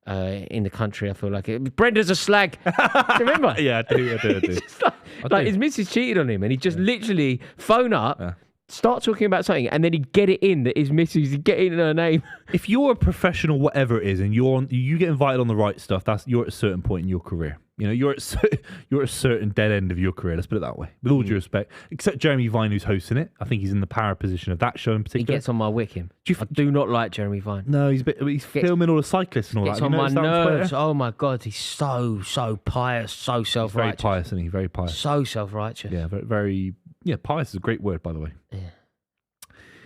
in the country. I feel like it. Brenda's a slag. Do you remember? Yeah, I do. It's just like his missus cheated on him, and he'd just literally phone up, start talking about something, and then he'd get it in that his missus, he'd get in her name. If you're a professional, whatever it is, and you get invited on the right stuff, you're at a certain point in your career. You're at a certain dead end of your career. Let's put it that way. With all due respect, except Jeremy Vine, who's hosting it. I think he's in the power position of that show in He particular. gets on my wick, him. I do not like Jeremy Vine. No, he's filming all the cyclists and all Gets that. on You my noticed that on Twitter? nerves. Oh my God, he's so pious, so Very self-righteous. pious, isn't he? Very pious. So self-righteous. Yeah, very. Yeah, pious is a great word, by the way.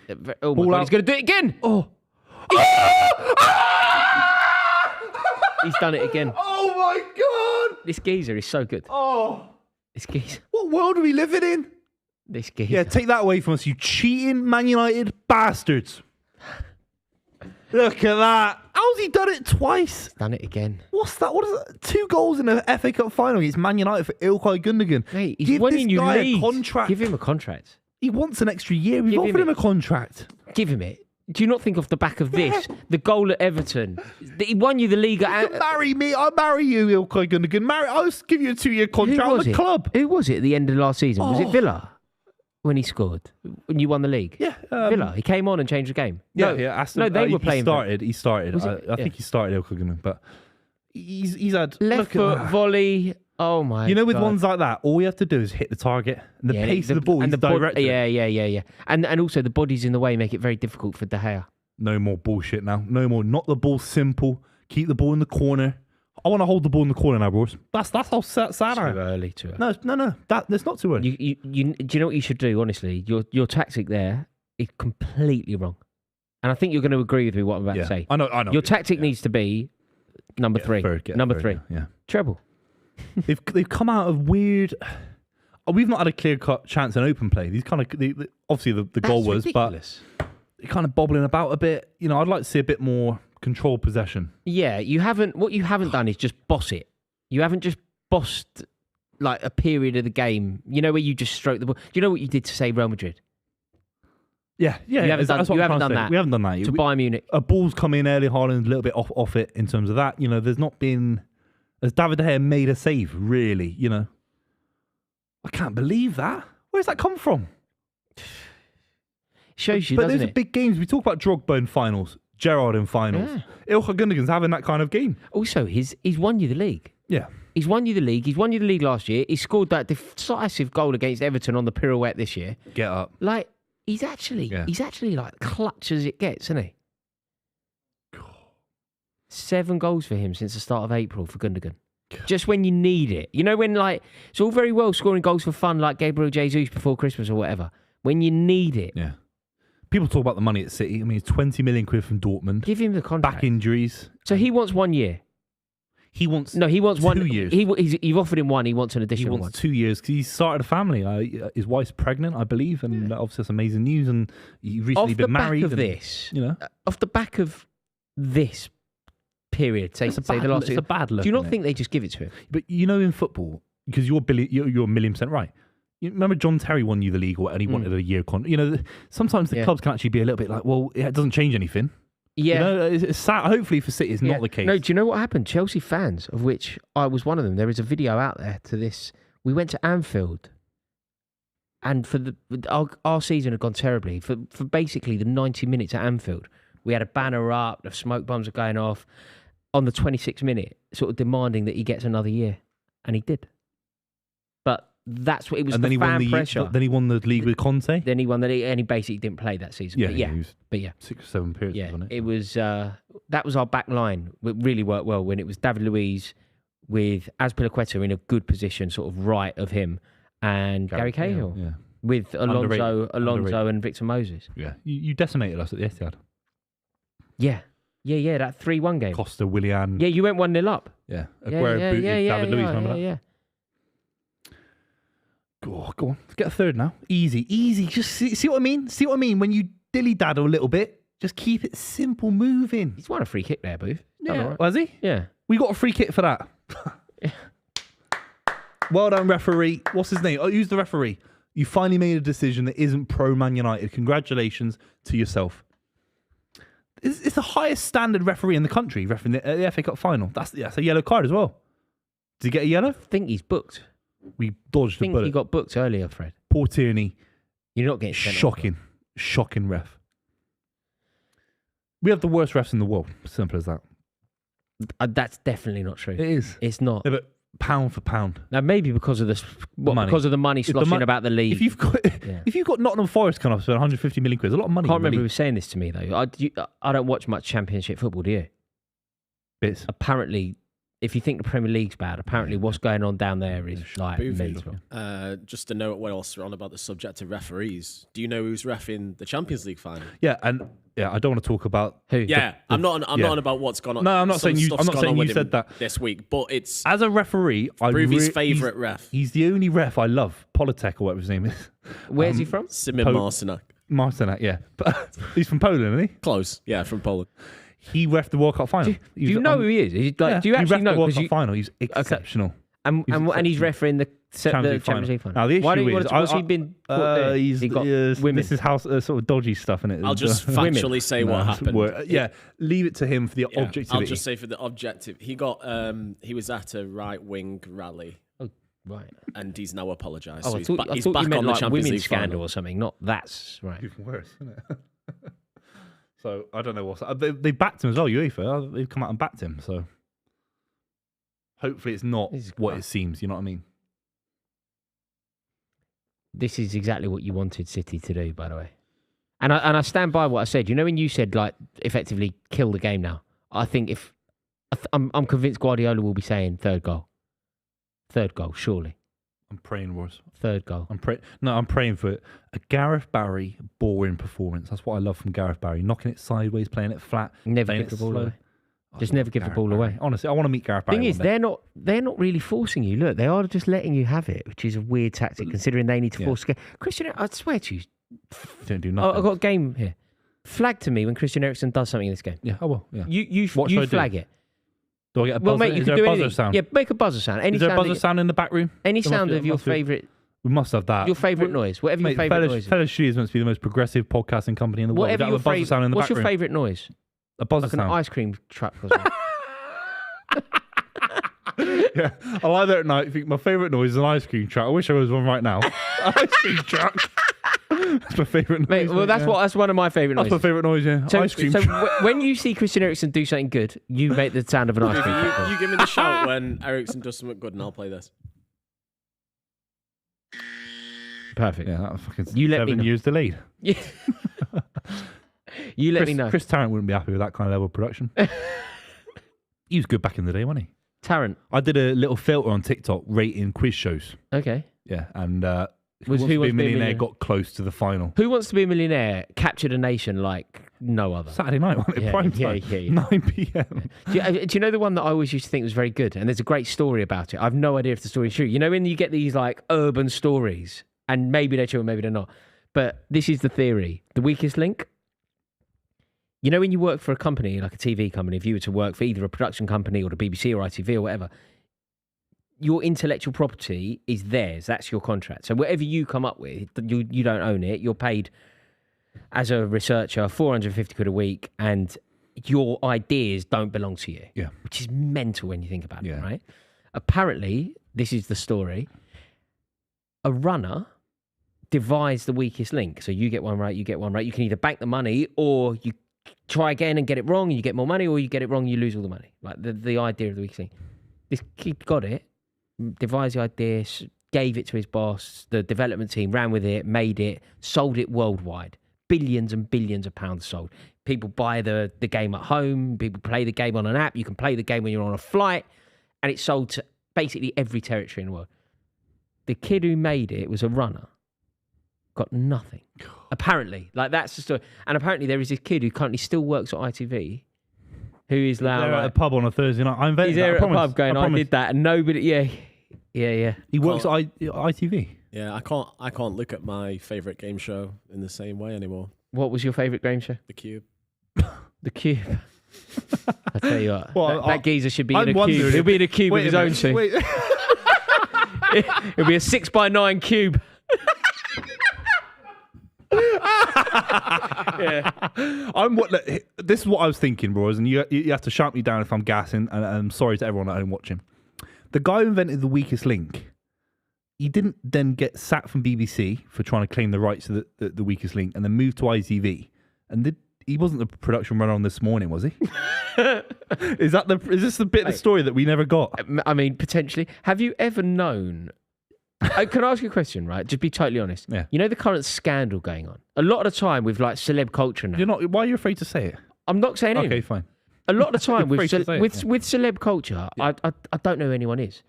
Oh my Ball God, out. he's going to do it again. Oh. He's done it again. Oh my God! This geezer is so good. Oh, This geezer. what world are we living in? This geezer. Yeah, take that away from us, you cheating Man United bastards. Look at that. How's he done it twice? Done it again. What's that? What is that? 2 goals in the FA Cup final against Man United for Ilkay Gundogan. Mate, he's Give winning this you guy leads. a contract. Give him a contract. He wants an extra year. We've Give offered him him a contract. Give him it. Do you not think off the back of this, the goal at Everton, that he won you the league at... Marry me. I'll marry you, Ilkay Gundogan. I'll give you a 2-year contract with the club. Who was it at the end of last season? Was it Oh. Villa when he scored? When you won the league? Yeah. Villa. He came on and changed the game. Yeah, No, yeah. Aston, no, they were playing... He started. Was I it? think he started Ilkay Gundogan, but he's had... Left look at foot, that. volley, Oh my! You know, with God. ones like that, all you have to do is hit the target, and the pace of the ball is directed. Yeah. And also the bodies in the way make it very difficult for De Gea. No more bullshit now. No more. Not the ball simple. Keep the ball in the corner. I want to hold the ball in the corner now, bros. That's how sad I am. Too early. No. That's not too early. You do you know what you should do? Honestly, your tactic there is completely wrong, and I think you're going to agree with me what I'm about to say. I know. Your tactic needs to be number three. Number three. Yeah. Treble. They've come out of weird. We've not had a clear cut chance in open play. These kind of obviously the goal was, ridiculous. But they're kind of bobbling about a bit. You know, I'd like to see a bit more controlled possession. Yeah, you haven't. What you haven't done is just boss it. You haven't just bossed like a period of the game. You know where you just stroke the ball. Do you know what you did to save Real Madrid? Yeah. You haven't done that. We haven't done that. To Bayern Munich. A ball's come in early, Haaland a little bit off it in terms of that. You know, there's not been. As David De Gea made a save, really, you know. I can't believe that. Where's that come from? Shows you, but doesn't those it? are big games. We talk about Drogba in finals, Gerrard in finals. Yeah. Ilkay Gundogan's having that kind of game. Also, he's won you the league. Yeah. He's won you the league. He's won you the league last year. He scored that decisive goal against Everton on the pirouette this year. Get up. Like, he's actually like clutch as it gets, isn't he? 7 goals for him since the start of April for Gundogan. Just when you need it. You know, when like, it's all very well scoring goals for fun like Gabriel Jesus before Christmas or whatever. When you need it. Yeah. People talk about the money at City. I mean, it's 20 million quid from Dortmund. Give him the contract. Back injuries. So he wants 1 year. He wants 2 years. You've offered him 1. He wants an additional He one. wants 2 years because he started a family. His wife's pregnant, I believe, and obviously that's amazing news. And he's recently been married. Off the back of this, you know, off the back of this period, say the last. It's a bad look. Do you not think they just give it to him? But you know, in football, because you're a 1,000,000% right. You remember John Terry won you the league, and he wanted a year contract. You know, sometimes the clubs can actually be a little bit like, well, it doesn't change anything. Yeah. You know, it's sad. Hopefully for City, it's not the case. No, do you know what happened? Chelsea fans, of which I was one of them, there is a video out there to this. We went to Anfield, and for our season had gone terribly. For basically the 90 minutes at Anfield, we had a banner up, the smoke bombs are going off. On the 26th minute, sort of demanding that he gets another year, and he did. But that's what it was. And then he won pressure. Then he won the league with Conte. Then he won the league, and he basically didn't play that season. Yeah, but yeah, 6 or 7 periods. Yeah, wasn't it? it was. That was our back line. It really worked well when it was David Luiz with Azpilicueta in a good position, sort of right of him, and Gary Cahill with Alonso and Victor Moses. Yeah, you decimated us at the Etihad. Yeah, that 3-1 game. Costa, Willian. Yeah, you went 1-0 up. Yeah, Aguero booted David Luiz. Remember that? Yeah. Go on. Let's get a third now. Easy. Just see what I mean? See what I mean? When you dilly-daddle a little bit, just keep it simple moving. He's won a free kick there, Booth. Yeah. Was he? Yeah. We got a free kick for that. Well done, referee. What's his name? Oh, who's the referee? You finally made a decision that isn't pro-Man United. Congratulations to yourself. It's the highest standard referee in the country, refereeing the FA Cup final. That's a yellow card as well. Did he get a yellow? I think he's booked. We dodged the bullet. I think he got booked earlier, Fred. Poor Tierney. You're not getting sent Shocking ref. We have the worst refs in the world. Simple as that. That's definitely not true. It is. It's not. Yeah, but pound for pound. Now maybe because of because of the money sloshing about the league. If you've got Nottingham Forest coming up spend 150 million quid, it's a lot of money. I can't remember who was saying this to me though. I don't watch much Championship football, do you? Bits. Apparently, if you think the Premier League's bad, apparently what's going on down there is like mental. Just to note whilst we're on about the subject of referees, do you know who's reffing the Champions League final? Yeah, and I don't want to talk about who. I'm not on about what's gone on. No, I'm not saying you. I'm not saying you said that this week, but it's as a referee. Buvey's favourite ref. He's the only ref I love. Politek or whatever his name is. Where's he from? Simon Marcinak. Marcinak, yeah, but he's from Poland, isn't he? Close, yeah, from Poland. He refed the World Cup final. Do you know who he is? Do you actually know? The World Cup final. He's exceptional. And he's refereeing the Champions League final. Now the issue is, what's he been? He got women. This is how sort of dodgy stuff in it. I'll just factually say what happened. Yeah, leave it to him for the objectivity. I'll just say for the objective, he was at a right wing rally. Oh, right. And he's now apologised. Oh, so I he's thought back you meant on the like Champions women's League scandal final. or something. Not that's right. Even worse, isn't it? So I don't know what's they backed him as well. UEFA they've come out and backed him. So Hopefully, it's not This is what crap. it seems. You know what I mean? This is exactly what you wanted City to do, by the way. And I stand by what I said. You know, when you said, like, effectively kill the game now, I think I'm convinced Guardiola will be saying third goal. Third goal, surely. I'm praying, Ross. Third goal. I'm praying for a Gareth Barry boring performance. That's what I love from Gareth Barry. Knocking it sideways, playing it flat. Never playing give the it ball slow. away. I Just love never give the Gareth ball Barry. away. Honestly, I want to meet Gareth Barry. Thing is, one day. they're not really forcing you. Look, they are just letting you have it, which is a weird tactic considering they need to Yeah. force. Christian, I swear to you, Don't do nothing. I've got a game here. Flag to me when Christian Eriksen does something in this game. Yeah, I will. Yeah. You What should I do? flag it. Do I get a buzzer? Well, mate, you Is can there do a buzzer anything. sound? Yeah, make a buzzer sound. Any Is there a sound, buzzer sound in the back room? any There sound must be- of your must be. favourite, We must have that. your favourite noise, whatever your Mate, favourite noise is. Fellow Shoes must be the most progressive podcasting company in the world. Whatever Without your a buzzer sound in the what's back your room. favourite noise? A buzzer Like an sound. ice cream truck or something. Yeah, I lie there at night. Think my favourite noise is an ice cream truck. I wish I was one right now. Ice cream truck. That's my favourite noise. Mate, well, that's one of my favourite That's noises. my favourite noise. Yeah, So, ice cream so truck. when you see Christian Eriksen do something good, you make the sound of an ice cream truck. You give me the shout when Ericsson does something good, and I'll play this. Perfect. Yeah, that was fucking You let me 7 know. years delayed. Yeah. You let me know. Chris Tarrant wouldn't be happy with that kind of level of production. He was good back in the day, wasn't he? Tarrant. I did a little filter on TikTok rating quiz shows. Okay. Yeah, and Was Who Who Wants to Be a Wants to Be a Millionaire Millionaire? got close to the final. Who Wants to Be a Millionaire captured a nation like no other. Saturday night, wasn't it? Yeah, Prime yeah, time. yeah, yeah. 9 p.m. Do you know the one that I always used to think was very good? And there's a great story about it. I've no idea if the story's true. You know when you get these like urban stories, and maybe they're true and maybe they're not. But this is the theory. The weakest link. You know when you work for a company, like a TV company, if you were to work for either a production company or the BBC or ITV or whatever, your intellectual property is theirs. That's your contract. So whatever you come up with, you don't own it. You're paid as a researcher 450 quid a week, and your ideas don't belong to you. Yeah. Which is mental when you think about it, Yeah. right? Apparently, this is the story. A runner divides the weakest link. So you get one right, you get one right. You can either bank the money or you try again and get it wrong and you get more money, or you get it wrong and you lose all the money. Like the idea of the weakest link. This kid got it, devised the idea, gave it to his boss, the development team ran with it, made it, sold it worldwide. Billions and billions of pounds sold. People buy the game at home, people play the game on an app, you can play the game when you're on a flight, and it's sold to basically every territory in the world. The kid who made it was a runner. Got nothing. Apparently. Like, that's the story. And apparently there is this kid who currently still works at ITV who is now They're at a like... pub on a Thursday night. I invented He's that. there I at a promise. pub going, I promise. did that, and nobody... Yeah. He works at ITV. Yeah, I can't look at my favourite game show in the same way anymore. What was your favourite game show? The Cube. The Cube. I tell you what, Well, that geezer should be I'm in a cube. wondering He'll if- be in a cube Wait with his a own minute, suit. wait. It'll be a 6x9 cube. Yeah. This is what I was thinking, boys, and you have to shout me down if I'm gassing, and I'm sorry to everyone at home watching. The guy who invented the weakest link, he didn't then get sacked from BBC for trying to claim the rights to the weakest link, and then moved to ITV. And he wasn't the production runner on This Morning, was he? Is this the bit of the story that we never got? I mean, potentially. Have you ever known... Can I ask you a question, right? Just be totally honest. Yeah. You know the current scandal going on? A lot of the time with like celeb culture now. You're not. Why are you afraid to say it? I'm not saying anything. Okay, fine. A lot of the time You're with afraid to say it, with celeb culture, I don't know who anyone is.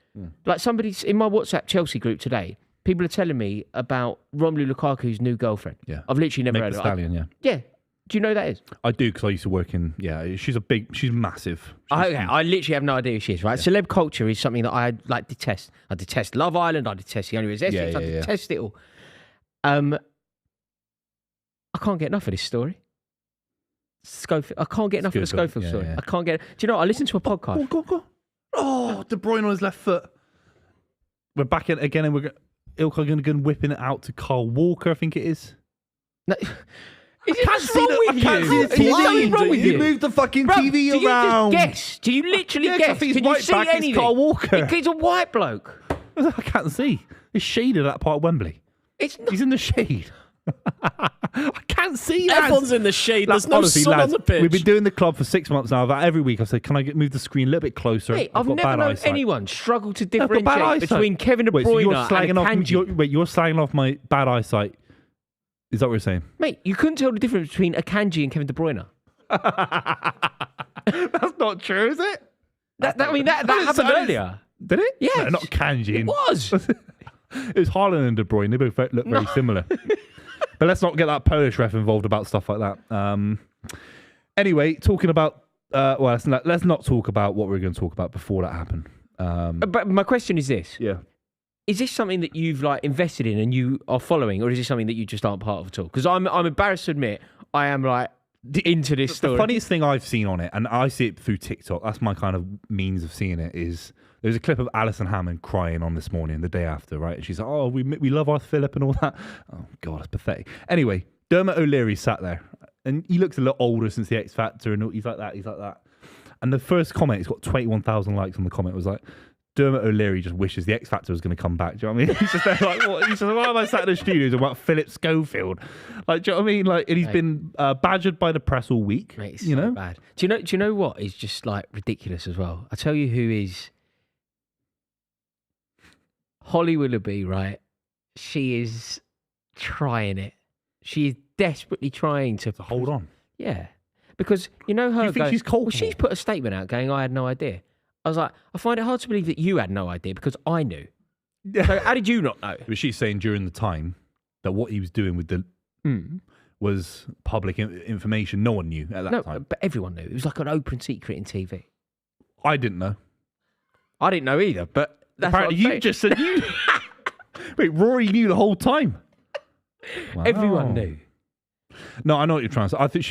Like somebody's in my WhatsApp Chelsea group today, people are telling me about Romelu Lukaku's new girlfriend. Yeah. I've literally never Meg heard the of it. Stallion, yeah. Yeah. Do you know who that is? I do because I used to work in. Yeah, she's massive. Okay, I literally have no idea who she is, right? Celeb culture is something that I like detest. I detest Love Island. I detest The Only Way Is Essex. Yeah, I yeah, yeah. detest it all. I can't get enough of this story. Schofield. I can't get enough of the good, but- Schofield yeah, story. yeah. I can't get. Do you know? I listened to a podcast. Go. Oh, De Bruyne on his left foot. We're back in again, and we're Ilkay Gundogan whipping it out to Carl Walker. I think it is. No, is it I what's wrong with I can't you? see the Is there something TV. wrong with He you? moved the fucking Bro, TV do you around. just guess? Do you literally Yeah, 'cause I guess? think Can he's you right see back, it's anything? Carl Walker. He's a white bloke. I can't see. It's shaded that part of Wembley. It's not. He's in the shade. I can't see that. Everyone's in the shade. There's no Honestly, sun lads, on the pitch. we've been doing the club for 6 months now. Every week I've said, can I move the screen a little bit closer? Mate, I've got never bad known eyesight. anyone struggle to I've got bad differentiate eyesight. between Kevin De Wait, so Bruyne you're and slagging off, Akanji. you're slagging off my bad eyesight. Is that what you're saying? Mate, you couldn't tell the difference between Akanji and Kevin De Bruyne. That's not true, is it? That happened earlier. Did it? Yes. No, not Kanji. It was. It was Haaland and De Bruyne. They both look very similar. But let's not get that Polish ref involved about stuff like that. Anyway, talking about... let's not talk about what we're going to talk about before that happened. But my question is this. Yeah. Is this something that you've invested in and you are following, or is this something that you just aren't part of at all? Because I'm embarrassed to admit I am into this story. The funniest thing I've seen on it, and I see it through TikTok, that's my kind of means of seeing it, is there's a clip of Alison Hammond crying on This Morning the day after, right? And she's like, oh, we love our Philip and all that. Oh, God, that's pathetic. Anyway, Dermot O'Leary sat there, and he looks a little older since the X Factor, and he's like that. And the first comment, it's got 21,000 likes on the comment, was like, Dermot O'Leary just wishes the X Factor was going to come back. Do you know what I mean? He's just there like, what? He's just, why am I sat in the studios about Philip Schofield? Like, do you know what I mean? Like, and he's been badgered by the press all week. Mate, it's so bad. Do you know what is just ridiculous as well? I tell you who is Holly Willoughby, right? She is trying it. She is desperately trying to Hold on. Yeah, because you know her. Do you think she's culpable? Well, she's put a statement out going, "I had no idea." I was like, I find it hard to believe that you had no idea because I knew. So how did you not know? But she's saying during the time that what he was doing with the was public information. No one knew at that time. But everyone knew. It was like an open secret in TV. I didn't know. I didn't know either, but that's Apparently what I'm you just said you... Wait, Rory knew the whole time? Wow. Everyone knew. No, I know what you're trying to say. I think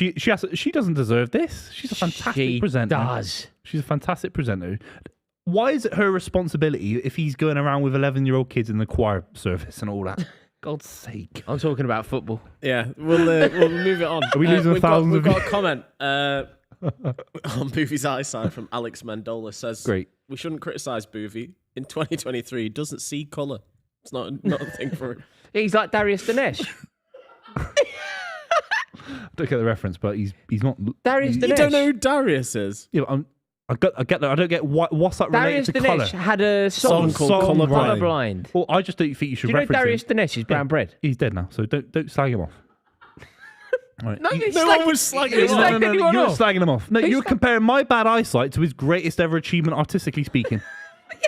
she doesn't deserve this. She's a fantastic presenter. Does. She's a fantastic presenter. Why is it her responsibility if he's going around with 11-year-old kids in the choir service and all that? God's sake. I'm talking about football. Yeah, we'll move it on. Are we losing thousands We've of got a comment on Buvey's eyesight from Alex Mendola. Says, great. We shouldn't criticise Buvey. In 2023, he doesn't see colour. It's not a thing for him. He's like Darius Dinesh. I don't get the reference, but he's not... Darius Dinesh. You don't know who Darius is? Yeah, I get that. I don't get what's that related Darius to Dinesh colour. had a song called Colourblind. Colourblind. Well, I just don't think you should Do you know reference Darius him. Dinesh is brown bread? He's dead now, so don't slag him off. Right. No, No one was slagging Who's him off. slagging anyone you're off? slagging him off. No, Who's you're comparing my bad eyesight to his greatest ever achievement, artistically speaking.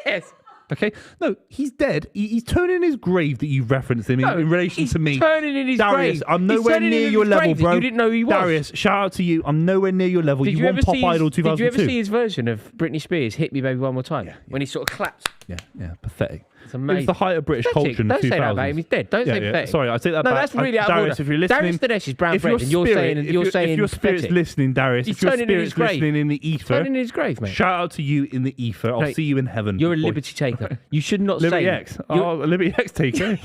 Yes. Okay? No, he's dead. He's turning in his grave that you referenced him in relation he's to me. turning in his Darius, grave. I'm He's nowhere turning near in your his level, grave that bro. you didn't know he was. Darius, shout out to you. I'm nowhere near your level. Did you won ever Pop see Idol his, 2002. Did you ever see his version of Britney Spears' "Hit Me Baby One More Time" when he sort of claps? Yeah, pathetic. It's It amazing. was the height of British Pathetic. culture in the 2000s. Don't say that about him. He's dead. Don't say pathetic. Sorry, I take that No, back. that's really out of Darius, order. if you're listening... Darius Dinesh is brown if bread, your and you're spirit- saying if your spirit's pathetic. listening, Darius, He's if your turning in his spirit's grave. listening in the ether, Turning in his grave, mate. shout out to you in the ether. I'll Mate, see you in heaven. You're a boy. liberty taker. You should not Liberty say... X. Oh, a Liberty X taker.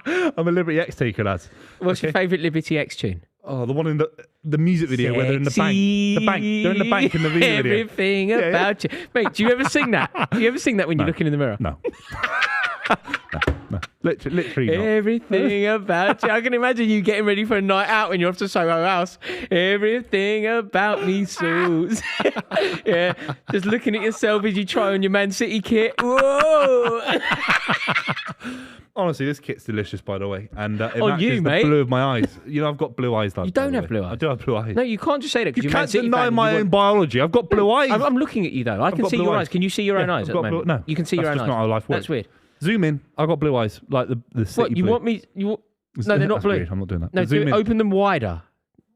I'm a Liberty X taker, lads. What's your favourite Liberty X tune? Oh, the one in the music video where they're in the bank. The bank. They're in the bank in the music video. Everything about you. Mate, do you ever sing that? Do you ever sing that when you're looking in the mirror? No. No. Literally not. Everything about you. I can imagine you getting ready for a night out when you're off to Soho House. Everything about me suits. Yeah, just looking at yourself as you try on your Man City kit. Whoa! Honestly, this kit's delicious, by the way. And it On matches you, the mate. blue of my eyes. You know, I've got blue eyes. Lads, You don't by the have way. blue eyes. I do have blue eyes. No, you can't just say that because you you're Man can't City deny fan. my own biology. I've got blue eyes. I'm looking at you though. I can got see blue your eyes. eyes. Can you see your own Yeah, eyes I've at the got moment? blue- no, you can see that's your own just eyes. not how life works. That's weird. Zoom in. I've got blue eyes, like the city What you blue. want me? You no, they're not That's blue. weird. I'm not doing that. No, Zoom in. open them wider.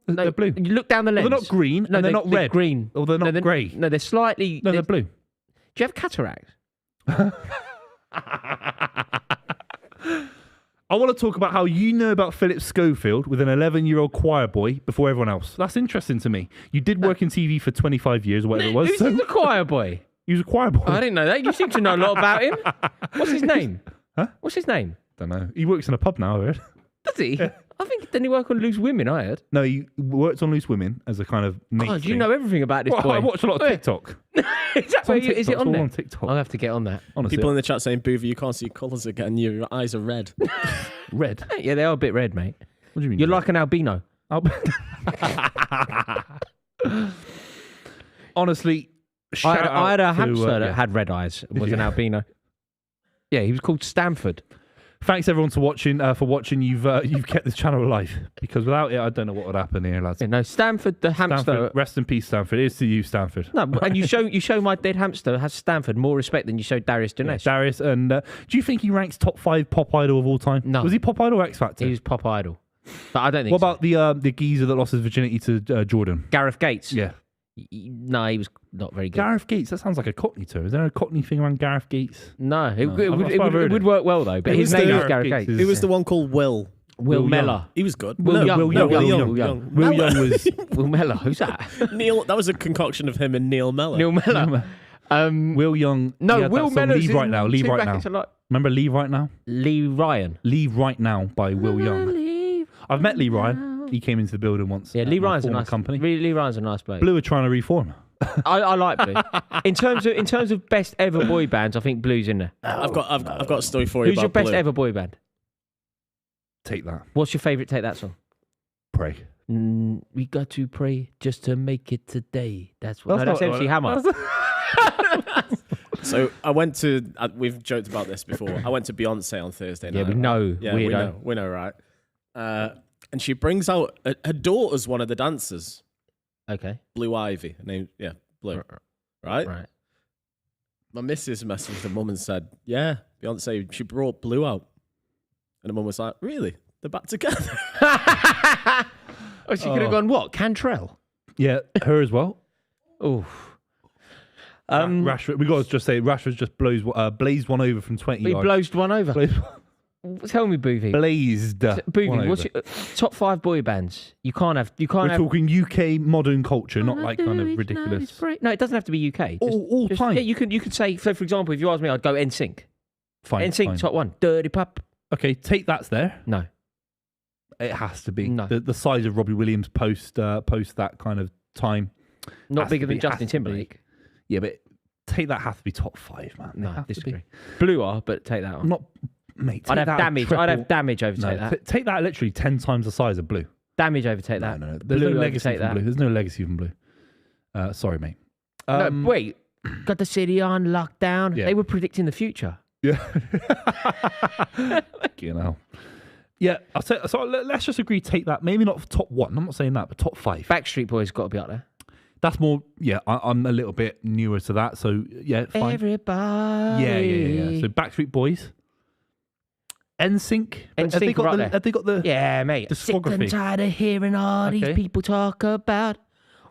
No, They're blue. You look down the lens. Well, they're not green, No, and they're not red. Green. Or they're No, not grey. No, they're slightly. No, they're blue. Do you have cataract? I want to talk about how you know about Philip Schofield with an 11-year-old choir boy before everyone else. That's interesting to me. You did work in TV for 25 years or whatever it was. Who's the choir boy? He was a choir boy. I didn't know that. You seem to know a lot about him. What's his name? Huh? What's his name? Don't know. He works in a pub now, I heard. Does he? I think didn't he work on Loose Women? I heard. No, he worked on Loose Women as a kind of mate Oh, do you thing. know everything about this Well, boy? I watch a lot of TikTok. Is that where is it It's on all there? on TikTok. I'll have to get on that. Honestly, People in the chat saying, Buvey, you can't see colours again. Your eyes are red. red. Yeah, they are a bit red, mate. What do you mean? You're like an albino. Honestly, I had a hamster that yeah. had red eyes and was an albino. Yeah, he was called Stanford. Thanks everyone for watching. You've kept this channel alive, because without it, I don't know what would happen here, lads. Yeah, no, Stanford the hamster. Stanford, rest in peace, Stanford. Here's to you, Stanford. No, and you show my dead hamster has Stanford more respect than you show Darius Yeah, Dinesh. Darius, and do you think he ranks top 5 pop idol of all time? No. Was he pop idol or X Factor? He was pop idol, but I don't think. What so. about the geezer that lost his virginity to Jordan? Gareth Gates? Yeah. No, he was not very good. Gareth Gates, that sounds like a Cockney term. Is there a Cockney thing around Gareth Gates? No, it That's what I've heard would work well though. But It his was name the- is Gareth Gates Gates. is- It was the one called Will. Will Will Mellor. Young. He was good. Will Young. Will No, Young. Will Young. Will Young was Will Mellor. Who's that? Neil. That was a concoction of him and Neil Mellor. Neil Mellor. Will Young. he No, had Will that song, Mellor's Leave Right Now. Leave Right Now. Remember Leave Right Now? Lee Ryan. Leave Right Now by Will Young. I've met Lee Ryan. He came into the building once. Yeah, at Lee my Ryan's a former nice company. Lee Ryan's a nice bloke. Blue are trying to reform. I like Blue. In terms of best ever boy bands, I think Blue's in there. I've got a story for you Who's about your best Blue. ever boy band? Take that. What's your favourite Take That song? Pray. We got to pray just to make it today. That's what. That's That's not- MC Hammer. So I went to. We've joked about this before. I went to Beyonce on Thursday night. Yeah, we know. Yeah, Weirdo. we know, right? And she brings out her daughter's one of the dancers, Okay. Blue Ivy. Her name, Blue. Right? Right. My missus messaged the mum and said, "Yeah, Beyonce. She brought Blue out," and the mum was like, "Really? They're back together?" Oh, she could have gone what? Cantrell. Yeah, her as well. Oh. Rashford. We got to just say Rashford just blazed one over from 20 He yards. blowed one over. Blazed. Tell me, Buvey. Blazed. one Buvey, what's over. your top 5 boy bands? You can't have. We're talking UK modern culture, not like kind of ridiculous. No, it doesn't have to be UK. All time. Yeah, you could say. So, for example, if you ask me, I'd go NSYNC. Fine. NSYNC fine. top 1. Dirty Pup. Okay, take that's there. No. It has to be. No. The size of Robbie Williams post that kind of time. Not Has bigger to than be, Justin has to be. Timberlake. Yeah, but take that has to be top 5, man. It No, has to disagree. be. Blue are, but take that on. Not, mate. I'd take have that damage. triple- I'd have damage over No, take that. take that literally 10 times the size of Blue. Damage over take that. No. There's Blue no over legacy take from that. Blue. There's no legacy from Blue. Sorry, mate. No, wait. Got the city on lockdown. Yeah. They were predicting the future. Yeah. You know. Yeah, I'll say, so let's just agree, take that. Maybe not top 1. I'm not saying that, but top 5. Backstreet Boys got to be up there. That's more, yeah, I'm a little bit newer to that. So, yeah, fine. Everybody. Yeah. So, Backstreet Boys. NSYNC. Have they NSYNC got right the, there. have they got the Yeah, mate. Sick and discography? tired of hearing all Okay. these people talk about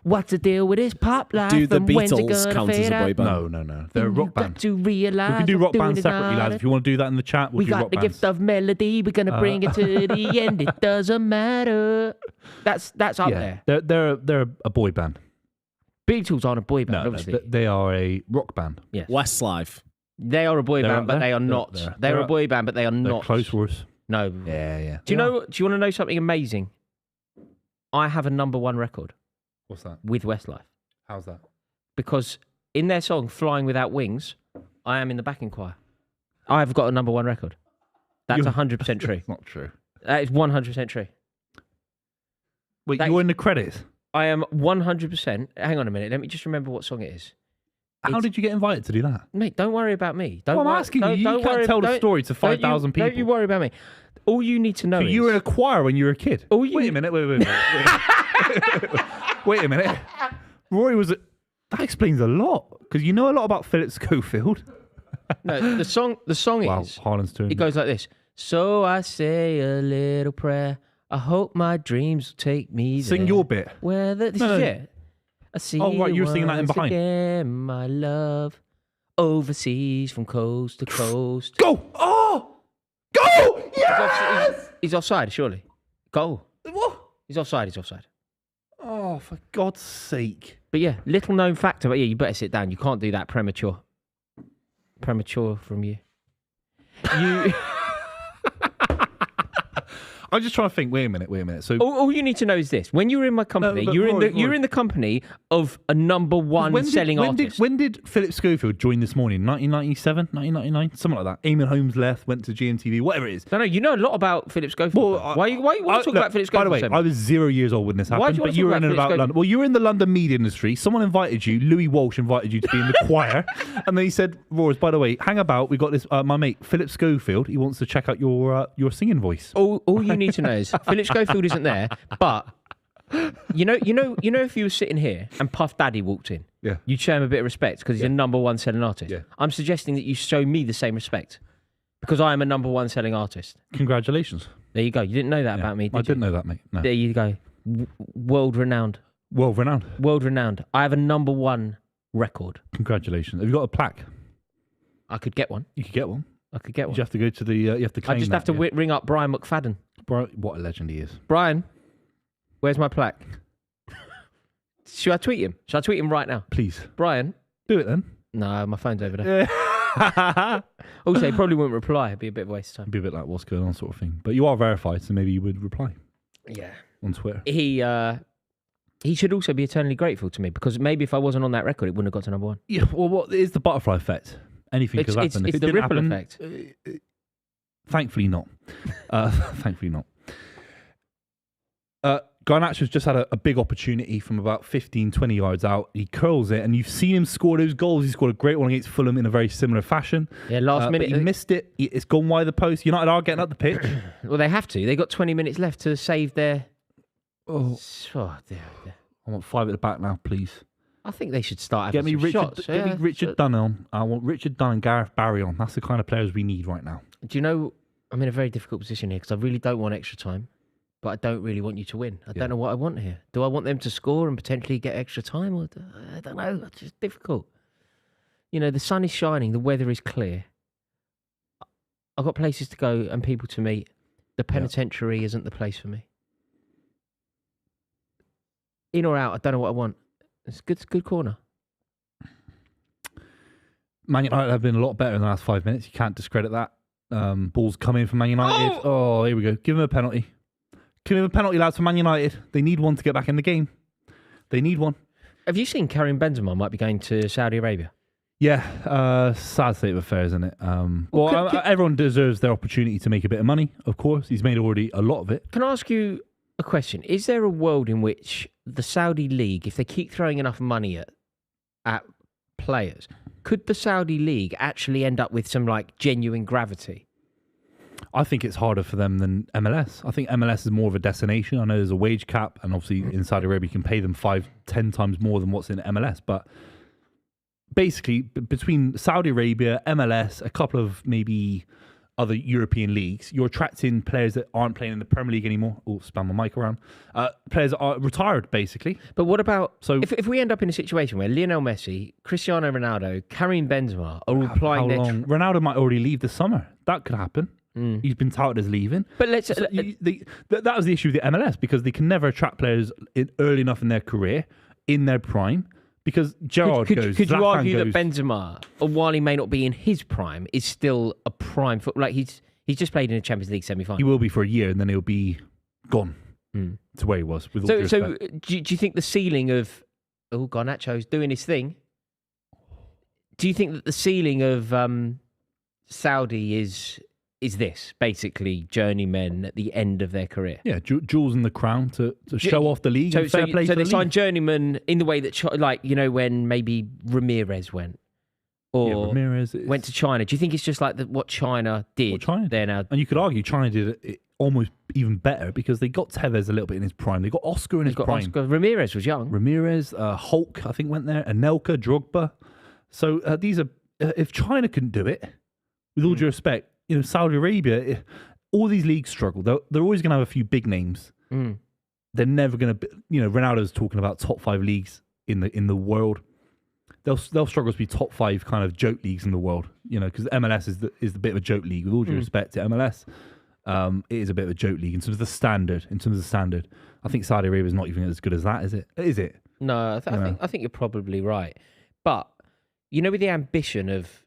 what's the deal with this pop life. Do the and when's it Beatles gonna count as fade a boy out? band? No. They're a You rock got band. to realize We can do what rock bands doing is separately, not lads. If you want to do that in the chat, we'll we do got rock the bands. gift of melody. We're gonna bring it to the end. It doesn't matter. That's up Yeah, there. they're a boy band. Beatles aren't a boy band, No, obviously. they are a rock band. Yes. Westlife. They are a boy They're band, up but there. they are They're not. up there. They're They're a up- boy band, but they are They're not. close for us. No. Yeah. Do you want to know something amazing? I have a number 1 record What's that? with Westlife How's that? because in their song "Flying Without Wings," I am in the backing choir. I have got a number 1 record. That's 100% true. It's not true. That is 100% true. Wait, That you're is- in the credits? I am 100%. Hang on a minute. Let me just remember what song it is. How did you get invited to do that? Mate, don't worry about me. Well, I'm asking you. You can't tell the story to 5,000 people. Don't you worry about me. All you need to know So is... you were in a choir when you were a kid? Oh, you- Wait a minute. Wait. Wait a minute. Rory was... That explains a lot. Because you know a lot about Philip Schofield. No, the song Wow, is... Harlan's turn. It goes like this. So I say a little prayer. I hope my dreams will take me there. Sing your bit. Where this No, is no. it. I see Oh, right, you were singing that in once behind. Again, my love, overseas from coast to coast. Go! Oh! Go! Yes! He's offside, surely. Goal. What? He's offside. Oh, for God's sake. But yeah, little known factor. But yeah, you better sit down. You can't do that premature. Premature from you. You. I'm just trying to think. Wait a minute. So All you need to know is this: when you were in my company, but you're Rory. in the company of a number one selling artist. When did Philip Schofield join this morning? 1997, 1999, something like that. Eamon Holmes left, went to GMTV, whatever it is. No, you know a lot about Philip Schofield. Why you want to talk about Philip Schofield? By the way, so much? I was 0 years old when this happened. Why do you want but to you talk were about in and Philip about Schofield? London. Well, you were in the London media industry. Someone invited you. Louis Walsh invited you to be in the choir, and then he said, "Roars, by the way, hang about. We got this. My mate Philip Schofield. He wants to check out your singing voice." All you need to know is Philip Schofield isn't there, but you know, if you were sitting here and Puff Daddy walked in, Yeah. you'd show him a bit of respect because he's a number one selling artist. Yeah. I'm suggesting that you show me the same respect because I am a number one selling artist. Congratulations. There you go. You didn't know that about me, did I you? didn't know that, mate. No. There you go. World renowned. World renowned. World renowned. I have a number one record. Congratulations. Have you got a plaque? I could get one. You could get one. I could get one. You have to go to the. You have to claim I just have to ring up Brian McFadden. What a legend he is. Brian, where's my plaque? Should I tweet him? Should I tweet him right now? Please Brian? do it then. No, my phone's over there. Also, he probably wouldn't reply. It'd be a bit of a waste of time. Be a bit like what's going on, sort of thing. But you are verified, so maybe you would reply Yeah. on Twitter. He should also be eternally grateful to me because maybe if I wasn't on that record, it wouldn't have got to number one. Yeah. Well, what is the butterfly effect? Anything could happen. If It's it the didn't ripple happen, effect. Thankfully not. Thankfully not. Garnacho's just had a big opportunity from about 15, 20 yards out. He curls it, and you've seen him score those goals. He scored a great one against Fulham in a very similar fashion. Yeah, last minute. But he missed it. It's gone wide of the post. United are getting up the pitch. Well, they have to. They got 20 minutes left to save their. Oh, Dear. I want 5 at the back now, please. I think they should start Get having me some Richard. shots. Get me Richard Dunn on. I want Richard Dunn and Gareth Barry on. That's the kind of players we need right now. Do you know, I'm in a very difficult position here because I really don't want extra time, but I don't really want you to win. I don't know what I want here. Do I want them to score and potentially get extra time? Or I don't know. It's just difficult. You know, the sun is shining. The weather is clear. I've got places to go and people to meet. The penitentiary isn't the place for me. In or out, I don't know what I want. It's good corner. Man United have been a lot better in the last 5 minutes. You can't discredit that. Balls come in for Man United. Oh, here we go. Give him a penalty. Give him a penalty, lads, for Man United. They need one to get back in the game. They need one. Have you seen Karim Benzema might be going to Saudi Arabia? Yeah, sad state of affairs, isn't it? Everyone deserves their opportunity to make a bit of money, of course. He's made already a lot of it. Can I ask you a question? Is there a world in which the Saudi League, if they keep throwing enough money at players, could the Saudi League actually end up with some like genuine gravity? I think it's harder for them than MLS. I think MLS is more of a destination. I know there's a wage cap, and obviously in Saudi Arabia you can pay them 5-10 times more than what's in MLS. But basically, between Saudi Arabia, MLS, a couple of maybe other European leagues, you're attracting players that aren't playing in the Premier League anymore. Oh, spam my mic around. Players that are retired, basically. But what about if we end up in a situation where Lionel Messi, Cristiano Ronaldo, Karim Benzema are all applying their... Ronaldo might already leave this summer. That could happen. He's been touted as leaving. But let's... So that was the issue with the MLS, because they can never attract players early enough in their career, in their prime. Because Gerrard goes, could you Zlatan argue goes, that Benzema, while he may not be in his prime, is still a prime foot? Like he's just played in a Champions League semi-final. He will be for a year, and then he'll be gone to where he was. With all due respect. Do you think the ceiling of Garnacho's doing his thing? Do you think that the ceiling of Saudi is this basically journeymen at the end of their career? Yeah, jewels in the crown to show off the league. So, and fair play so to they the signed league. journeyman in the way that, when maybe Ramirez went, or Ramirez went to China. Do you think it's just like what China did? What China there now, and you could argue China did it almost even better because they got Tevez a little bit in his prime. They got Oscar in his prime. Ramirez was young. Ramirez, Hulk, I think went there. Anelka, Drogba. So these are if China couldn't do it, with all due respect. Saudi Arabia, all these leagues struggle. They're always going to have a few big names. They're never going to be, Ronaldo's talking about top 5 leagues in the world. They'll struggle to be top 5 kind of joke leagues in the world, because MLS is the bit of a joke league. With all due respect to MLS, it is a bit of a joke league in terms of the standard. I think Saudi Arabia is not even as good as that, is it? Is it? No, I think you're probably right. But with the ambition of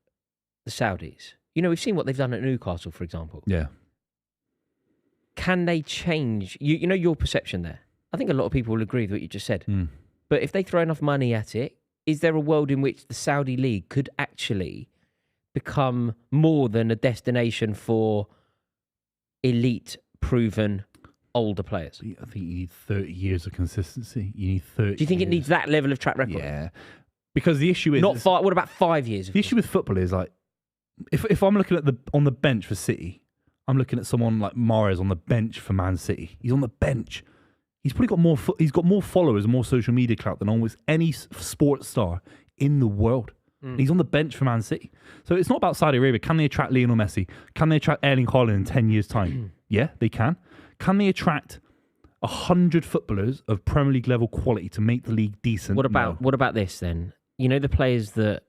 the Saudis. We've seen what they've done at Newcastle, for example. Yeah. can they change? You know your perception there. I think a lot of people will agree with what you just said. But if they throw enough money at it, is there a world in which the Saudi League could actually become more than a destination for elite, proven, older players? I think you need 30 years of consistency. You need 30. Do you think it needs that level of track record? Yeah. Because the issue is... Not 5. What about 5 years? The issue with football is like, if I'm looking at on the bench for City, I'm looking at someone like Mahrez on the bench for Man City. He's on the bench. He's probably got more. He's got more followers and more social media clout than almost any sports star in the world. And he's on the bench for Man City. So it's not about Saudi Arabia. Can they attract Lionel Messi? Can they attract Erling Haaland in 10 years' time? Yeah, they can. Can they attract 100 footballers of Premier League level quality to make the league decent? What about this then? You know the players that.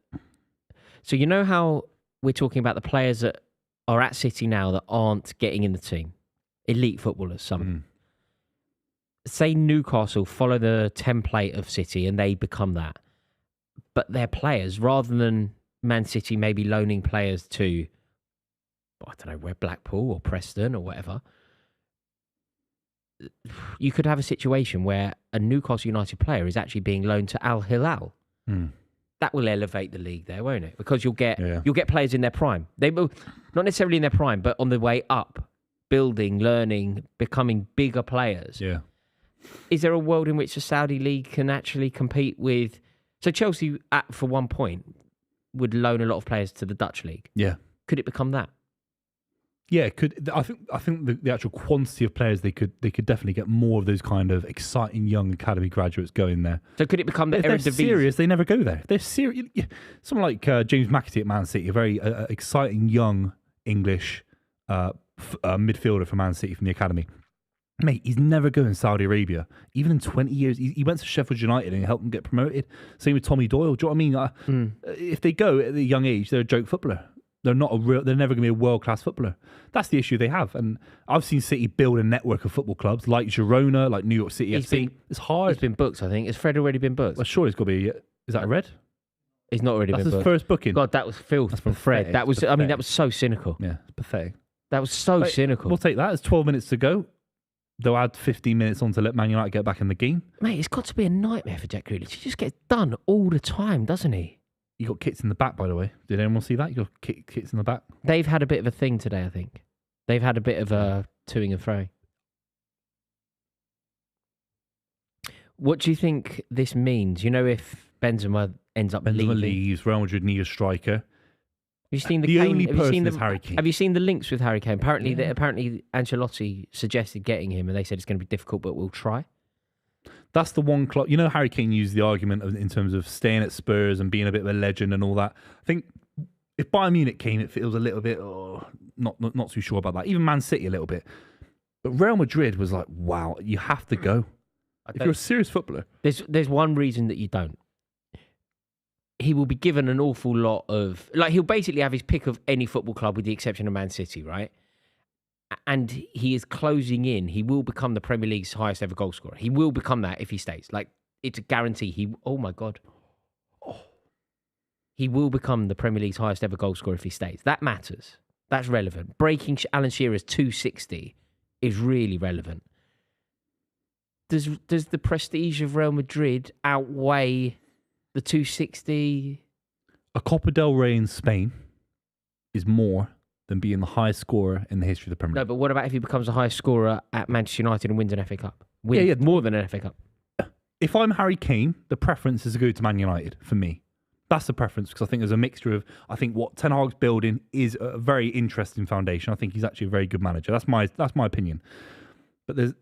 So you know how we're talking about the players that are at City now that aren't getting in the team, elite footballers. Some. Say Newcastle follow the template of City and they become that. But they're players, rather than Man City maybe loaning players to, I don't know, where Blackpool or Preston or whatever. You could have a situation where a Newcastle United player is actually being loaned to Al Hilal. That will elevate the league there, won't it? Because you'll get players in their prime. They will not necessarily in their prime, but on the way up, building, learning, becoming bigger players. Yeah. Is there a world in which the Saudi League can actually compete with... So Chelsea, for one point, would loan a lot of players to the Dutch league. Yeah. Could it become that? Yeah, it could. I think the actual quantity of players they could definitely get more of those kind of exciting young academy graduates going there. So could it become the If they're Eredivisie? serious, they never go there. If they're serious. Someone like James McAtee at Man City, a very exciting young English midfielder for Man City from the academy. Mate, he's never going to Saudi Arabia. Even in 20 years, he went to Sheffield United and helped them get promoted. Same with Tommy Doyle. Do you know what I mean? If they go at a young age, they're a joke footballer. They're not they're never going to be a world-class footballer. That's the issue they have. And I've seen City build a network of football clubs like Girona, like New York City FC. It's hard. He's been booked, I think. Has Fred already been booked? Well, sure, it's got to be. Is that a red? He's not already That's been his booked. first booking. God, that was filth from Fred. pathetic. That was, It's I mean, pathetic. that was so cynical. Yeah, it's pathetic. That was so Right, cynical. We'll take that. It's 12 minutes to go. They'll add 15 minutes on to let Man United get back in the game. Mate, it's got to be a nightmare for Jack Grealish. He just gets done all the time, doesn't he? You got kicks in the back, by the way. Did anyone see that? You got kicks in the back. They've had a bit of a thing today, I think. They've had a bit of a toing and froing. What do you think this means? You know, if Benzema ends up Benzema leaving. leaves. Real Madrid need a striker. Have you seen the The Kane- only have you seen person is Harry Kane. Have you seen the links with Harry Kane? Apparently, Yeah. apparently Ancelotti suggested getting him, and they said it's going to be difficult, but we'll try. That's the one club. You know, Harry Kane used the argument in terms of staying at Spurs and being a bit of a legend and all that. I think if Bayern Munich came, it feels a little bit not too sure about that. Even Man City a little bit. But Real Madrid was like, wow, you have to go. If you're a serious footballer. There's one reason that you don't. He will be given an awful lot of... Like, he'll basically have his pick of any football club with the exception of Man City, right? And he is closing in. He will become the Premier League's highest ever goal scorer. He will become that if he stays. Like, it's a guarantee. Oh, my God. He will become the Premier League's highest ever goal scorer if he stays. That matters. That's relevant. Breaking Alan Shearer's 260 is really relevant. Does the prestige of Real Madrid outweigh the 260? A Copa del Rey in Spain is more than being the highest scorer in the history of the Premier No, League. but what about if he becomes the highest scorer at Manchester United and wins an FA Cup? Yeah. More than an FA Cup. If I'm Harry Kane, the preference is to go to Man United for me. That's the preference because I think there's a mixture of, I think what Ten Hag's building is a very interesting foundation. I think he's actually a very good manager. That's my opinion. But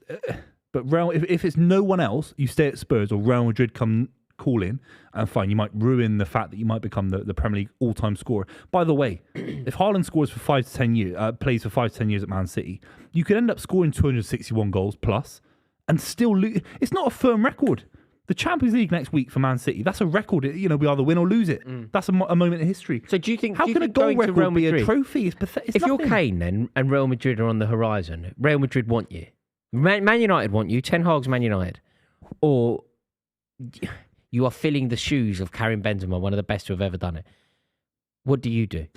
Real, if it's no one else, you stay at Spurs or Real Madrid come calling, and fine, you might ruin the fact that you might become the Premier League all-time scorer. By the way, if Haaland scores for 5 to 10 years, plays for 5 to 10 years at Man City, you could end up scoring 261 goals plus and still lose. It's not a firm record. The Champions League next week for Man City, that's a record. You know, we either win or lose it. That's a moment in history. So do you think... How can a goal record be a trophy? It's pathetic. If you're Kane then, and Real Madrid are on the horizon, Real Madrid want you. Man United want you. Ten Hag's Man United. Or you are filling the shoes of Karim Benzema, one of the best who have ever done it. What do you do?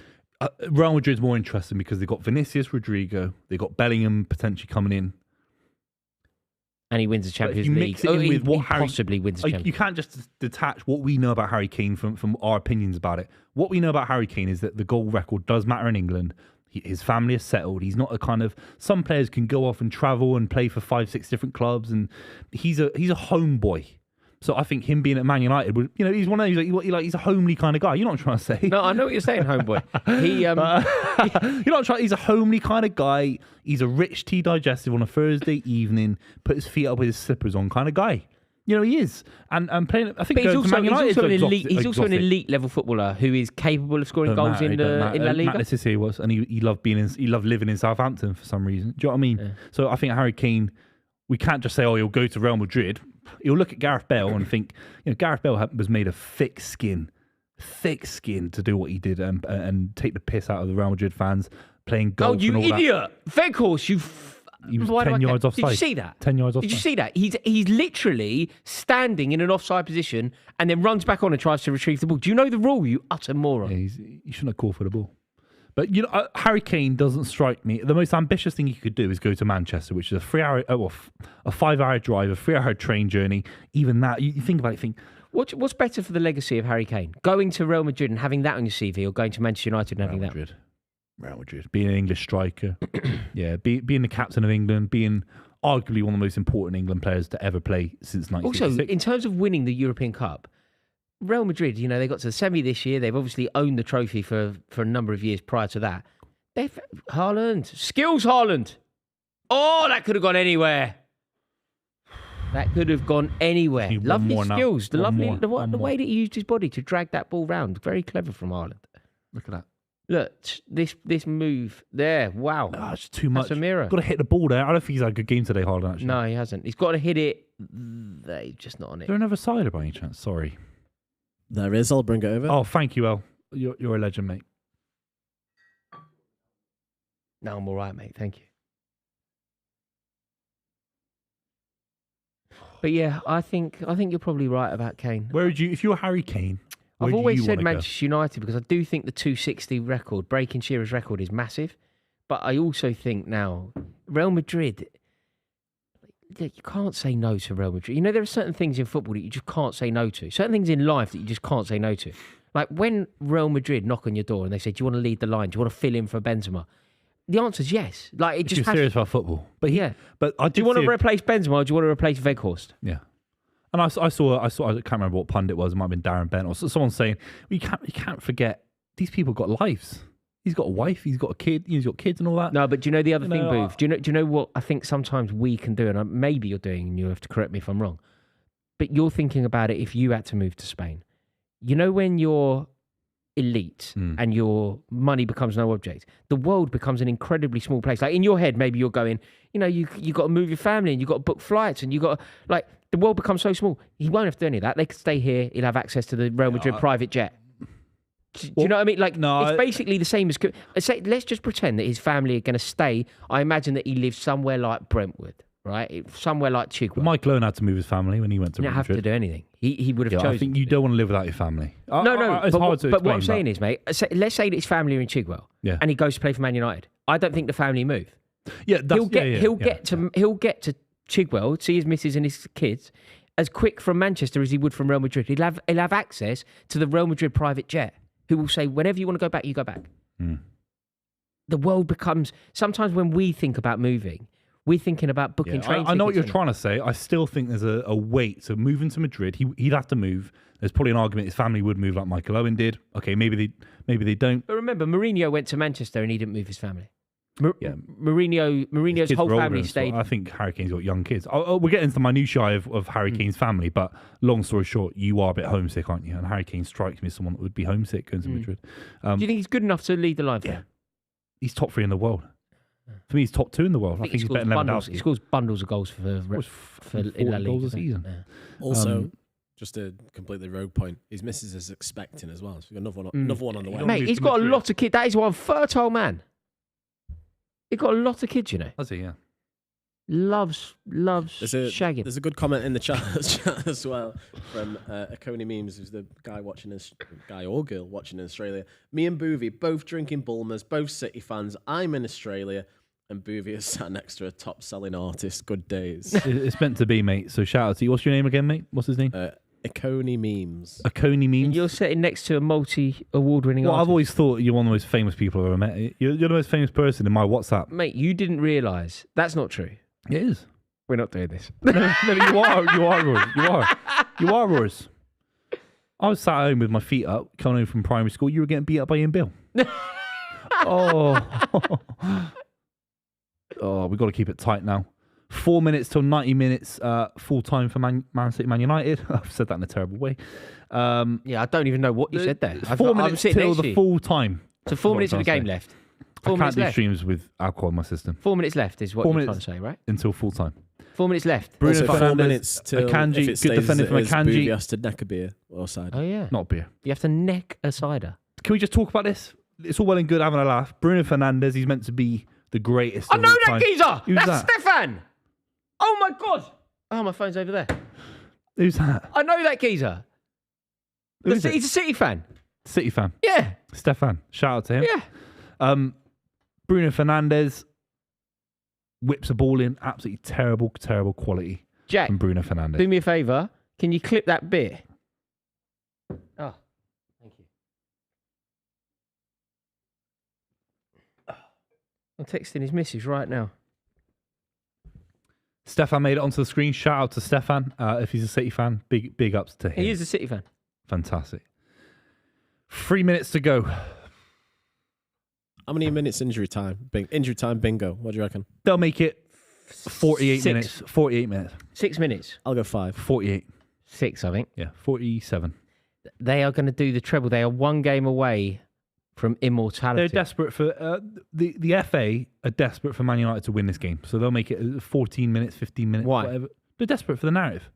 Real Madrid's more interesting because they've got Vinicius, Rodrigo, they've got Bellingham potentially coming in. And he wins the Champions you League. mix it in with what he Harry, possibly wins the Champions You League. can't just detach what we know about Harry Kane from our opinions about it. What we know about Harry Kane is that the goal record does matter in England. His family is settled. He's not a kind of... Some players can go off and travel and play for 5-6 different clubs, and he's a homeboy. So I think him being at Man United, he's one of those, he's a homely kind of guy. You know what I'm trying to say? No, I know what you're saying, homeboy. He's a homely kind of guy. He's a rich tea digestive on a Thursday evening, put his feet up with his slippers on kind of guy. He is. And playing, I think But he's going to Man United he's also an elite level footballer who is capable of scoring goals in La Liga. Matt Letizia was, and he loved he loved living in Southampton for some reason. Do you know what I mean? Yeah. So I think Harry Kane, we can't just say, he'll go to Real Madrid. He'll look at Gareth Bale and think, Gareth Bale was made of thick skin to do what he did and take the piss out of the Real Madrid fans playing golf. Oh, you and all idiot! Weghorst, he was 10 yards offside. Did you see that? 10 yards offside. Did you see that? He's literally standing in an offside position and then runs back on and tries to retrieve the ball. Do you know the rule, you utter moron? Yeah, you shouldn't have called for the ball. But Harry Kane doesn't strike me. The most ambitious thing he could do is go to Manchester, which is a 5-hour drive, a 3-hour train journey. Even that, you think about it. What's better for the legacy of Harry Kane? Going to Real Madrid and having that on your CV, or going to Manchester United and having that? Real Madrid, being an English striker, being the captain of England, being arguably one of the most important England players to ever play since 1966. Also, in terms of winning the European Cup, Real Madrid, they got to the semi this year. They've obviously owned the trophy for a number of years prior to that. Haaland. Oh, that could have gone anywhere. Lovely skills. The way that he used his body to drag that ball round. Very clever from Haaland. Look at that. Look, this move there. Wow. No, it's too much. That's a mirror. Got to hit the ball there. I don't think he's had a good game today, Haaland, actually. No, he hasn't. He's got to hit it. They're just not on it. Is there another side by any chance? Sorry. There is. I'll bring it over. Oh, thank you, El. You're a legend, mate. No, I'm all right, mate. Thank you. But yeah, I think you're probably right about Kane. Where would you, if you were Harry Kane? I've always said Manchester United because I do think the 260 record, breaking Shearer's record, is massive. But I also think now Real Madrid. You can't say no to Real Madrid. There are certain things in football that you just can't say no to. Certain things in life that you just can't say no to. Like when Real Madrid knock on your door and they say, "Do you want to lead the line? Do you want to fill in for Benzema?" The answer is yes. Like if you're serious about football, but yeah. But do you want to replace Benzema or do you want to replace Weghorst? Yeah. And I saw. I can't remember what pundit it was. It might have been Darren Bent or someone saying, "You can't forget these people got lives." He's got a wife, he's got a kid, he's got kids and all that. No, but do you know the other thing, Booth? Do you know what I think sometimes we can do, and maybe you're doing, and you have to correct me if I'm wrong, but you're thinking about it if you had to move to Spain. When you're elite and your money becomes no object, the world becomes an incredibly small place. Like in your head, maybe you're going, you got to move your family and you got to book flights and you got to, the world becomes so small. He won't have to do any of that. They could stay here. He'll have access to the Real Madrid private jet. Do you know what I mean? It's basically the same as... Let's just pretend that his family are going to stay. I imagine that he lives somewhere like Brentwood, right? Somewhere like Chigwell. Mike Loan had to move his family when he went to Real Madrid. He didn't have to do anything. He would have chosen. I think you don't want to live without your family. No. It's hard to explain, but what I'm saying is, mate, let's say that his family are in Chigwell and he goes to play for Man United. I don't think the family move. Yeah, he'll get to Chigwell, see his missus and his kids as quick from Manchester as he would from Real Madrid. He'll have access to the Real Madrid private jet, who will say, whenever you want to go back, you go back. The world becomes... Sometimes when we think about moving, we're thinking about booking train tickets. I know what you're trying to say. I still think there's a weight to moving to Madrid. He'd have to move. There's probably an argument his family would move like Michael Owen did. Okay, maybe they don't. But remember, Mourinho went to Manchester and he didn't move his family. Mourinho's whole family stayed. I think Harry Kane's got young kids. We'll get into the minutiae of Harry Kane's family, but long story short, you are a bit homesick, aren't you? And Harry Kane strikes me as someone that would be homesick going to Madrid. Do you think he's good enough to lead the line for him? He's top 3 in the world. For me, he's top 2 in the world. I think he's better than Lewandowski. He scores bundles of goals for in La Liga. Goals a season. Yeah. Also, just to complete the rogue point, his missus is expecting as well. So we've got another one on the way. Mate, he's got a lot of kids. That is one fertile man. He's got a lot of kids, Does he? Yeah. Loves shagging. There's a good comment in the chat as well from Akoni Memes, who's the guy or girl watching in Australia. Me and Buvey both drinking Bulmers, both City fans. I'm in Australia, and Buvey is sat next to a top-selling artist. Good days. It's meant to be, mate. So shout out to you. What's your name again, mate? What's his name? Akoni Memes. Akoni Memes. And you're sitting next to a multi-award-winning Well, artist. I've always thought you're one of the most famous people I've ever met. You're the most famous person in my WhatsApp. Mate, you didn't realise. That's not true. It is. We're not doing this. No, you are, Rory. You are, Rory. I was sat at home with my feet up, coming home from primary school. You were getting beat up by Ian Bill. Oh, we've got to keep it tight now. 4 minutes till 90 minutes full time for Man City, Man United. I've said that in a terrible way. Yeah, I don't even know what you said there. 4 minutes till the full time. So 4 minutes of the game left. I can't do streams with alcohol in my system. 4 minutes left is what you're trying to say, right? Until full time. 4 minutes left. Also, Bruno 4 Fernandes, minutes till Akanji, if it stays good defender as from it is, Akanji. Buvey has to neck a beer or cider. Oh, yeah. Not beer. You have to neck a cider. Can we just talk about this? It's all well and good having a laugh. Bruno Fernandes, he's meant to be the greatest. I know that time. geezer! Who's That's that? Stefan! Oh, my God! Oh, my phone's over there. Who's that? I know that geezer. Who is it? He's a City fan. City fan. Yeah. Stefan. Shout out to him. Yeah. Bruno Fernandes whips a ball in. Absolutely terrible, terrible quality Jack, from Bruno Fernandes. do me a favour. Can you clip that bit? Oh, thank you. I'm texting his missus right now. Stefan made it onto the screen. Shout out to Stefan. If he's a City fan, big ups to him. He is a City fan. Fantastic. 3 minutes to go. How many minutes injury time? Injury time bingo. What do you reckon? They'll make it 48 6. minutes. 48 minutes. 6 minutes. I'll go 5. 48. 6, I think. Yeah, 47. They are going to do the treble. They are one game away from immortality. They're desperate for the FA are desperate for Man United to win this game, so they'll make it 14 minutes, 15 minutes. Why? Whatever. They're desperate for the narrative.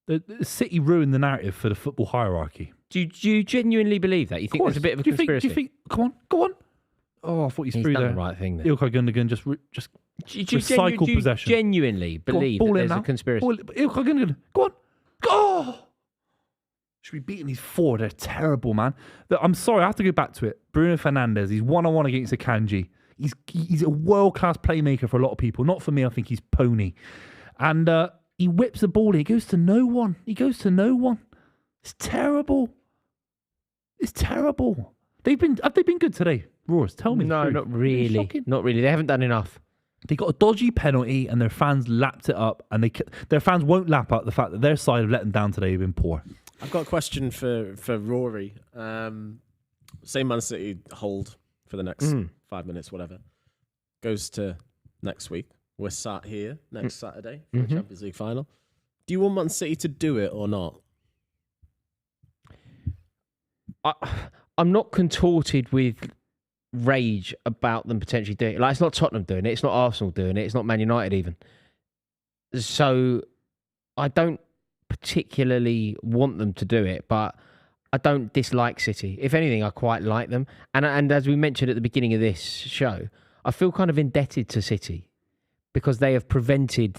The City ruined the narrative for the football hierarchy. Do you genuinely believe that? You think there's a bit of a conspiracy? Do you think? Go on. Oh, I thought he's He's through done there. the right thing there. Ilkay Gundogan just Do you recycle possession. genuinely believe that there's a conspiracy? Ilkay Gundogan, go on. Go! Should be beating these four. They're terrible, man. I'm sorry, I have to go back to it. Bruno Fernandes, he's one-on-one against Akanji. He's a world-class playmaker for a lot of people. Not for me, I think he's pony. And he whips the ball in. He goes to no one. It's terrible. Have they been good today? Roars, tell me. No, the truth. not really. Shocking. Not really. They haven't done enough. They got a dodgy penalty and their fans lapped it up, and their fans won't lap up the fact that their side have let them down today. Have been poor. I've got a question for Rory. Say Man City hold for the next 5 minutes, whatever. Goes to next week. We're sat here next Saturday for the Champions League final. Do you want Man City to do it or not? I'm not contorted with rage about them potentially doing it. Like, it's not Tottenham doing it. It's not Arsenal doing it. It's not Man United even. So I don't particularly want them to do it, but I don't dislike City. If anything, I quite like them. And as we mentioned at the beginning of this show, I feel kind of indebted to City because they have prevented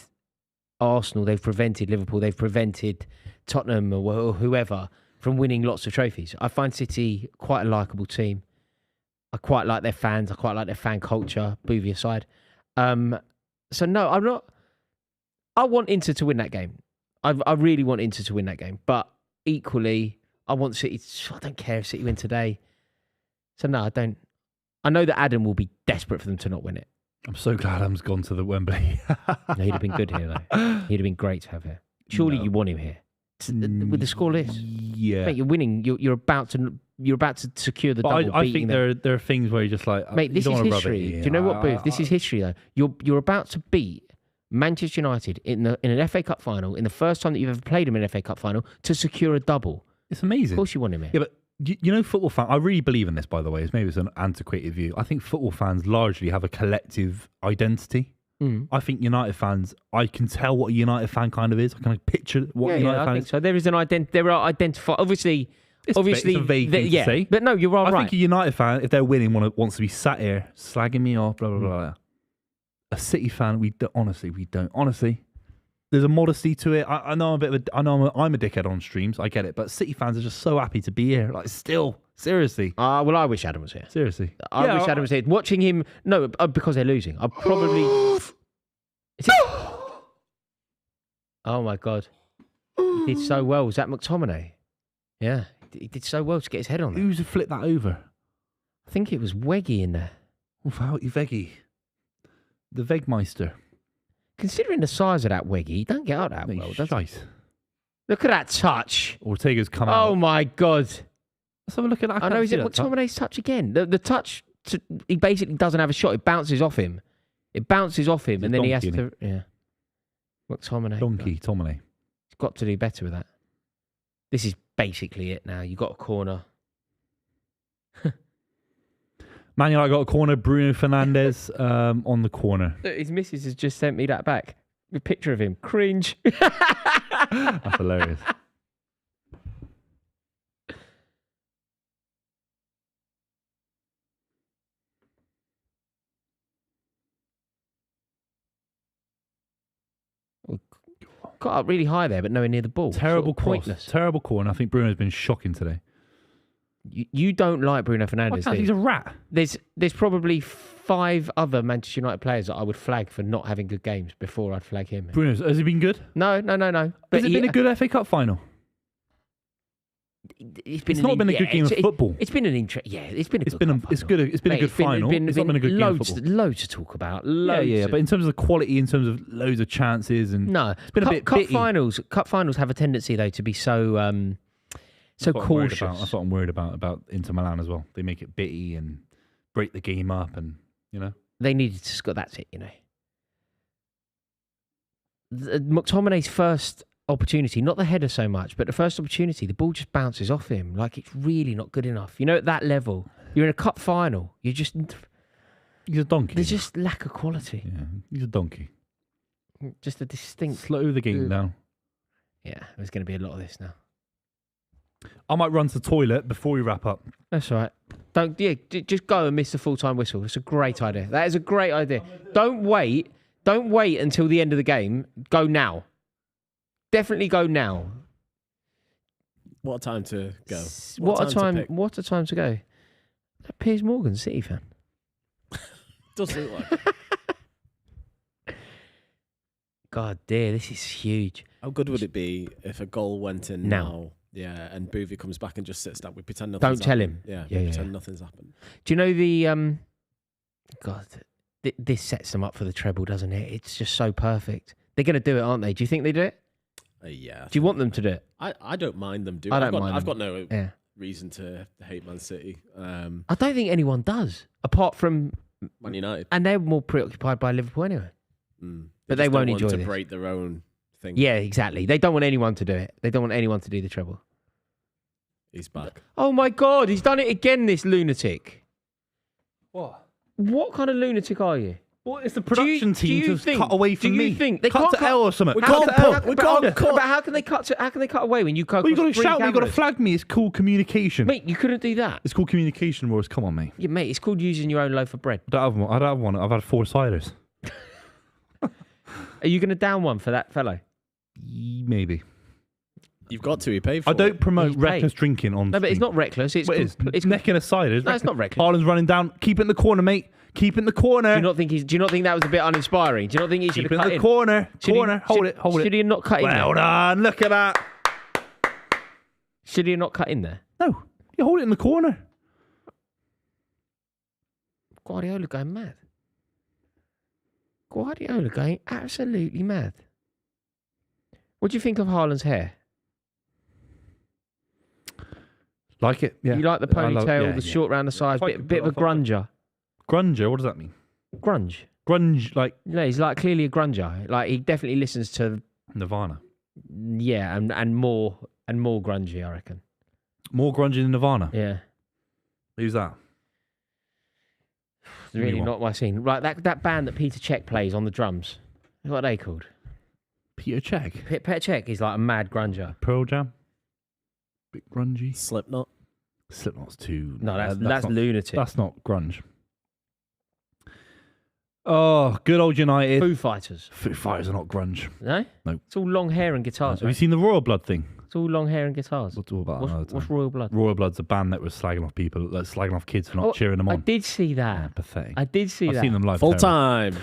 Arsenal, they've prevented Liverpool, they've prevented Tottenham or whoever from winning lots of trophies. I find City quite a likeable team. I quite like their fans. I quite like their fan culture, Buvey aside. So no, I'm not. I want Inter to win that game. I really want Inter to win that game. But equally, I want City. I don't care if City win today. So no, I don't. I know that Adam will be desperate for them to not win it. I'm so glad Adam's gone to the Wembley. No, he'd have been good here, though. He'd have been great to have here. Surely you want him here with the score list. Yeah, Mate, you're winning. You're about to secure the double. I think there are things where you're just like, mate, this is history. Do you know what, Booth? This is history, though. You're about to beat Manchester United in an FA Cup final in the first time that you've ever played them in an FA Cup final to secure a double. It's amazing. Of course, you want him here. Yeah, but you know, football fans. I really believe in this. By the way, maybe it's an antiquated view. I think football fans largely have a collective identity. I think United fans, I can tell what a United fan kind of is. I can picture what a United I fan think is. so. There is an there are identified. Obviously, It's a vague thing to say. But no, you are I right. think a United fan, if they're winning, wants to be sat here slagging me off, blah blah blah. a City fan, we don't. Honestly, there's a modesty to it. I know I'm a dickhead on streams. I get it, but City fans are just so happy to be here. Like, still, seriously. Well, I wish Adam was here. Seriously. I wish Adam was here. Watching him, no, because they're losing. I probably. Is it? Oh my God. He did so well. Was that McTominay? Yeah. He did so well to get his head on it. Who's flipped that over? I think it was Weggy in there. Oof, out you Veggie. The Vegmeister. Considering the size of that Weggy, he don't get out that well, does he? Shite. Look at that touch. Ortega's come out. Oh my God. Let's have a look at that. I know, is it McTominay's touch again? The touch, he basically doesn't have a shot. It bounces off him. And then he has to... Yeah. McTominay. Tominay. He's got to do better with that. This is basically it now. You got a corner. Man United got a corner. Bruno Fernandes on the corner. His missus has just sent me that back. A picture of him. Cringe. That's hilarious. Got up really high there, but nowhere near the ball. Terrible Sort of pointless. Terrible corner. I think Bruno's been shocking today. You don't like Bruno Fernandes, do you? He's a rat. There's probably 5 other Manchester United players that I would flag for not having good games before I'd flag him. Bruno's, has he been good? No. Has it been a good FA Cup final? It's not been a good game of football. It's been an interest. Yeah, it's been a good final. It's been a good final. It's not been a good game of football. Loads to talk about. Yeah. But in terms of the quality, in terms of loads of chances, and it's been a bit bitty. Cup finals have a tendency though to be so cautious. That's what I'm worried about Inter Milan as well. They make it bitty and break the game up, and they needed to score. That's it. McTominay's first opportunity, not the header so much, but the first opportunity, the ball just bounces off him. Like, it's really not good enough. At that level, you're in a cup final. He's a donkey. There's just lack of quality. Yeah, he's a donkey. Just a distinct. Slow the game down. Yeah, there's going to be a lot of this now. I might run to the toilet before we wrap up. That's all right. Just go and miss the full-time whistle. It's a great idea. That is a great idea. Don't wait until the end of the game. Go now. Definitely go now. What a time to go. What a time to go. That Piers Morgan, City fan. Does look like. God dear, this is huge. How good would it be if a goal went in now? Yeah, and Buvey comes back and just sits down. We pretend nothing's Don't tell happened. him. Yeah, pretend nothing's happened. Do you know the... this sets them up for the treble, doesn't it? It's just so perfect. They're going to do it, aren't they? Do you think they do it? Yeah. Do you want them to do it? I don't mind them doing it. I've got no reason to hate Man City. I don't think anyone does, apart from Man United. And they're more preoccupied by Liverpool anyway. But they won't enjoy to this. break their own thing. Yeah, exactly. They don't want anyone to do it. They don't want anyone to do the treble. He's back. Oh my God, he's done it again, this lunatic. What kind of lunatic are you? Well, it's the production team to cut away from me. Do you think they cut can't to L or something? We can't cut. But how can they cut away when you cut? Well, you got to shout. You got to flag me. It's called communication, mate. You couldn't do that. It's called communication, Royce. Come on, mate. Yeah, mate. It's called using your own loaf of bread. I don't have one. I've had 4 ciders. Are you going to down one for that fellow? Maybe. You've got to. He paid for it. I don't promote reckless drinking on. No, but it's not reckless. It's necking a cider. No, it's not reckless. Haaland's running down. Keep it in the corner, mate. Keep it in the corner. Do you not think that was a bit uninspiring? Do you not think he should have cut in? Corner. Hold it. Should he not cut in there? Well done. Look at that. Should he not cut in there? No. You hold it in the corner. Guardiola going mad. Guardiola going absolutely mad. What do you think of Haaland's hair? Like it? Yeah. You like the ponytail, short round the sides, bit of a grunger. Grunger? What does that mean? Grunge. Grunge, like... Yeah, he's like clearly a grunger. Like, he definitely listens to... Nirvana. Yeah, and more grungy, I reckon. More grungy than Nirvana? Yeah. Who's that? It's really not my scene. Right, that band that Peter Cech plays on the drums. What are they called? Peter Cech? Peter Cech is like a mad grunger. Pearl Jam? Bit grungy. Slipknot? Slipknot's too... No, that's lunatic. That's not grunge. Oh, good old United. Foo Fighters. Foo Fighters are not grunge. No? No. It's all long hair and guitars, Have you right? seen the Royal Blood thing? It's all long hair and guitars. We'll talk about that another time. What's Royal Blood? Royal Blood's a band that was slagging off people, like slagging off kids for not cheering them on. I did see that. Pathetic. I did see I've that. seen them live. Full terrible. time.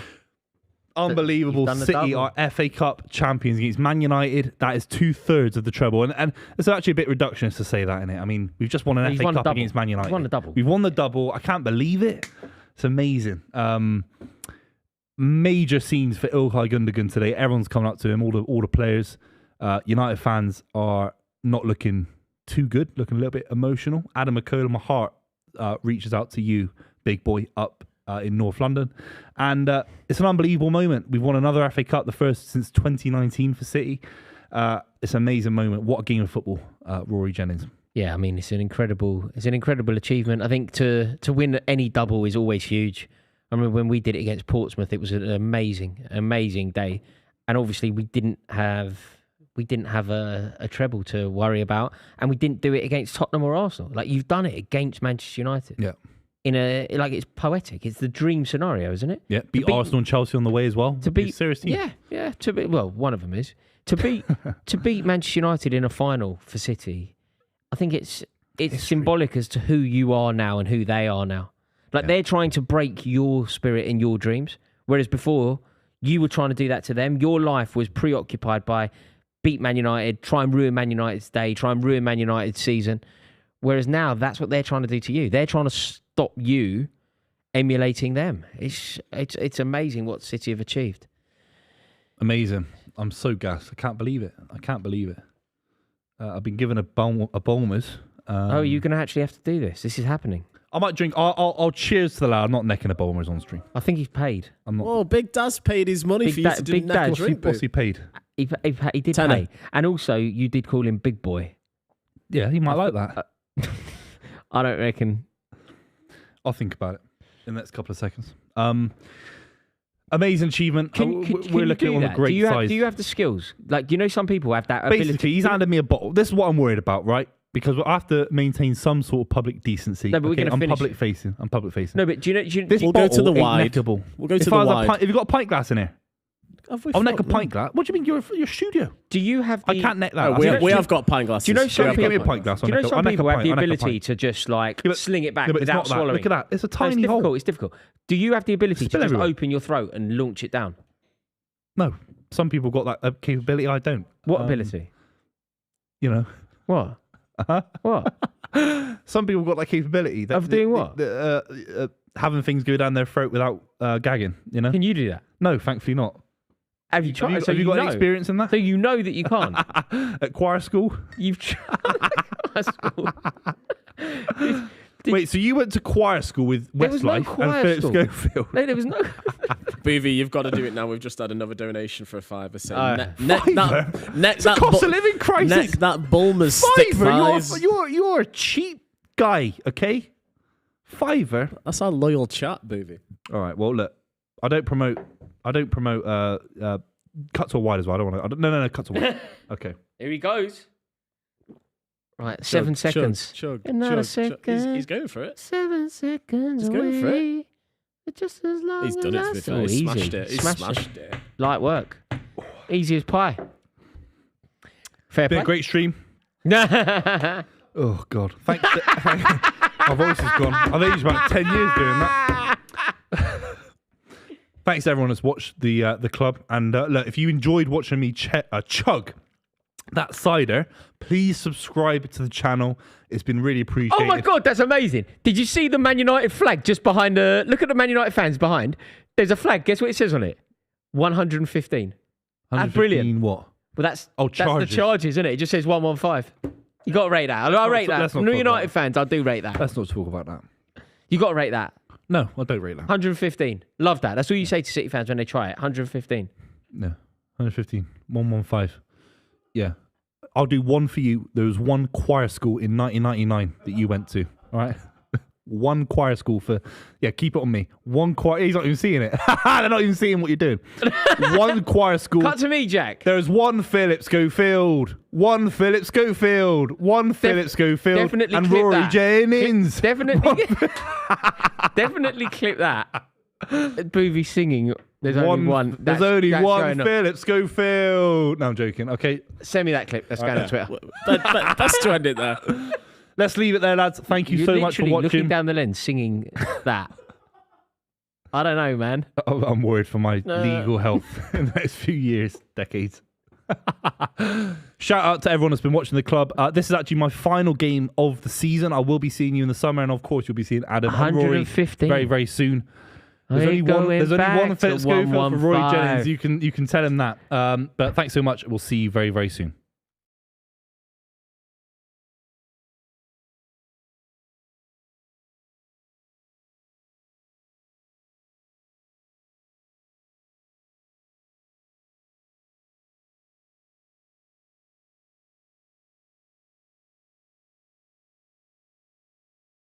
Unbelievable. You've done the City double. are FA Cup champions against Man United. That is 2/3 of the treble. And it's actually a bit reductionist to say that, isn't it? I mean, we've just won an He's FA won the Cup double. against Man United. He's won the double. We've won the double. I can't believe it. It's amazing. Major scenes for Ilkay Gundogan today. Everyone's coming up to him, all the players. United fans are not looking too good, looking a little bit emotional. Adam McKola, my heart reaches out to you, big boy, up in North London. And it's an unbelievable moment. We've won another FA Cup, the first since 2019 for City. It's an amazing moment. What a game of football, Rory Jennings. Yeah, I mean, it's an incredible achievement. I think to win any double is always huge. I remember when we did it against Portsmouth, it was an amazing day. And obviously we didn't have a treble to worry about, and we didn't do it against Tottenham or Arsenal. Like, you've done it against Manchester United. Yeah. It's poetic. It's the dream scenario, isn't it? Yeah, beat Arsenal and Chelsea on the way as well. To beat serious team. Yeah. One of them is to beat Manchester United in a final for City. I think it's symbolic as to who you are now and who they are now. Like, they're trying to break your spirit and your dreams, whereas before you were trying to do that to them. Your life was preoccupied by beat Man United, try and ruin Man United's day, try and ruin Man United's season. Whereas now that's what they're trying to do to you. They're trying to stop you emulating them. It's amazing what City have achieved. Amazing. I'm so gassed. I can't believe it. I've been given a Bulmers. You're going to actually have to do this. This is happening. I might drink. I'll cheers to the lad. I'm not necking a Bulmers on stream. I think he's paid. I'm not. Whoa, Big Dad's paid his money for you to do Big neck a Dad, drink. What's he paid? He did Tenner. pay. And also, you did call him Big Boy. Yeah, he might like that. I don't reckon. I'll think about it in the next couple of seconds. Amazing achievement. We're looking on the great side. Do you have the skills? Like, you know, some people have that Basically, ability. he's handed me a bottle. This is what I'm worried about, right? Because I have to maintain some sort of public decency. No, but we're gonna I'm finish public it. facing. I'm public facing. No, but do you know? This We'll go to bottle the ain't wide. neckable. We'll go If to the I was a wide. pint, have you got a pint glass in here? Have we I'll neck a thought- pint glass. What do you mean? You're studio. Do you have? I can't neck that. Oh, we have got pint glasses. Do you know some We have people- got Give me a pint glass. Do you know some people have the ability pint. to just like Yeah, but- sling it back Yeah, but it's without not that. swallowing? Look at that. It's a No, tiny it's difficult. hole. It's difficult. Do you have the ability to Spill just everywhere. open your throat and launch it down? No, some people got that capability. I don't. What ability? You know, What? What? some people got that capability. Of doing what? Having things go down their throat without gagging. You know. Can you do that? No, thankfully not. Have you tried? Have you got any know. experience in that? So you know that you can't. At choir school? You've tried. That's cool. Wait, so you went to choir school with There was no Westlife and choir Philip school. Schofield? No, there was no. Buvey, you've got to do it now. We've just had another donation for a £5. So Oh. neck It's a cost of living crisis. Neck that Bulmer's stick thighs. £5. You're a cheap guy, okay? £5. That's our loyal chat, Buvey. All right. Well, look, I don't promote. Cut to a wide as well. I don't want to. No. Cut to wide. Okay. Here he goes. Right, 7 seconds. Chug, Another chug. second. He's going for it. 7 seconds He's going for it. away. Just as long He's as done it, I to be saw- fair. He's Easy. smashed it. He's Smashed smashed it. Light work. Easy as pie. Fair Been a play. great stream. Great. Oh God. Thanks. My voice is gone. I've aged about 10 years doing that. Thanks to everyone that's watched the club. And look, if you enjoyed watching me chug that cider, please subscribe to the channel. It's been really appreciated. Oh my God, that's amazing. Did you see the Man United flag just behind the... Look at the Man United fans behind. There's a flag. Guess what it says on it? 115. That's brilliant. 115 what? Well, that's the charges. charges, isn't it? It just says 115. You got to rate that. I'll rate that. let's not From the talk United about fans, I do rate that. Let's not talk about that. You got to rate that. No, I don't rate that. 115. Love that. That's all you say to City fans when they try it. 115. No. 115. 115. Yeah. I'll do one for you. There was one choir school in 1999 that you went to. All right. One choir school for, keep it on me. One choir, he's not even seeing it. They're not even seeing what you're doing. One choir school. Cut to me, Jack. There's one Philip Schofield. One Philip Schofield. One Philip Schofield. definitely and clip Rory that. Jennings. Definitely. Definitely clip that. Buvey singing. There's only one. There's only That's one going on. Philip Schofield. No, I'm joking. Okay, Send me that clip. Let's go on Twitter. Best to end it there. let's leave it there, lads. Thank you You're so much for literally looking watching. down the lens, singing that. I don't know, man. I'm worried for my legal health in the next few years, decades. Shout out to everyone that's been watching the club. This is actually my final game of the season. I will be seeing you in the summer, and of course, you'll be seeing Adam and Rory 115. very, very soon. There's only one Philip Schofield for Rory Jennings. You can tell him that. But thanks so much. We'll see you very, very soon.